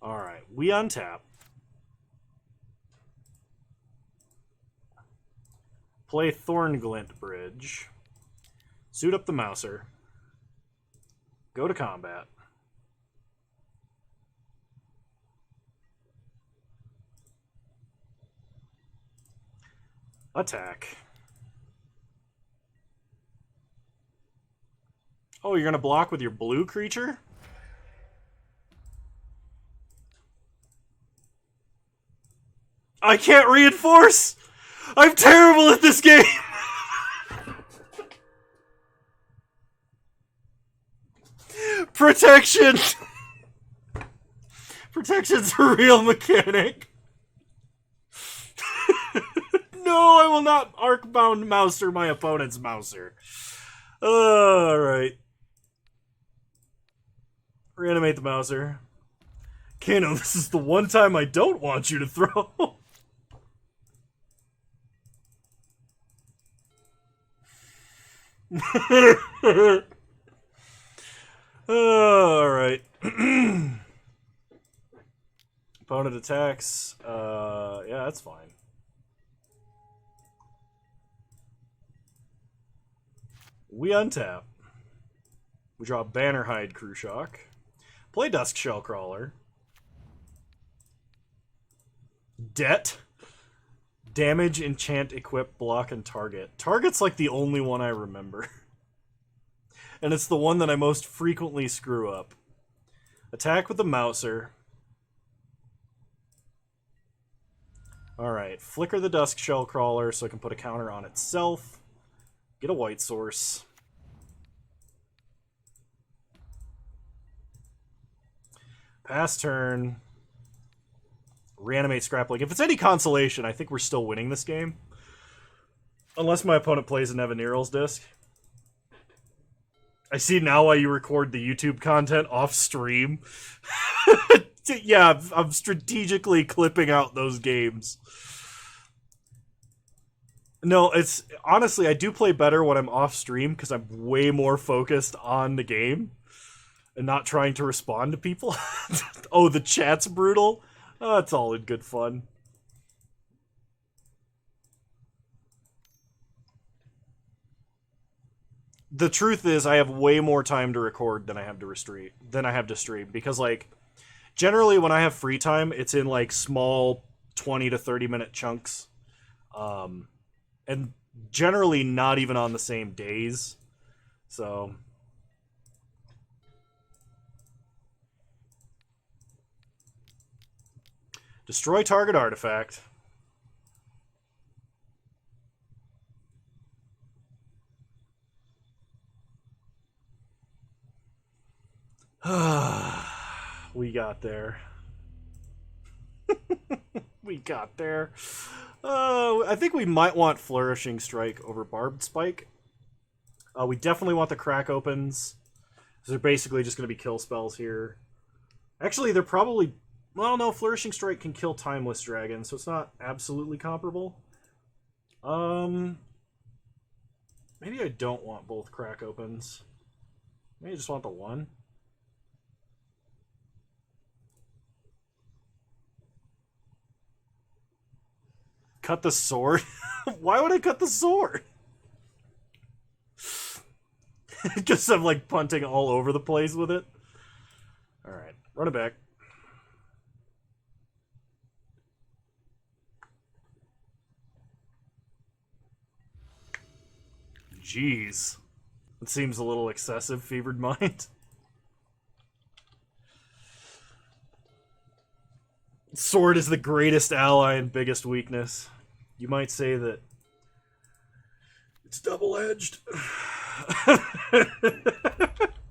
Alright, we untap. Play Thornglint Bridge. Suit up the Mouser. Go to combat. Attack. Oh, you're going to block with your blue creature? I can't reinforce! I'm terrible at this game! Protection! Protection's a real mechanic. No, I will not Arcbound Mouser my opponent's Mouser. Alright. Reanimate the Mouser. Kano, this is the one time I don't want you to throw. Alright. Opponent attacks. Yeah, that's fine. We untap. We draw Bannerhide Cruciak. Play Dusk Shellcrawler. Debt. Damage, enchant, equip, block, and target. Target's like the only one I remember. And it's the one that I most frequently screw up. Attack with the Mouser. Alright, flicker the Dusk Shellcrawler so I can put a counter on itself. Get a white source. Pass turn. Reanimate Scrapling. If it's any consolation, I think we're still winning this game. Unless my opponent plays an Evaniral's Disc. I see now why you record the YouTube content off stream. Yeah, I'm strategically clipping out those games. No, it's honestly, I do play better when I'm off stream because I'm way more focused on the game and not trying to respond to people. Oh, the chat's brutal? Oh, it's all in good fun. The truth is, I have way more time to record than I have to stream because, like, generally when I have free time, it's in like small 20 to 30 minute chunks. And generally not even on the same days. So destroy target artifact. We got there. We got there. I think we might want Flourishing Strike over Barbed Spike. We definitely want the Crack Opens. So they're basically just going to be kill spells here. Actually, they're probably... Well, no, Flourishing Strike can kill Timeless Dragon, so it's not absolutely comparable. Maybe I don't want both Crack Opens. Maybe I just want the one. Cut the sword? Why would I cut the sword? Just I'm like punting all over the place with it. Alright, run it back. Jeez. It seems a little excessive, Fevered Mind. Sword is the greatest ally and biggest weakness. You might say that it's double-edged.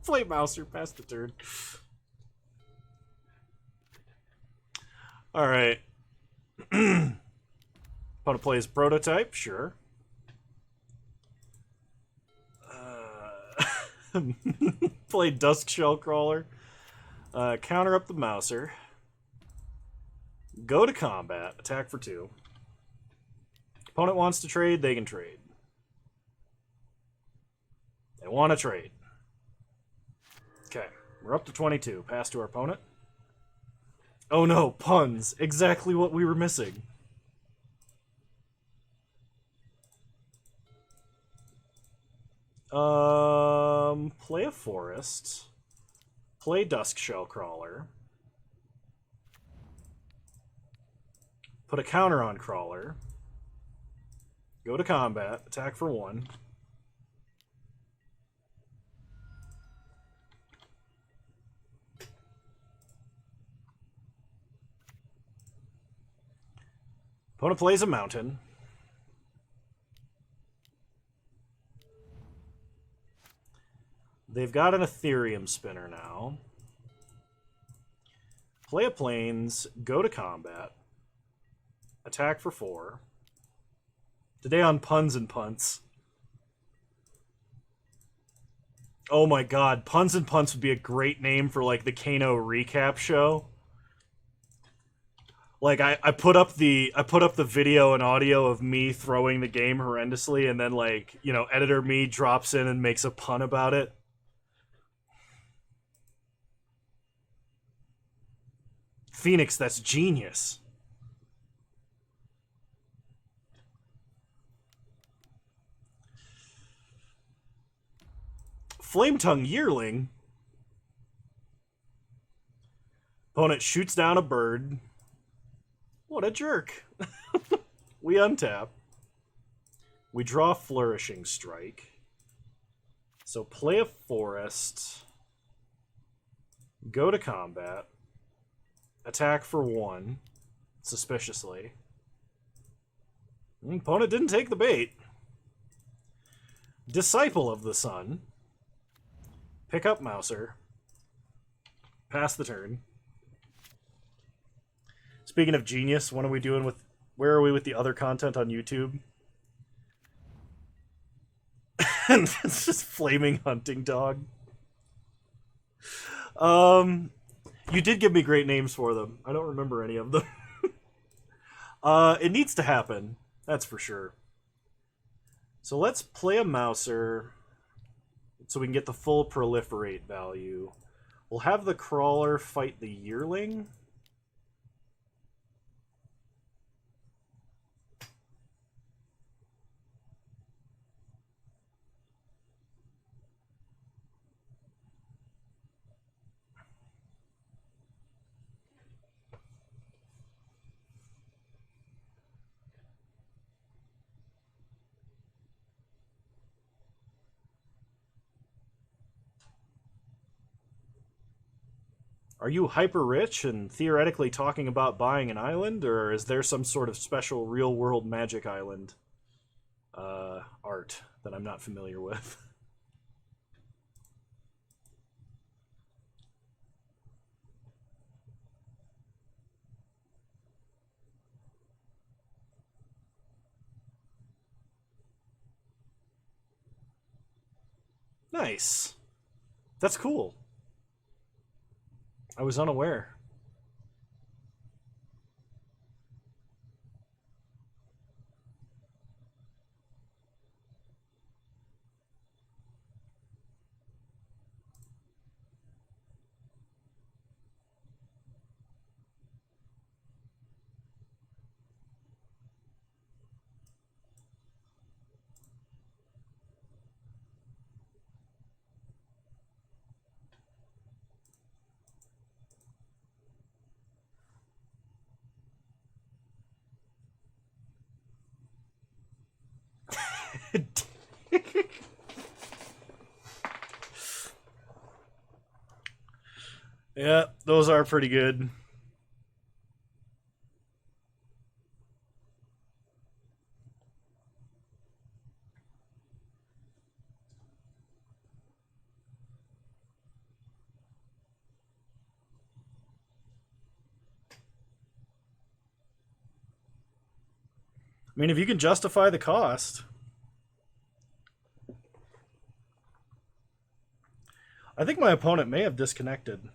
Play Mouser, pass the turn. Alright. Opponent plays Prototype, sure. Play Dusk Shell Crawler. Counter up the Mouser. Go to combat. Attack for 2. Opponent wants to trade, they can trade. They want to trade. Okay, we're up to 22. Pass to our opponent. Oh no, puns. Exactly what we were missing. Play a forest. Play Dusk Shell Crawler. Put a counter on Crawler. Go to combat. Attack for 1. Opponent plays a mountain. They've got an Ethereum Spinner now. Play a Plains, go to combat. Attack for 4. Today on Puns and Punts. Oh my god, Puns and Punts would be a great name for like the Kano recap show. Like I put up the video and audio of me throwing the game horrendously, and then like, you know, editor me drops in and makes a pun about it. Phoenix, that's genius. Flametongue Yearling. Opponent shoots down a bird. What a jerk. We untap. We draw Flourishing Strike. So play a forest. Go to combat. Attack for 1. Suspiciously. Opponent didn't take the bait. Disciple of the Sun. Pick up Mouser. Pass the turn. Speaking of genius, what are we doing with... Where are we with the other content on YouTube? And it's just Flaming Hunting Dog. You did give me great names for them. I don't remember any of them. It needs to happen. That's for sure. So let's play a Mouser so we can get the full proliferate value. We'll have the Crawler fight the Yearling. Are you hyper rich and theoretically talking about buying an island, or is there some sort of special real world magic island art that I'm not familiar with? Nice. That's cool. I was unaware. Yeah, those are pretty good. I mean, if you can justify the cost. I think my opponent may have disconnected.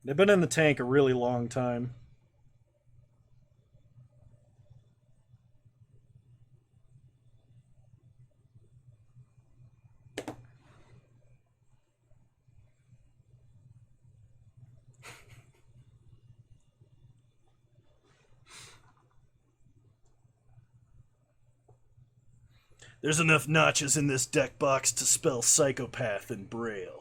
They've been in the tank a really long time. There's enough notches in this deck box to spell psychopath in Braille.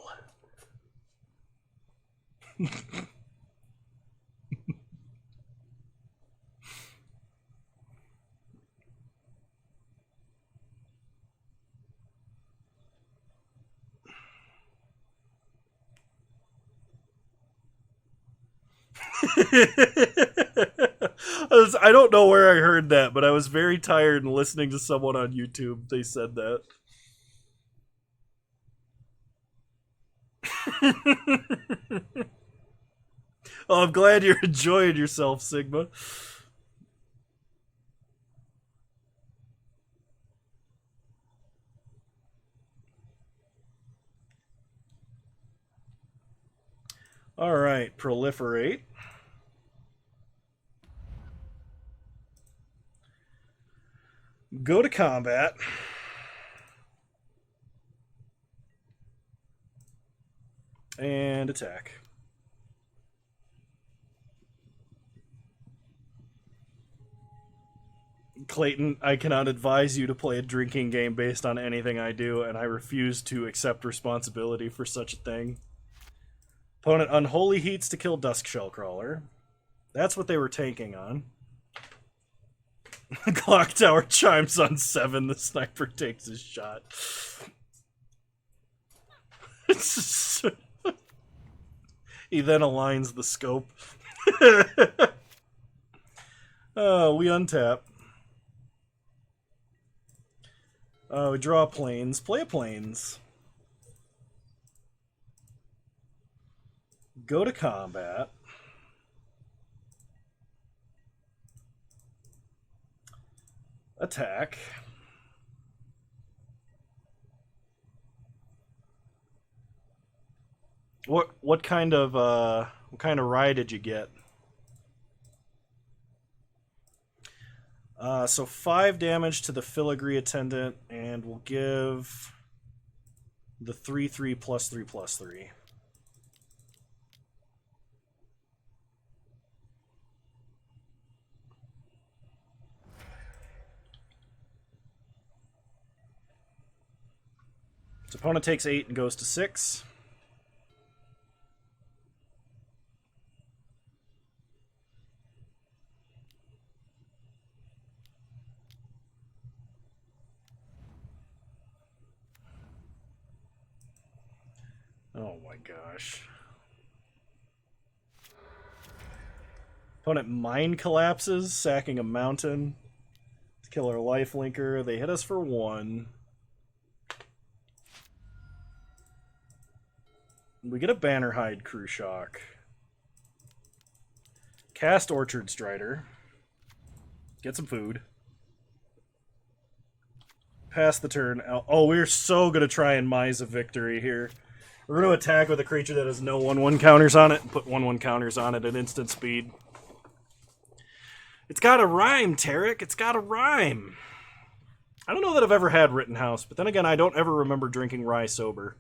I don't know where I heard that, but I was very tired and listening to someone on YouTube. They said that. Oh, I'm glad you're enjoying yourself, Sigma. All right, proliferate. Go to combat. And attack. Clayton, I cannot advise you to play a drinking game based on anything I do, and I refuse to accept responsibility for such a thing. Opponent Unholy Heats to kill Dusk Shellcrawler. That's what they were tanking on. Clock tower chimes on 7. The sniper takes his shot. He then aligns the scope. Oh, we untap. We draw planes. Play a planes. Go to combat. Attack. What kind of ride did you get? So 5 damage to the filigree attendant, and we'll give the 3/3 +3/+3. His opponent takes 8 and goes to 6. Oh my gosh. Opponent mind collapses, sacking a mountain to kill our lifelinker. They hit us for 1. We get a Bannerhide Crew Shock. Cast Orchard Strider. Get some food. Pass the turn. Oh, we're so going to try and Mize a victory here. We're going to attack with a creature that has no 1/1 counters on it and put 1/1 counters on it at instant speed. It's got to rhyme, Tarek. It's got to rhyme. I don't know that I've ever had Rittenhouse, but then again, I don't ever remember drinking rye sober.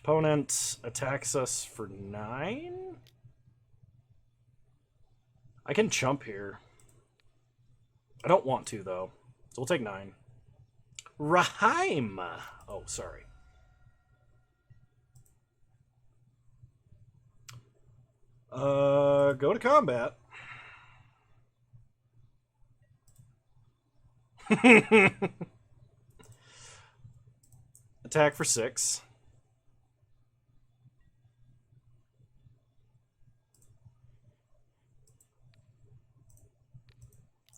Opponent attacks us for 9? I can chump here. I don't want to, though. So we'll take 9. Raheim! Oh, sorry. Go to combat. Attack for 6.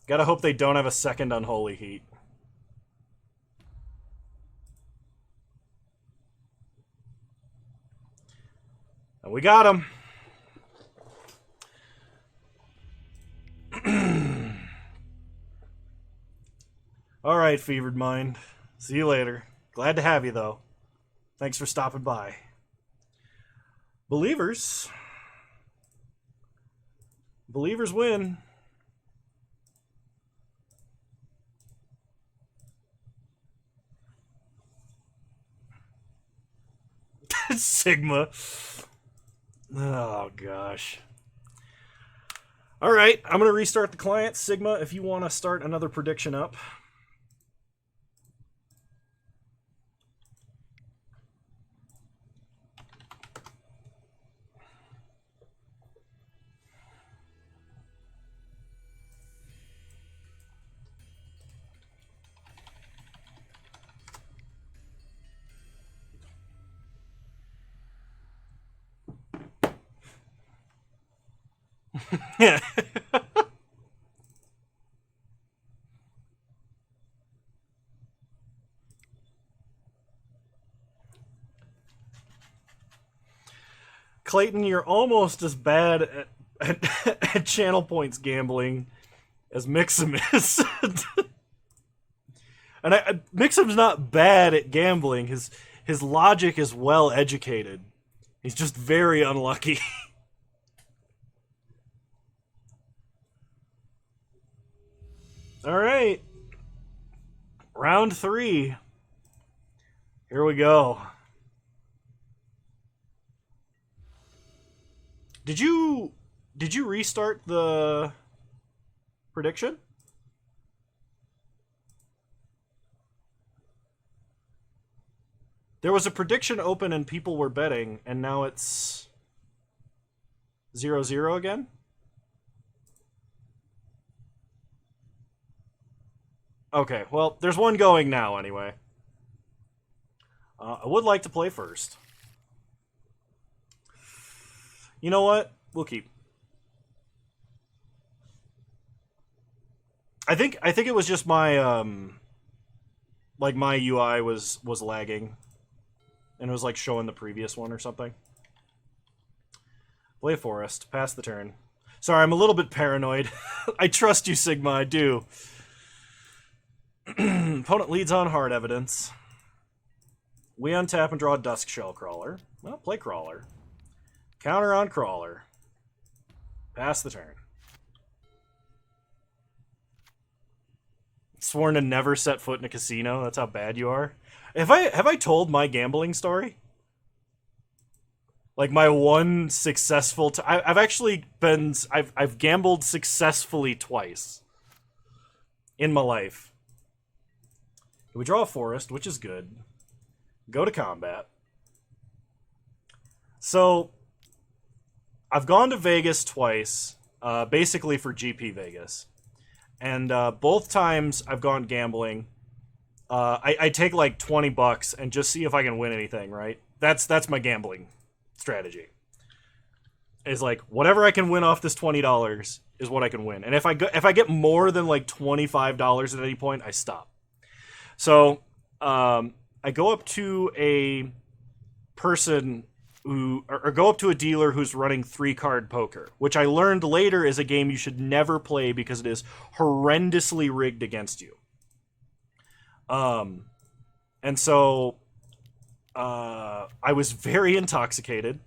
Gotta hope they don't have a second Unholy Heat. And we got him. Alright, Fevered Mind. See you later. Glad to have you, though. Thanks for stopping by. Believers. Believers win. Sigma. Oh, gosh. Alright, I'm going to restart the client. Sigma, if you want to start another prediction up. Yeah. Clayton, you're almost as bad at channel points gambling as Mixum is. And Mixum's not bad at gambling. His logic is well educated. He's just very unlucky. All right. Round 3. Here we go. Did you restart the prediction? There was a prediction open and people were betting, and now it's 0-0 again? Okay, well, there's one going now anyway. I would like to play first. You know what? We'll keep. I think it was just my like my UI was lagging, and it was like showing the previous one or something. Play Forest. Pass the turn. Sorry, I'm a little bit paranoid. I trust you, Sigma. I do. Opponent leads on hard evidence. We untap and draw a Dusk Shell Crawler. Well, play Crawler. Counter on Crawler. Pass the turn. Sworn to never set foot in a casino. That's how bad you are. Have I told my gambling story? Like my one successful. I've actually been. I've gambled successfully twice in my life. We draw a forest, which is good. Go to combat. So, I've gone to Vegas twice, basically for GP Vegas. And both times I've gone gambling. I take like $20 and just see if I can win anything, right? That's my gambling strategy. Is like, whatever I can win off this $20 is what I can win. And if I get more than like $25 at any point, I stop. So I go up to a person who, or go up to a dealer who's running 3-card poker, which I learned later is a game you should never play because it is horrendously rigged against you. And so I was very intoxicated,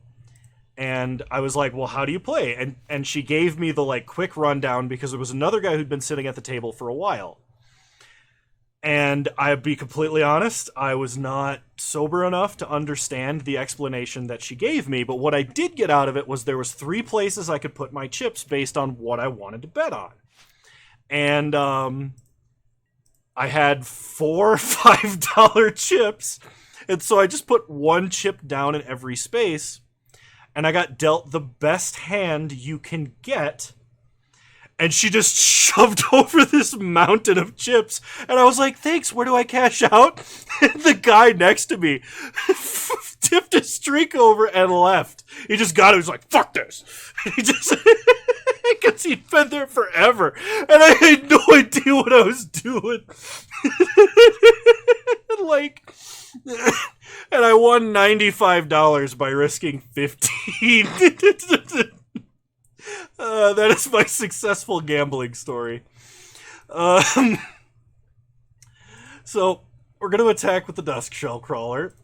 and I was like, well, how do you play? And she gave me the like quick rundown because there was another guy who'd been sitting at the table for a while. And I'll be completely honest, I was not sober enough to understand the explanation that she gave me, but what I did get out of it was there was 3 places I could put my chips based on what I wanted to bet on. And I had 4 $5 chips, and so I just put 1 chip down in every space, and I got dealt the best hand you can get, and she just shoved over this mountain of chips, and I was like, thanks, where do I cash out? And the guy next to me tipped his streak over and left. He just got it, he was like, fuck this. He just, because he'd been there forever, and I had no idea what I was doing. Like, and I won $95 by risking 15. That is my successful gambling story. So, we're going to attack with the Dusk Shell Crawler.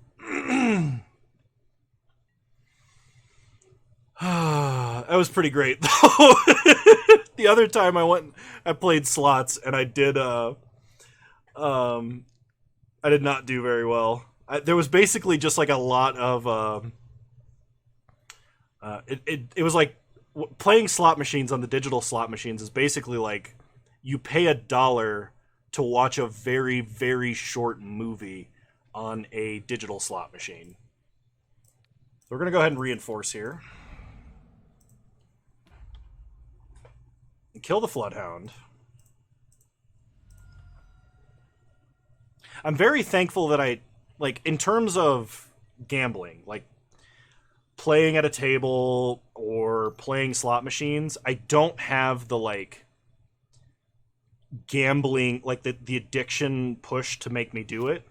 That was pretty great, though. The other time I played slots, and I did not do very well. There was basically just like a lot of it was like playing slot machines on the digital slot machines is basically like you pay $1 to watch a very, very short movie on a digital slot machine. So we're going to go ahead and reinforce here. And kill the Floodhound. I'm very thankful that I, like, in terms of gambling, like, playing at a table or playing slot machines, I don't have the, like, gambling, like, the addiction push to make me do it.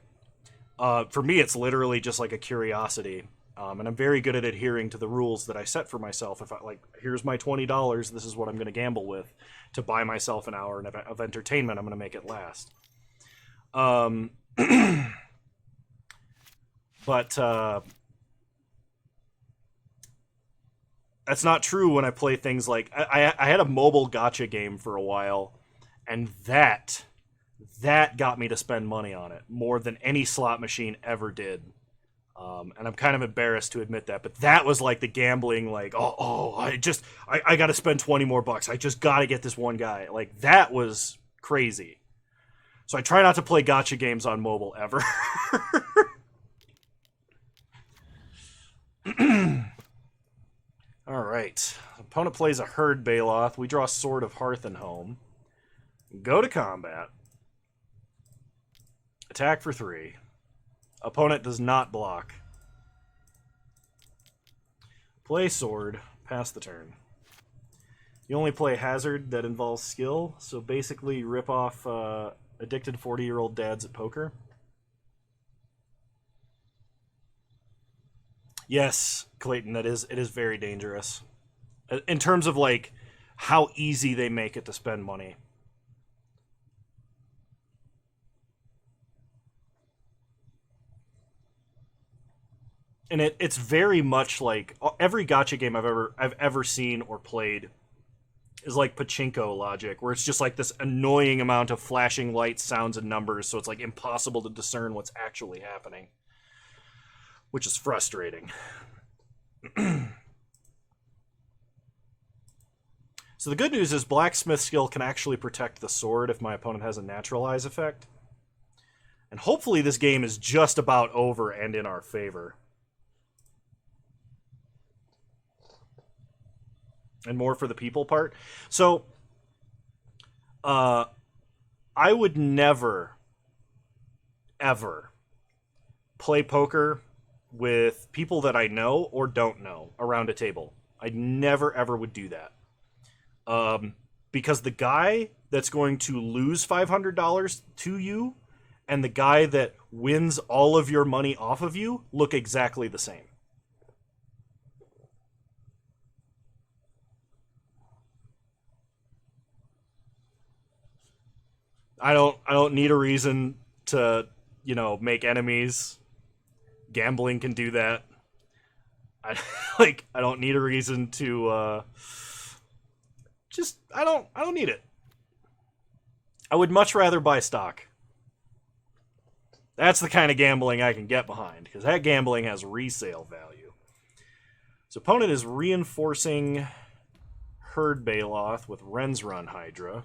For me, it's literally just, like, a curiosity. And I'm very good at adhering to the rules that I set for myself. If I, like, here's my $20, this is what I'm going to gamble with to buy myself an hour of entertainment, I'm going to make it last. But that's not true when I play things like I had a mobile gacha game for a while, and that got me to spend money on it more than any slot machine ever did. And I'm kind of embarrassed to admit that, but that was like the gambling, like, I got to spend 20 more bucks. I just got to get this one guy. Like, that was crazy. So I try not to play gacha games on mobile ever. All right. Opponent plays a Herd Baloth. We draw Sword of Hearth and Home. Go to combat. Attack for 3. Opponent does not block. Play Sword. Pass the turn. You only play Hazard that involves skill, so basically rip off addicted 40-year-old dads at poker. Yes, Clayton, it is very dangerous. In terms of, like, how easy they make it to spend money. And it's very much like every gacha game I've ever seen or played is like pachinko logic, where it's just like this annoying amount of flashing lights, sounds, and numbers, so it's like impossible to discern what's actually happening, which is frustrating. So the good news is Blacksmith skill can actually protect the sword if my opponent has a Naturalize effect. And hopefully this game is just about over and in our favor. And more for the people part. So, I would never, ever play poker with people that I know or don't know around a table. I never, ever would do that. Because the guy that's going to lose $500 to you and the guy that wins all of your money off of you look exactly the same. I don't need a reason to, make enemies. Gambling can do that. I don't need a reason to just I don't need it. I would much rather buy stock. That's the kind of gambling I can get behind, because that gambling has resale value. So opponent is reinforcing Herd Baloth with Ren's Run Hydra.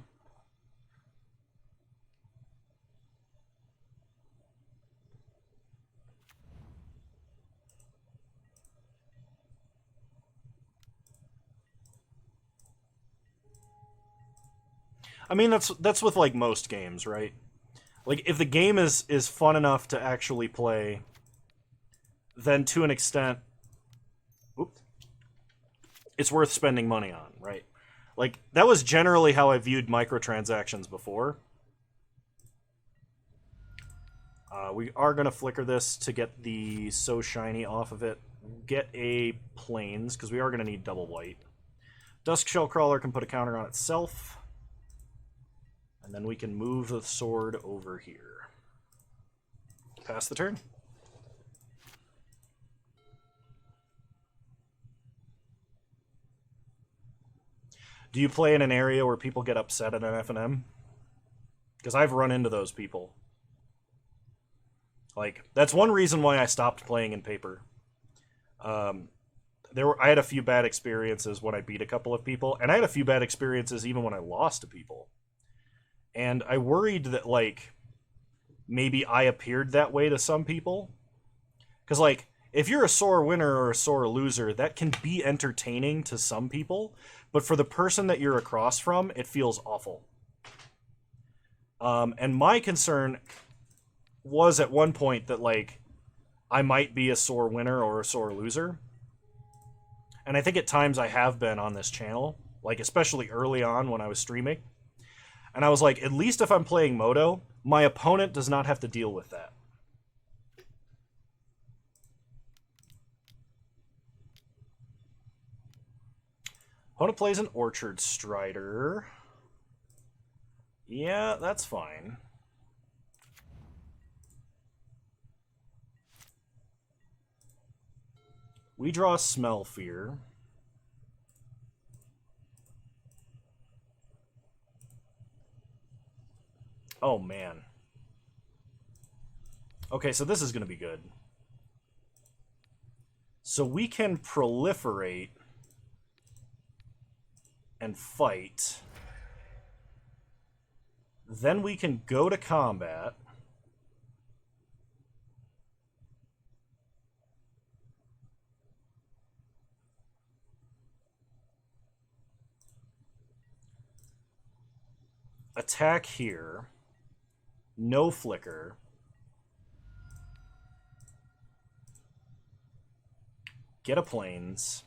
I mean, that's with like most games, right? Like if the game is fun enough to actually play, then to an extent, oops, it's worth spending money on, right? Like that was generally how I viewed microtransactions before. We are going to flicker this to get the So Shiny off of it. Get a Plains, because we are going to need double white. Dusk Shellcrawler can put a counter on itself. And then we can move the sword over here. Pass the turn. Do you play in an area where people get upset at an FNM? Because I've run into those people. Like, that's one reason why I stopped playing in paper. I had a few bad experiences when I beat a couple of people, and I had a few bad experiences even when I lost to people. And I worried that, like, maybe I appeared that way to some people. Because, like, if you're a sore winner or a sore loser, that can be entertaining to some people. But for the person that you're across from, it feels awful. And my concern was at one point that, like, I might be a sore winner or a sore loser. And I think at times I have been on this channel. Like, especially early on when I was streaming. And I was like, at least if I'm playing Moto, my opponent does not have to deal with that. Opponent plays an Orchard Strider. Yeah, that's fine. We draw Smell Fear. Oh, man. Okay, so this is going to be good. So we can proliferate and fight. Then we can go to combat. Attack here. No flicker. Get a Plains.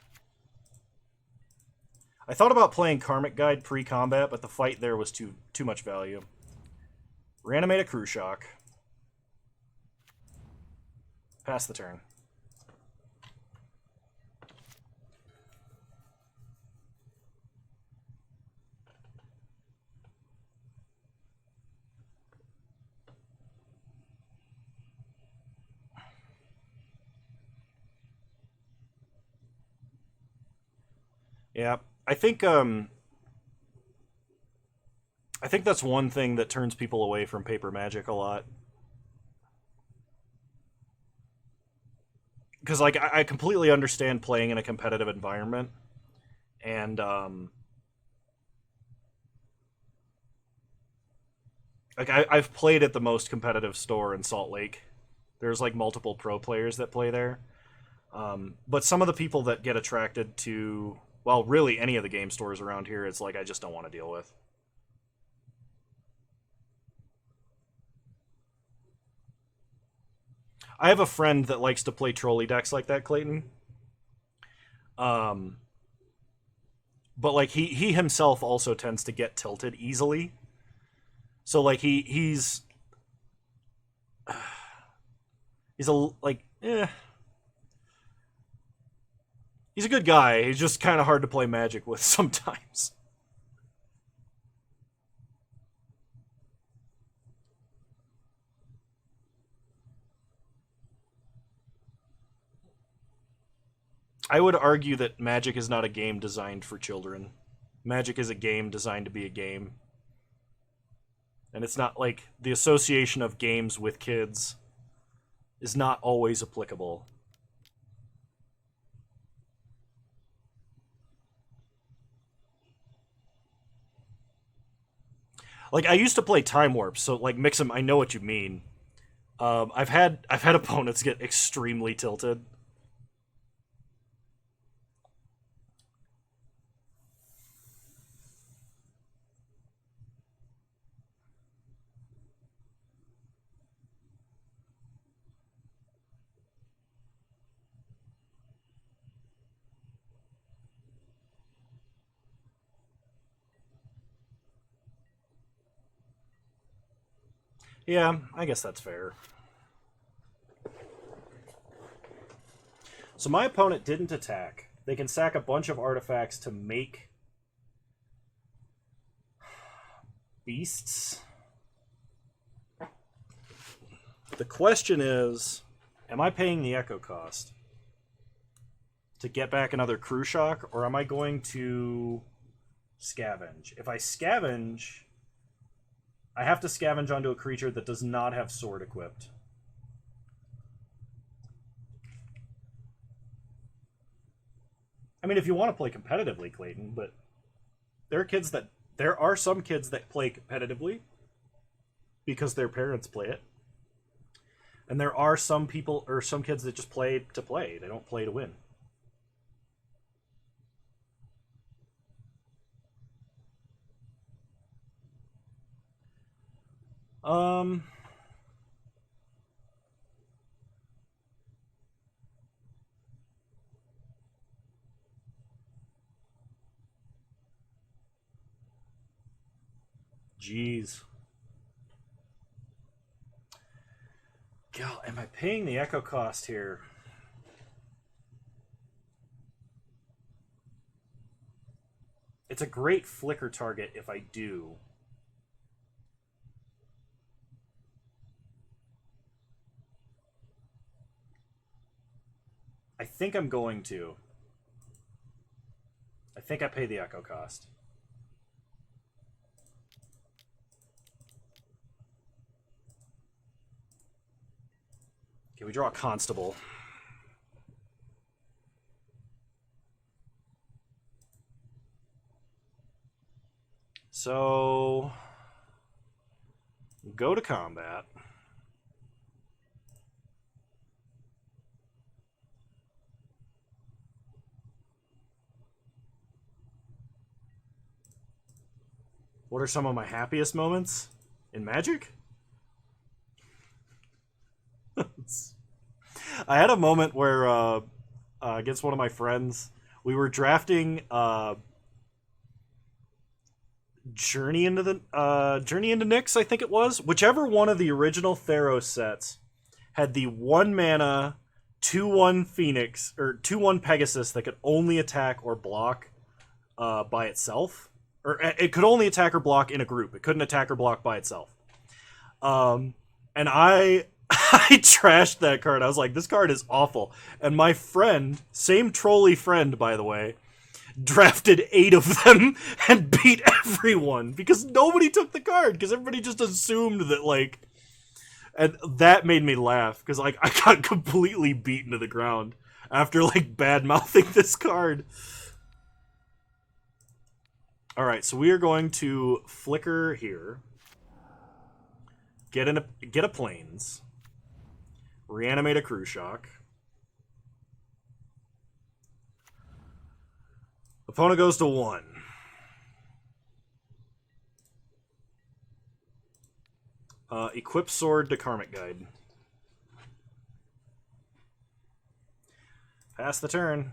I thought about playing Karmic Guide pre-combat, but the fight there was too much value. Reanimate a Crew Shock. Pass the turn. Yeah, I think that's one thing that turns people away from Paper Magic a lot. Because, like, I completely understand playing in a competitive environment, and like I've played at the most competitive store in Salt Lake. There's like multiple pro players that play there, but some of the people that get attracted to, well, really any of the game stores around here, it's like I just don't want to deal with. I have a friend that likes to play trolley decks like that, Clayton. But like he himself also tends to get tilted easily. So like he's he's a like he's a good guy. He's just kind of hard to play Magic with sometimes. I would argue that Magic is not a game designed for children. Magic is a game designed to be a game. And it's not like the association of games with kids is not always applicable. Like I used to play Time Warp, so like Mix'em, I know what you mean. I've had opponents get extremely tilted. Yeah, I guess that's fair. So my opponent didn't attack. They can sack a bunch of artifacts to make beasts. The question is, am I paying the echo cost to get back another crew shock, or am I going to scavenge? If I scavenge, I have to scavenge onto a creature that does not have sword equipped. I mean, if you want to play competitively, Clayton, but there are some kids that play competitively because their parents play it. And there are some people or some kids that just play to play. They don't play to win. Um Jeez. God, am I paying the echo cost here? It's a great flicker target if I do. I think I'm going to. I think I pay the echo cost. Okay, we draw a constable. So, go to combat. What are some of my happiest moments in Magic? I had a moment where, against one of my friends, we were drafting Journey into Nyx, I think it was. Whichever one of the original Theros sets had the 1 mana 2/1 Phoenix or 2/1 Pegasus that could only attack or block by itself, or it could only attack or block in a group. It couldn't attack or block by itself. And I I trashed that card. I was like, this card is awful. And my friend, same trolley friend, by the way, drafted 8 of them and beat everyone because nobody took the card because everybody just assumed that, like, and that made me laugh because, like, I got completely beaten to the ground after, like, bad mouthing this card. All right, so we are going to flicker here, get a planes, reanimate a crew shock. Opponent goes to 1. Equip sword to Karmic Guide. Pass the turn.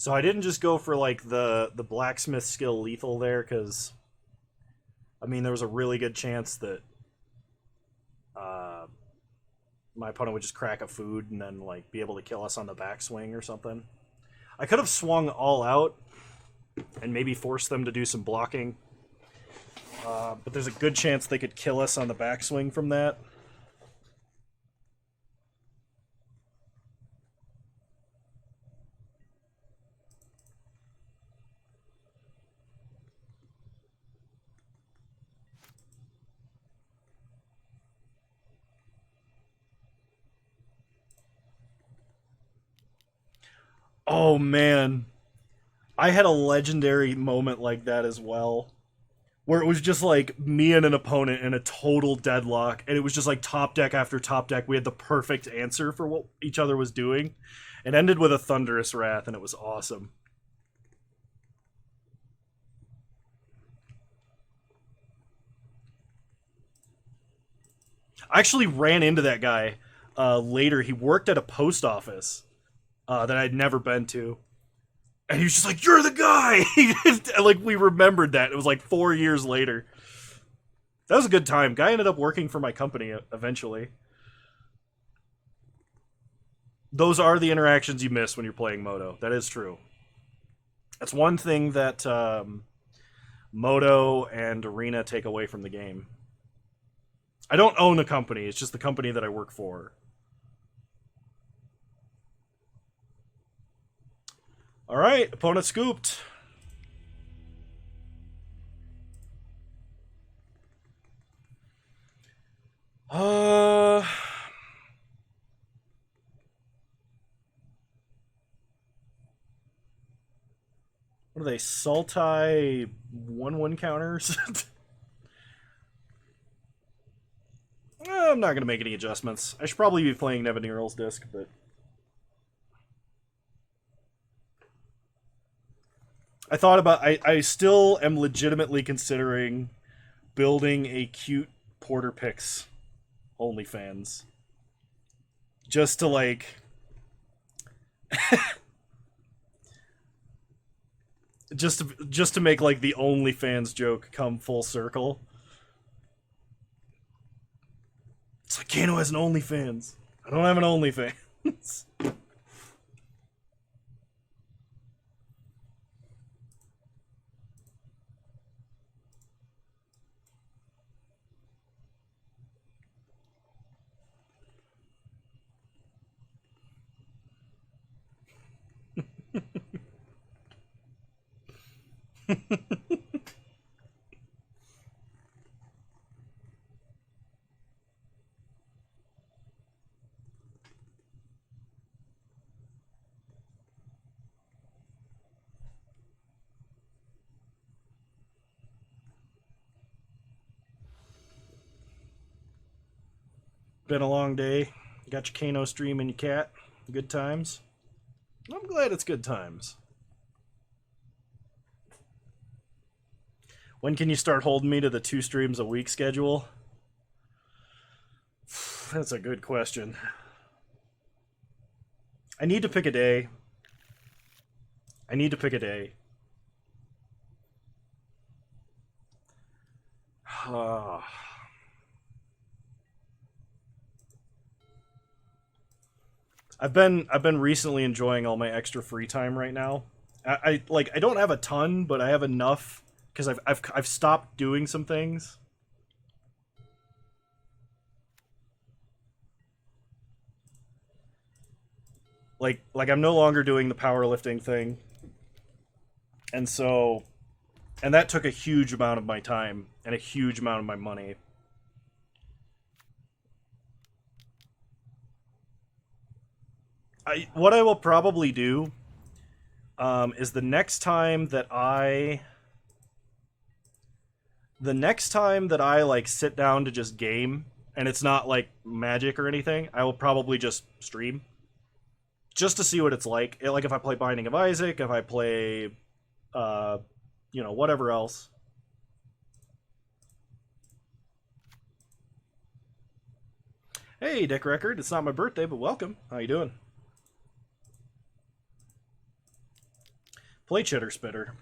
So I didn't just go for like the blacksmith skill lethal there, because I mean there was a really good chance that uh, my opponent would just crack a food and then like be able to kill us on the backswing or something. I could have swung all out and maybe forced them to do some blocking, but there's a good chance they could kill us on the backswing from that. Oh man, I had a legendary moment like that as well, where it was just like me and an opponent in a total deadlock, and it was just like top deck after top deck. We had the perfect answer for what each other was doing. It ended with a Thunderous Wrath, and it was awesome. I actually ran into that guy later. He worked at a post office that I'd never been to. And he was just like, "You're the guy!" Like, we remembered that. It was like 4 years later. That was a good time. Guy ended up working for my company eventually. Those are the interactions you miss when you're playing Moto. That is true. That's one thing that Moto and Arena take away from the game. I don't own a company. It's just the company that I work for. All right, opponent scooped. What are they? Sultai 1/1 counters? I'm not going to make any adjustments. I should probably be playing Nevinyrral's disc, but I thought about. I still am legitimately considering building a cute Porter Picks OnlyFans, just to like, just to make like the OnlyFans joke come full circle. It's like Kano has an OnlyFans. I don't have an OnlyFans. Been a long day. You got your Kano stream and your cat. Good times. I'm glad it's good times. When can you start holding me to the 2 streams a week schedule? That's a good question. I need to pick a day. I need to pick a day. I've been recently enjoying all my extra free time right now. I don't have a ton, but I have enough because I've stopped doing some things. Like I'm no longer doing the powerlifting thing, and that took a huge amount of my time and a huge amount of my money. What I will probably do is the next time that I like sit down to just game, and it's not like Magic or anything, I will probably just stream just to see what it's like. Like if I play Binding of Isaac, if I play, uh, whatever else. Hey, Dick Record. It's not my birthday, but welcome. How you doing? Play Chitter Spitter.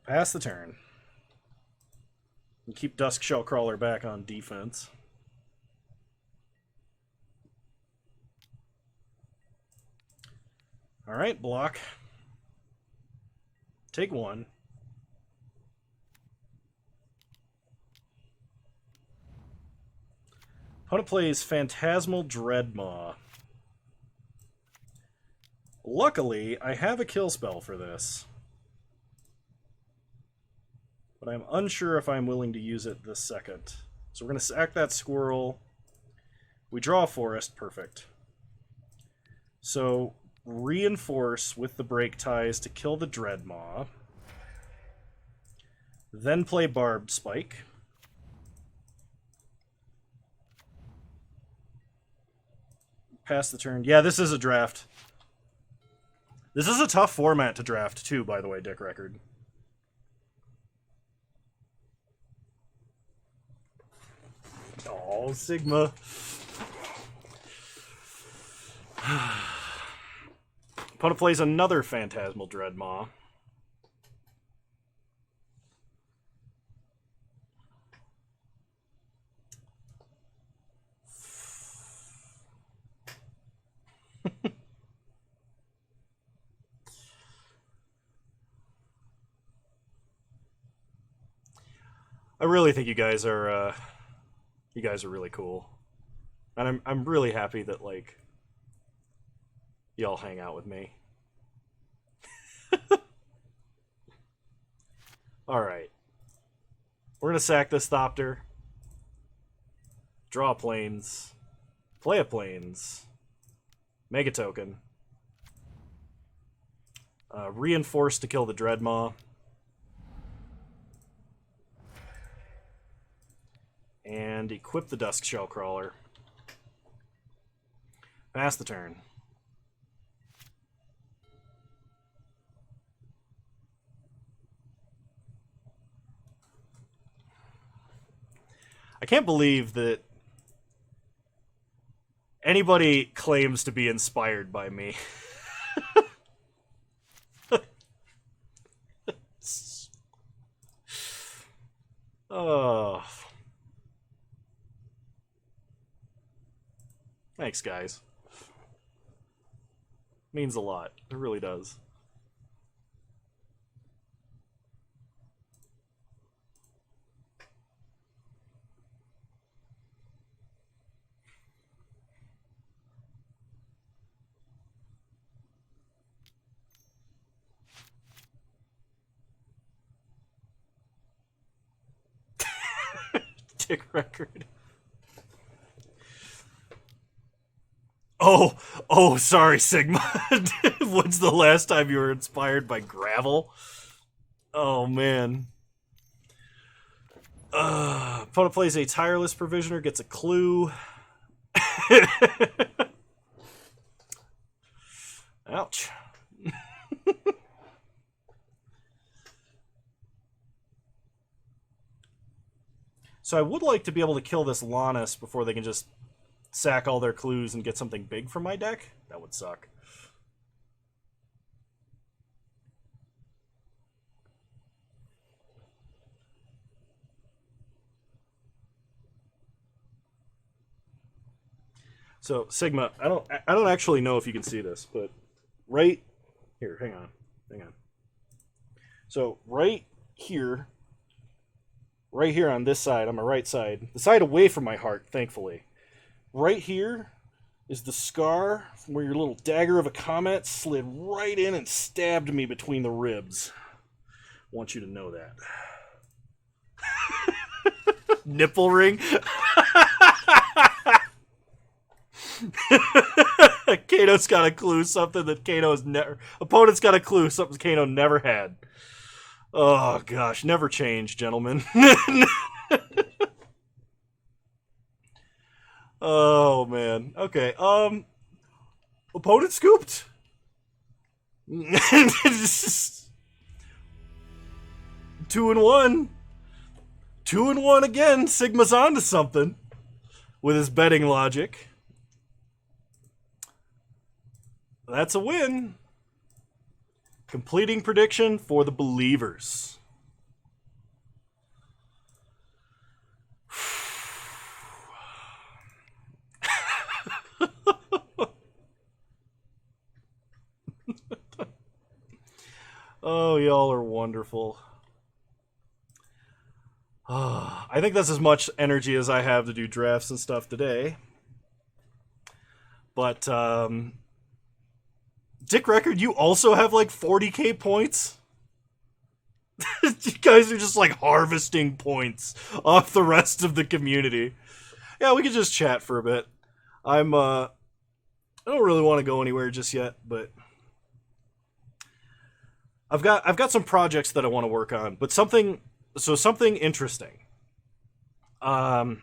Pass the turn. And keep Dusk Shellcrawler back on defense. Alright, block. Take one. Opponent plays Phantasmal Dreadmaw. Luckily, I have a kill spell for this. But I'm unsure if I'm willing to use it this second. So we're going to sack that squirrel. We draw a forest. Perfect. So reinforce with the break ties to kill the Dreadmaw. Then play Barbed Spike. Pass the turn. Yeah, this is a draft. This is a tough format to draft, too, by the way, Dick Record. Oh, Sigma. Opponent plays another Phantasmal Dreadmaw. I really think you guys are really cool. And I'm really happy that, like, y'all hang out with me. Alright. We're gonna sack this Thopter. Draw planes. Play a planes. Make a token. Reinforce to kill the Dreadmaw. And equip the Dusk Shellcrawler. Pass the turn. I can't believe that anybody claims to be inspired by me. Oh. Thanks, guys. Means a lot. It really does. Dick Record. Oh, sorry, Sigma. When's the last time you were inspired by gravel? Oh, man. Opponent plays a Tireless Provisioner, gets a clue. Ouch. So I would like to be able to kill this Lannis before they can just sack all their clues and get something big from my deck. That would suck. So Sigma, I don't actually know if you can see this, but right here, hang on. So right here on this side, on my right side, the side away from my heart, thankfully. Right here is the scar from where your little dagger of a comet slid right in and stabbed me between the ribs. I want you to know that. Nipple ring? Kano's got a clue, something that Kano's never... Opponent's got a clue, something Kano never had. Oh, gosh. Never change, gentlemen. Oh, man. Okay, Opponent scooped. 2-1. 2-1 again. Sigma's onto something with his betting logic. That's a win. Completing prediction for the believers. Oh, y'all are wonderful. I think that's as much energy as I have to do drafts and stuff today. But, Dick Record, you also have like 40k points? You guys are just like harvesting points off the rest of the community. Yeah, we could just chat for a bit. I don't really want to go anywhere just yet, but I've got some projects that I want to work on, but something interesting. I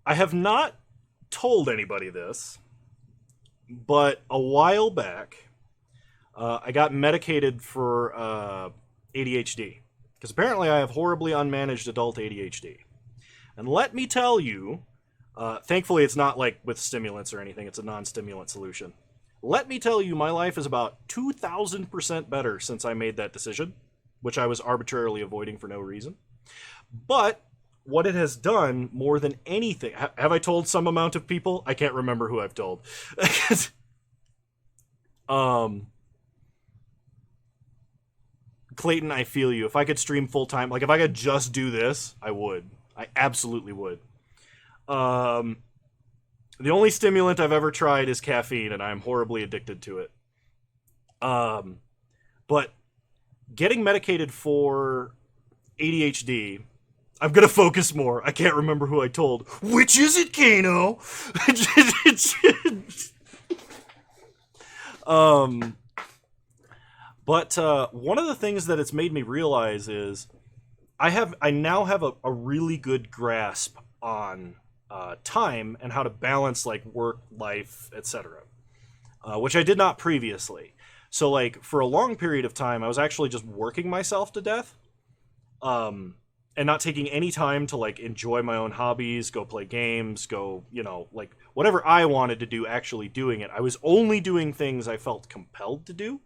have not told anybody this, but a while back, I got medicated for ADHD. Because apparently I have horribly unmanaged adult ADHD. And let me tell you, thankfully it's not like with stimulants or anything, it's a non-stimulant solution. Let me tell you, my life is about 2,000% better since I made that decision, which I was arbitrarily avoiding for no reason. But what it has done more than anything... Have I told some amount of people? I can't remember who I've told. Clayton, I feel you. If I could stream full-time, like if I could just do this, I would. I absolutely would. The only stimulant I've ever tried is caffeine, and I'm horribly addicted to it. But getting medicated for ADHD, I'm gonna focus more. I can't remember who I told. Which is it, Kano? But one of the things that it's made me realize is I now have a really good grasp on time and how to balance like work, life, etc., which I did not previously. So like for a long period of time, I was actually just working myself to death, and not taking any time to like enjoy my own hobbies, go play games, go, like whatever I wanted to do, actually doing it. I was only doing things I felt compelled to do,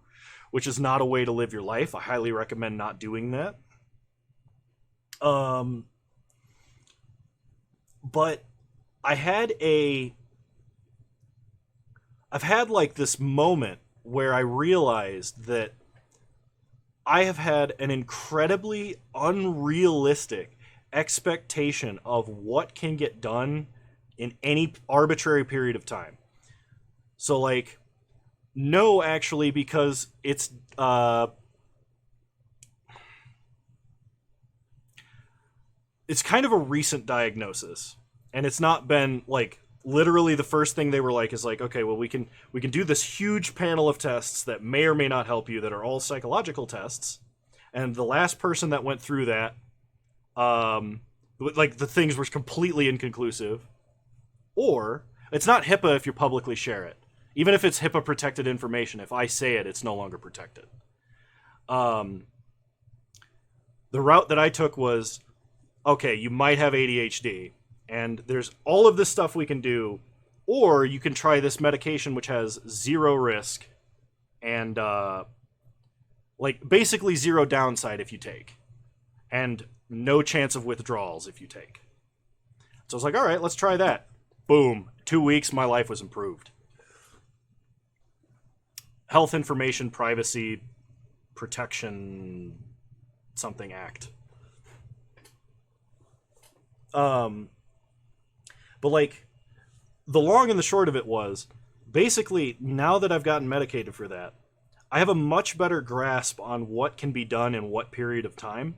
which is not a way to live your life. I highly recommend not doing that. But I've had like this moment where I realized that I have had an incredibly unrealistic expectation of what can get done in any arbitrary period of time. So like, no, actually, because it's kind of a recent diagnosis, and it's not been like literally the first thing they were like is like, okay, well we can do this huge panel of tests that may or may not help you that are all psychological tests, and the last person that went through that, like the things were completely inconclusive, or it's not HIPAA if you publicly share it. Even if it's HIPAA protected information, if I say it, it's no longer protected. The route that I took was, okay, you might have ADHD, and there's all of this stuff we can do, or you can try this medication which has zero risk and like basically zero downside if you take, and no chance of withdrawals if you take. So I was like, all right, let's try that. Boom. 2 weeks, my life was improved. Health Information Privacy Protection something act. But like, the long and the short of it was, basically, now that I've gotten medicated for that, I have a much better grasp on what can be done in what period of time.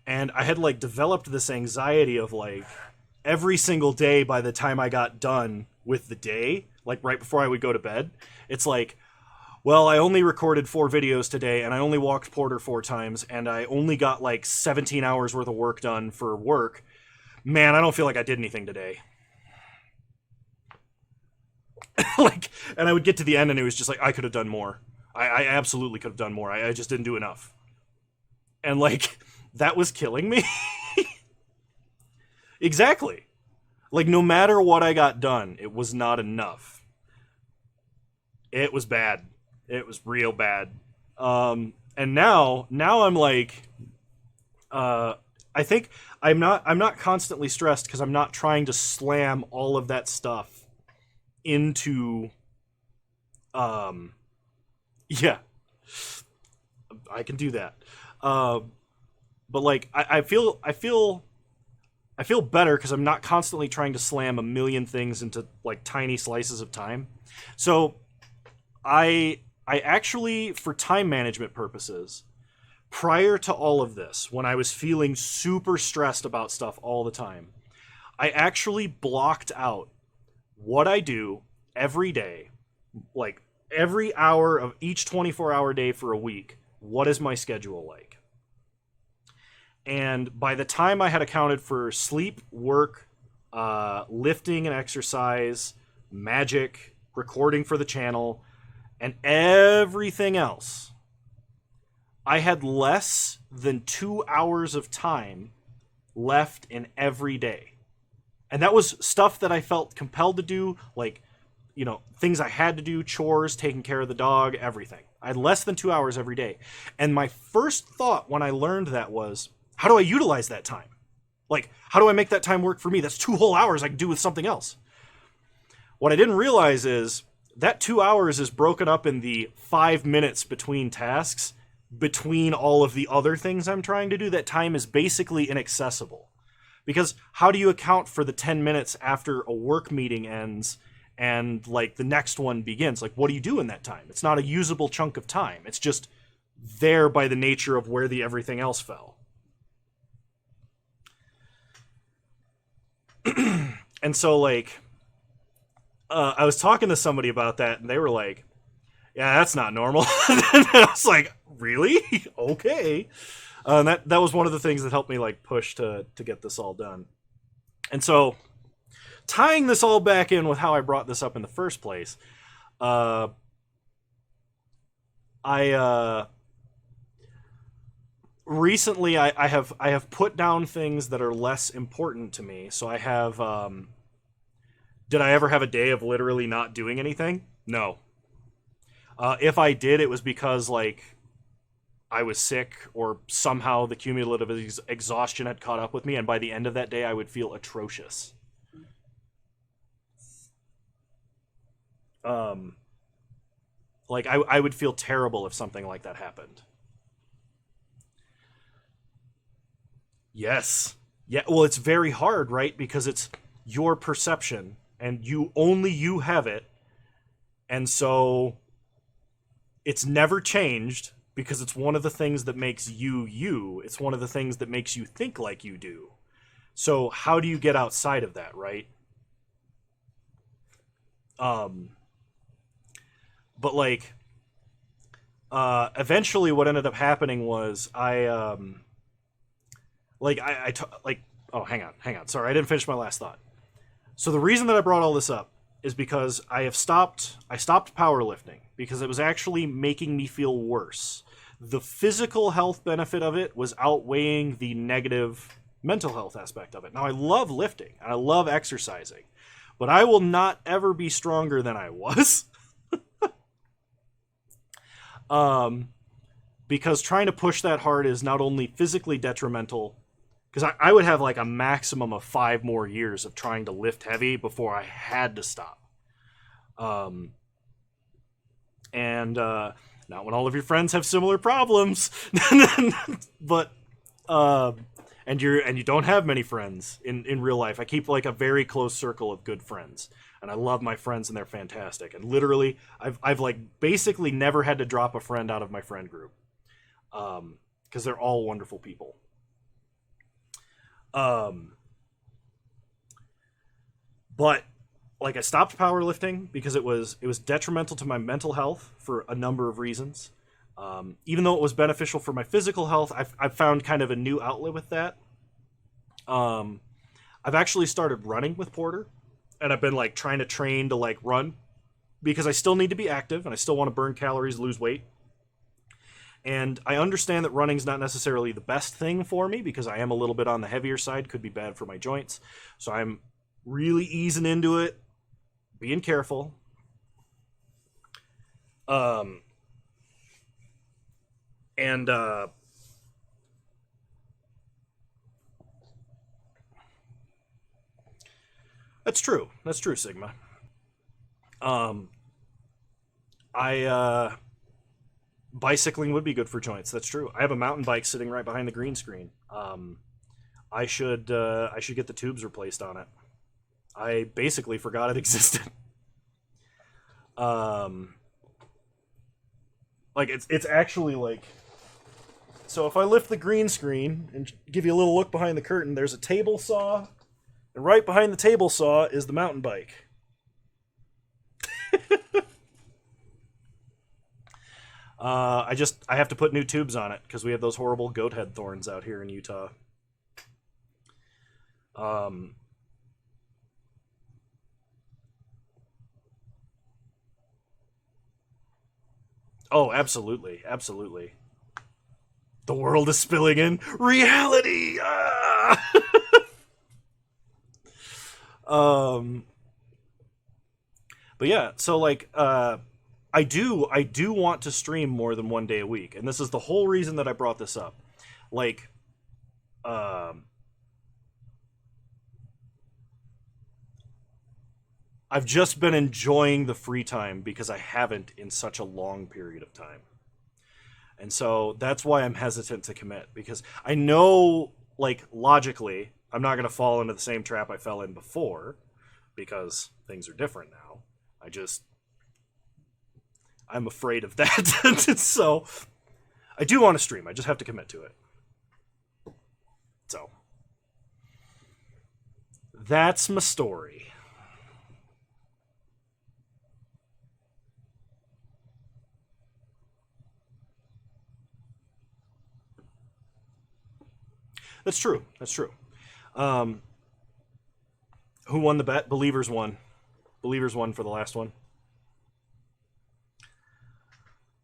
And I had like developed this anxiety of like, every single day by the time I got done with the day, like right before I would go to bed, it's like, well, I only recorded 4 videos today, and I only walked Porter 4 times, and I only got like 17 hours worth of work done for work. Man, I don't feel like I did anything today. Like, and I would get to the end and it was just like, I could have done more. I absolutely could have done more. I just didn't do enough. And like, that was killing me. Exactly. Like, no matter what I got done, it was not enough. It was bad. It was real bad. And now I'm like, I think I'm not constantly stressed because I'm not trying to slam all of that stuff into, yeah, I can do that. But like, I feel better because I'm not constantly trying to slam a million things into like tiny slices of time. So I actually, for time management purposes, prior to all of this, when I was feeling super stressed about stuff all the time, I actually blocked out what I do every day, like every hour of each 24-hour day for a week. What is my schedule like? And by the time I had accounted for sleep, work, lifting and exercise, magic, recording for the channel, and everything else, I had less than 2 hours of time left in every day. And that was stuff that I felt compelled to do, like, you know, things I had to do, chores, taking care of the dog, everything. I had less than 2 hours every day. And my first thought when I learned that was, how do I utilize that time? Like, how do I make that time work for me? That's 2 whole hours I can do with something else. What I didn't realize is that 2 hours is broken up in the 5 minutes between tasks, between all of the other things I'm trying to do. That time is basically inaccessible. Because how do you account for the 10 minutes after a work meeting ends and like the next one begins? Like, what do you do in that time? It's not a usable chunk of time. It's just there by the nature of where the everything else fell. And so like, I was talking to somebody about that and they were like, yeah, that's not normal. And I was like, really? Okay. And that was one of the things that helped me like push to get this all done. And so tying this all back in with how I brought this up in the first place, recently I have put down things that are less important to me. So I have, did I ever have a day of literally not doing anything? No. If I did, it was because like I was sick or somehow the cumulative exhaustion had caught up with me, and by the end of that day I would feel atrocious. Like I would feel terrible if something like that happened. Yes. Yeah, well, it's very hard, right? Because it's your perception and you have it. And so it's never changed because it's one of the things that makes you you. It's one of the things that makes you think like you do. So how do you get outside of that, right? But like eventually what ended up happening was oh, hang on. Sorry, I didn't finish my last thought. So the reason that I brought all this up is because I stopped powerlifting because it was actually making me feel worse. The physical health benefit of it was outweighing the negative mental health aspect of it. Now I love lifting and I love exercising, but I will not ever be stronger than I was. Because trying to push that hard is not only physically detrimental, because I would have like a maximum of 5 more years of trying to lift heavy before I had to stop. Not when all of your friends have similar problems, but and you don't have many friends in real life. I keep like a very close circle of good friends, and I love my friends and they're fantastic. And literally, I've like basically never had to drop a friend out of my friend group, because they're all wonderful people. But like I stopped powerlifting because it was detrimental to my mental health for a number of reasons. Even though it was beneficial for my physical health, I've found kind of a new outlet with that. I've actually started running with Porter, and I've been like trying to train to like run because I still need to be active and I still want to burn calories, lose weight. And I understand that running's not necessarily the best thing for me because I am a little bit on the heavier side, could be bad for my joints. So I'm really easing into it, being careful. That's true. That's true, Sigma. I bicycling would be good for joints. That's true. I have a mountain bike sitting right behind the green screen. I should get the tubes replaced on it. I basically forgot it existed. Like it's actually like, so if I lift the green screen and give you a little look behind the curtain, there's a table saw, and right behind the table saw is the mountain bike. I have to put new tubes on it because we have those horrible goat head thorns out here in Utah. Oh, absolutely, absolutely. The world is spilling in reality. Ah! But yeah, so like, I do want to stream more than one day a week, and this is the whole reason that I brought this up. Like, I've just been enjoying the free time because I haven't in such a long period of time. And so that's why I'm hesitant to commit because I know, like, logically, I'm not going to fall into the same trap I fell in before because things are different now. I'm afraid of that. So I do want to stream. I just have to commit to it. So that's my story. That's true. That's true. Um, who won the bet? Believers won. Believers won for the last one.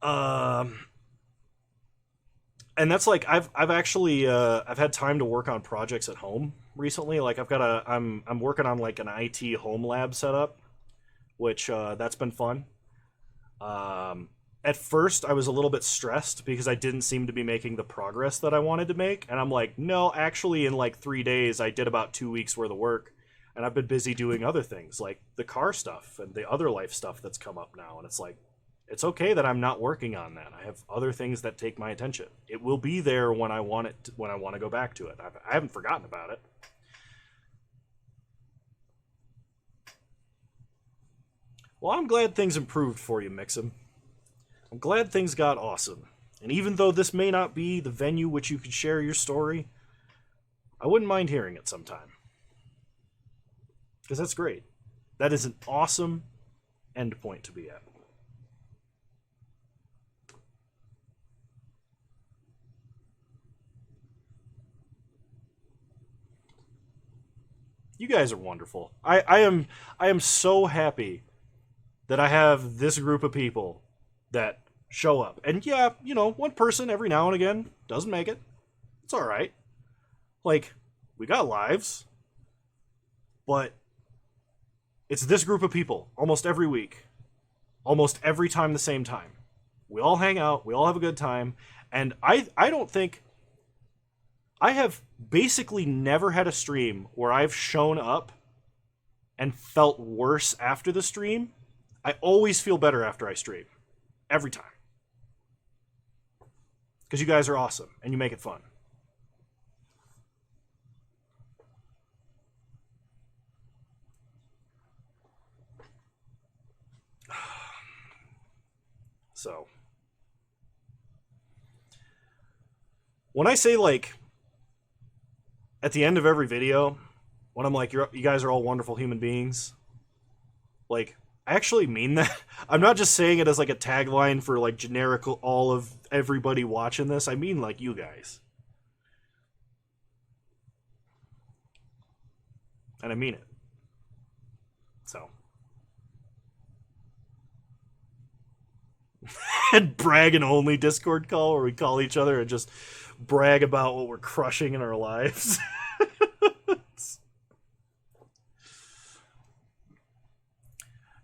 Um, and that's like I've actually I've had time to work on projects at home recently. Like I'm working on like an IT home lab setup, which that's been fun. Um, at first, I was a little bit stressed because I didn't seem to be making the progress that I wanted to make, and I'm like, no, actually, in like 3 days, I did about 2 weeks worth of work, and I've been busy doing other things like the car stuff and the other life stuff that's come up now, and it's like, it's okay that I'm not working on that. I have other things that take my attention. It will be there when I want it. When I want to go back to it. I haven't forgotten about it. Well, I'm glad things improved for you, Mixum. I'm glad things got awesome. And even though this may not be the venue which you could share your story, I wouldn't mind hearing it sometime. Because that's great. That is an awesome end point to be at. You guys are wonderful. I am so happy that I have this group of people that show up. And yeah, one person every now and again doesn't make it. It's all right. Like, we got lives, but it's this group of people almost every week, almost every time the same time. We all hang out, we all have a good time, and I don't think I have basically never had a stream where I've shown up and felt worse after the stream. I always feel better after I stream. Every time. Because you guys are awesome and you make it fun. So, when I say, like, at the end of every video, when I'm like, you guys are all wonderful human beings, like, I actually mean that. I'm not just saying it as like a tagline for like generic all of everybody watching this. I mean like you guys. And I mean it. So. and brag and only Discord call where we call each other and just brag about what we're crushing in our lives.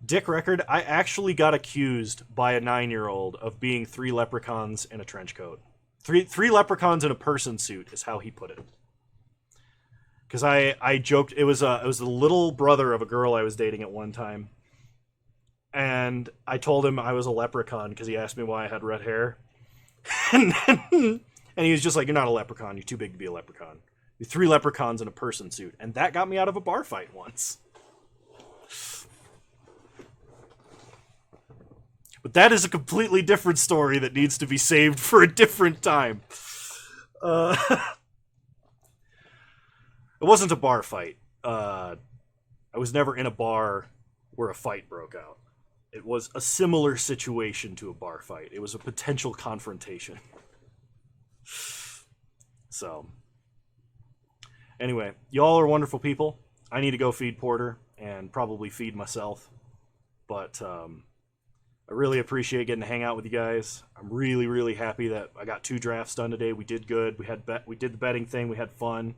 Dick record, I actually got accused by a 9-year-old of being 3 leprechauns in a trench coat. Three leprechauns in a person suit is how he put it. Because I joked, it was the little brother of a girl I was dating at one time. And I told him I was a leprechaun because he asked me why I had red hair. and he was just like, you're not a leprechaun, you're too big to be a leprechaun. You're 3 leprechauns in a person suit. And that got me out of a bar fight once. But that is a completely different story that needs to be saved for a different time. It wasn't a bar fight. I was never in a bar where a fight broke out. It was a similar situation to a bar fight. It was a potential confrontation. So, anyway, y'all are wonderful people. I need to go feed Porter and probably feed myself. But, I really appreciate getting to hang out with you guys. I'm really, really happy that I got 2 drafts done today. We did good. We did the betting thing. We had fun.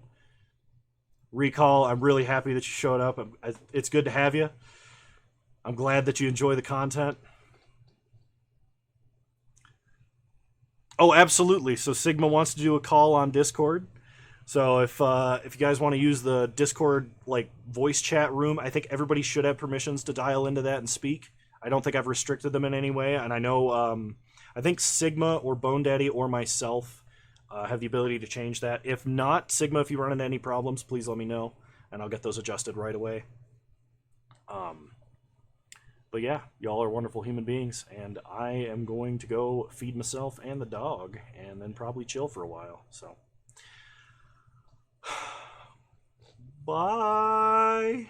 Recall, I'm really happy that you showed up. It's good to have you. I'm glad that you enjoy the content. Oh, absolutely. So Sigma wants to do a call on Discord. So if you guys want to use the Discord voice chat room, I think everybody should have permissions to dial into that and speak. I don't think I've restricted them in any way, and I know I think Sigma or Bone Daddy or myself have the ability to change that. If not, Sigma, if you run into any problems, please let me know, and I'll get those adjusted right away. But yeah, y'all are wonderful human beings, and I am going to go feed myself and the dog, and then probably chill for a while. So, bye.